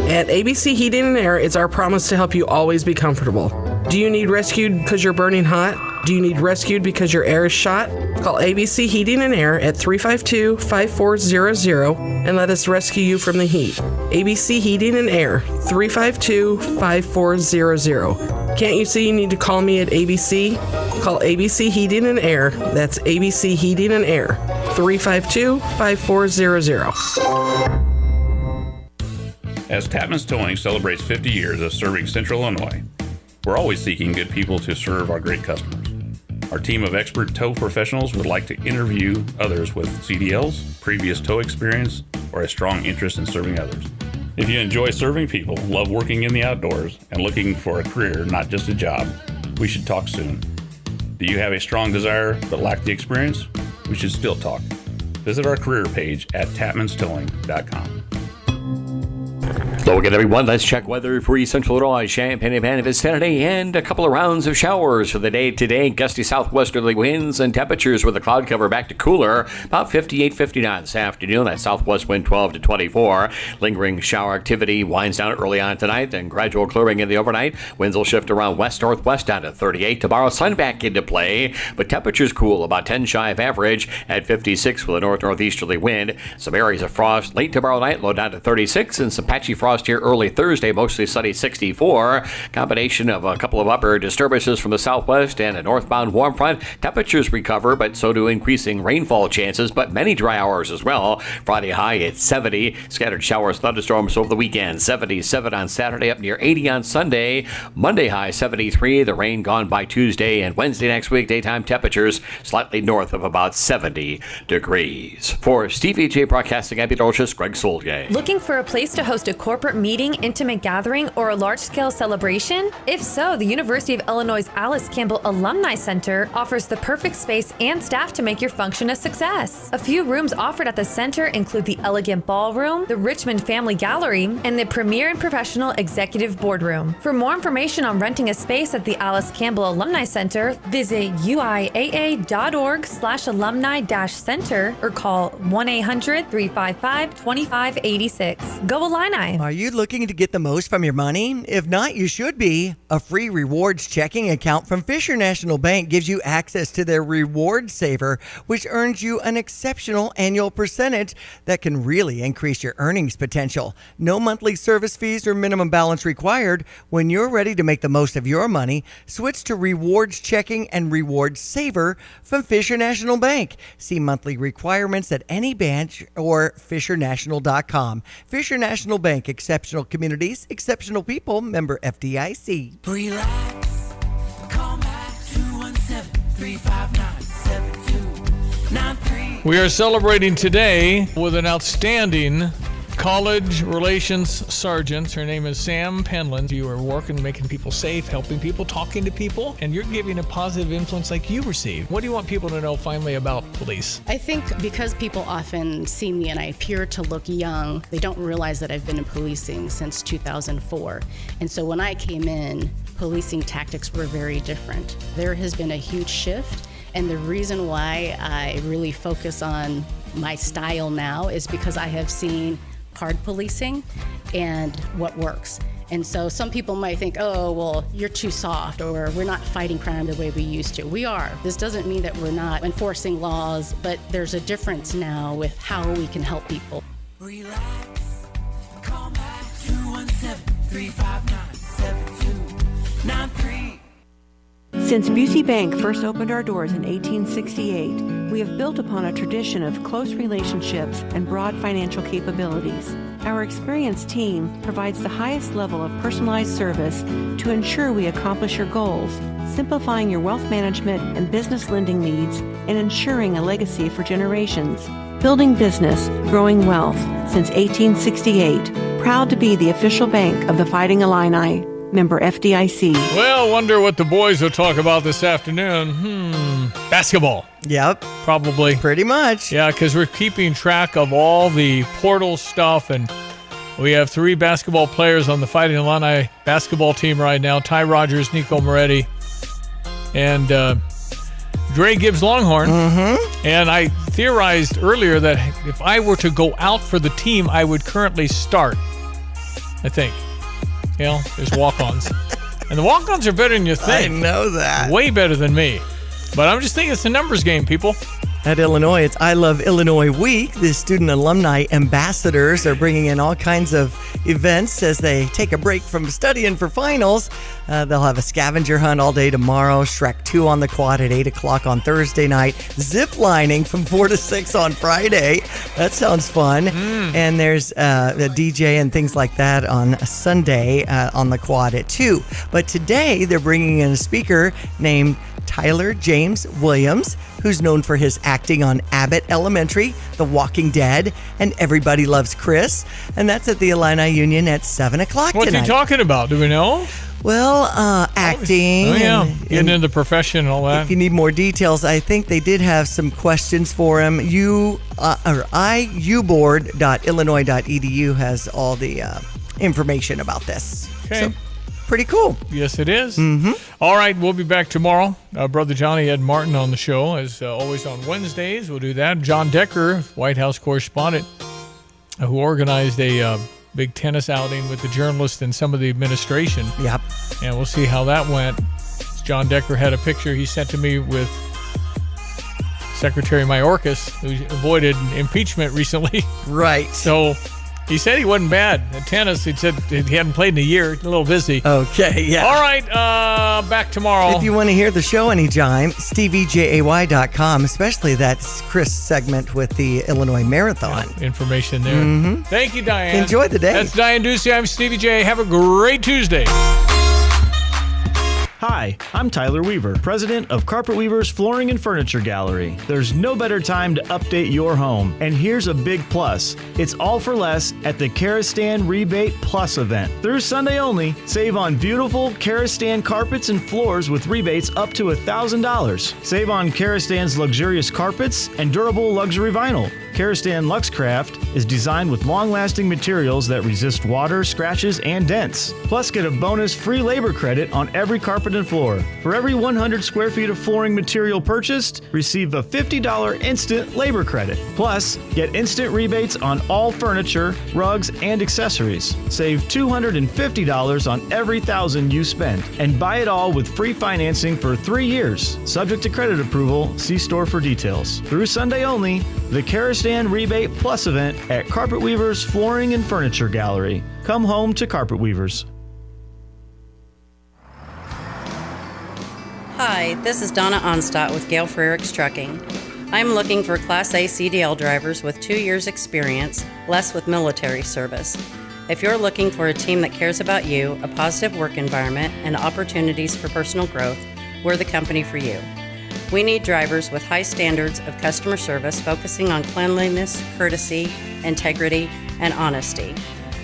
S8: At ABC Heating and Air, it's our promise to help you always be comfortable. Do you need rescued because you're burning hot? Do you need rescued because your air is shot? Call ABC Heating and Air at 352-5400 and let us rescue you from the heat. ABC Heating and Air, 352-5400. Can't you see you need to call me at ABC? Call ABC Heating and Air. That's ABC Heating and Air, 352-5400.
S21: As Tapman's Towing celebrates 50 years of serving Central Illinois, we're always seeking good people to serve our great customers. Our team of expert tow professionals would like to interview others with CDLs, previous tow experience, or a strong interest in serving others. If you enjoy serving people, love working in the outdoors, and looking for a career, not just a job, we should talk soon. Do you have a strong desire but lack the experience? We should still talk. Visit our career page at tapmanstowing.com.
S16: Hello again, everyone. Let's check weather for East Central Illinois, Champaign-Urbana vicinity, and a couple of rounds of showers for the day today. Gusty southwesterly winds and temperatures with the cloud cover back to cooler, about 58, 59 this afternoon. That southwest wind 12 to 24. Lingering shower activity winds down early on tonight, and gradual clearing in the overnight. Winds will shift around west-northwest down to 38. Tomorrow, sun back into play, but temperatures cool, about 10 shy of average at 56 with a north-northeasterly wind. Some areas of frost late tomorrow night, low down to 36, and some patchy frost here early Thursday, mostly sunny 64. Combination of a couple of upper disturbances from the southwest and a northbound warm front. Temperatures recover, but so do increasing rainfall chances, but many dry hours as well. Friday high at 70. Scattered showers, thunderstorms over the weekend. 77 on Saturday, up near 80 on Sunday. Monday high 73. The rain gone by Tuesday, and Wednesday next week, daytime temperatures slightly north of about 70 degrees. For Stevie Jay Broadcasting, I'm Peter Olshus, Greg Solgay.
S9: Looking for a place to host a corporate meeting, intimate gathering, or a large-scale celebration? If so, the University of Illinois' Alice Campbell Alumni Center offers the perfect space and staff to make your function a success. A few rooms offered at the center include the Elegant Ballroom, the Richmond Family Gallery, and the Premier and Professional Executive Boardroom. For more information on renting a space at the Alice Campbell Alumni Center, visit uiaa.org/alumni-center or call 1-800-355-2586. Go Illini!
S15: Are you looking to get the most from your money? If not, you should be. A free rewards checking account from Fisher National Bank gives you access to their Reward Saver, which earns you an exceptional annual percentage that can really increase your earnings potential. No monthly service fees or minimum balance required. When you're ready to make the most of your money, switch to Rewards Checking and Rewards Saver from Fisher National Bank. See monthly requirements at any branch or fishernational.com. Fisher National Bank, exceptional communities, exceptional people, member FDIC.
S2: Relax, call back 217-359-7293.
S14: We are celebrating today with an outstanding college relations sergeant. Her name is Sam Penland. You are working, making people safe, helping people, talking to people, and you're giving a positive influence like you received. What do you want people to know finally about police?
S10: I think because people often see me and I appear to look young, they don't realize that I've been in policing since 2004. And so when I came in, policing tactics were very different. There has been a huge shift, and the reason why I really focus on my style now is because I have seen hard policing and what works. And so some people might think, oh, well, you're too soft, or we're not fighting crime the way we used to. We are. This doesn't mean that we're not enforcing laws, but there's a difference now with how we can help people.
S2: Relax,
S11: 833-597-7293.
S12: Since Busey Bank first opened our doors in 1868, we have built upon a tradition of close relationships and broad financial capabilities. Our experienced team provides the highest level of personalized service to ensure we accomplish your goals, simplifying your wealth management and business lending needs and ensuring a legacy for generations. Building business, growing wealth since 1868. Proud to be the official bank of the Fighting Illini. Member FDIC.
S14: Well, wonder what the boys will talk about this afternoon. Basketball.
S15: Yep.
S14: Probably.
S15: Pretty much.
S14: Yeah, because we're keeping track of all the portal stuff, and we have 3 basketball players on the Fighting Illini basketball team right now. Ty Rogers, Nico Moretti, and Dre Gibbs Longhorn.
S15: Mm-hmm.
S14: And I theorized earlier that if I were to go out for the team, I would currently start, I think. You know, there's walk-ons. And the walk-ons are better than you think.
S15: I know that.
S14: Way better than me. But I'm just thinking it's a numbers game, people.
S15: At Illinois, it's I Love Illinois Week. The student alumni ambassadors are bringing in all kinds of events as they take a break from studying for finals. They'll have a scavenger hunt all day tomorrow, Shrek 2 on the quad at 8 o'clock on Thursday night, zip lining from 4 to 6 on Friday. That sounds fun. And there's a DJ and things like that on Sunday on the quad at 2. But today, they're bringing in a speaker named Tyler James Williams, who's known for his acting on Abbott Elementary, The Walking Dead, and Everybody Loves Chris. And that's at the Illini Union at 7 o'clock
S14: What's
S15: tonight.
S14: he talking about? Do we know?
S15: Well, acting.
S14: Oh, yeah.
S15: and
S14: Getting into the profession and all that.
S15: if you need more details, I think they did have some questions for him. iuboard.illinois.edu has all the information about this.
S14: Okay.
S15: So, pretty cool.
S14: Yes, it is.
S15: Mm-hmm.
S14: All right, we'll be back tomorrow. Brother Johnny Ed Martin on the show, as always on Wednesdays. We'll do that. John Decker, White House correspondent, who organized a big tennis outing with the journalists and some of the administration.
S15: Yep.
S14: And we'll see how that went. John Decker had a picture he sent to me with Secretary Mayorkas, who avoided impeachment recently.
S15: Right.
S14: So he said he wasn't bad at tennis. He said he hadn't played in a year. A little busy.
S15: Okay, yeah.
S14: All right, back tomorrow.
S15: If you want to hear the show anytime, StevieJay.com, especially that Chris segment with the Illinois Marathon.
S14: Yeah, information there.
S15: Mm-hmm.
S14: Thank you, Diane.
S15: Enjoy the day.
S14: That's Diane Ducey. I'm Stevie J. Have a great Tuesday.
S3: Hi, I'm Tyler Weaver, president of Carpet Weaver's Flooring and Furniture Gallery. There's no better time to update your home, and here's a big plus. It's all for less at the Karastan Rebate Plus event. Through Sunday only, save on beautiful Karastan carpets and floors with rebates up to $1,000. Save on Karastan's luxurious carpets and durable luxury vinyl. Karastan LuxCraft is designed with long-lasting materials that resist water, scratches, and dents. Plus, get a bonus free labor credit on every carpet and floor. For every 100 square feet of flooring material purchased, receive a $50 instant labor credit. Plus, get instant rebates on all furniture, rugs, and accessories. Save $250 on every $1,000 you spend. And buy it all with free financing for 3 years. Subject to credit approval, see store for details. Through Sunday only, the Karastan Rebate Plus event at Carpet Weaver's Flooring and Furniture Gallery. Come home to Carpet Weaver's.
S13: Hi, this is Donna Onstadt with Gale Frericks Trucking. I'm looking for Class A CDL drivers with 2 years experience, less with military service. If you're looking for a team that cares about you, a positive work environment, and opportunities for personal growth, we're the company for you. We need drivers with high standards of customer service focusing on cleanliness, courtesy, integrity, and honesty.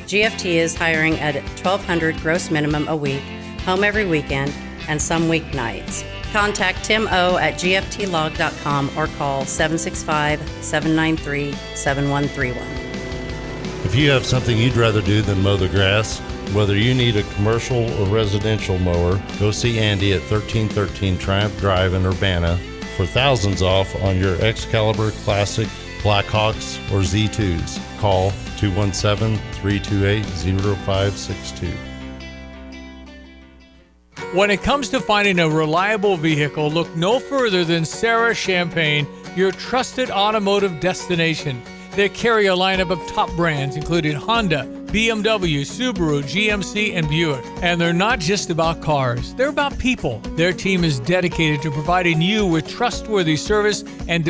S13: GFT is hiring at $1,200 gross minimum a week, home every weekend, and some weeknights. Contact Tim O at gftlog.com or call 765-793-7131.
S22: If you have something you'd rather do than mow the grass, whether you need a commercial or residential mower, go see Andy at 1313 Triumph Drive in Urbana for thousands off on your Excalibur Classic, Blackhawks, or Z2s. Call 217-328-0562.
S14: When it comes to finding a reliable vehicle, look no further than Sarah Champagne, your trusted automotive destination. They carry a lineup of top brands including Honda, BMW, Subaru, GMC, and Buick. And they're not just about cars, they're about people. Their team is dedicated to providing you with trustworthy service and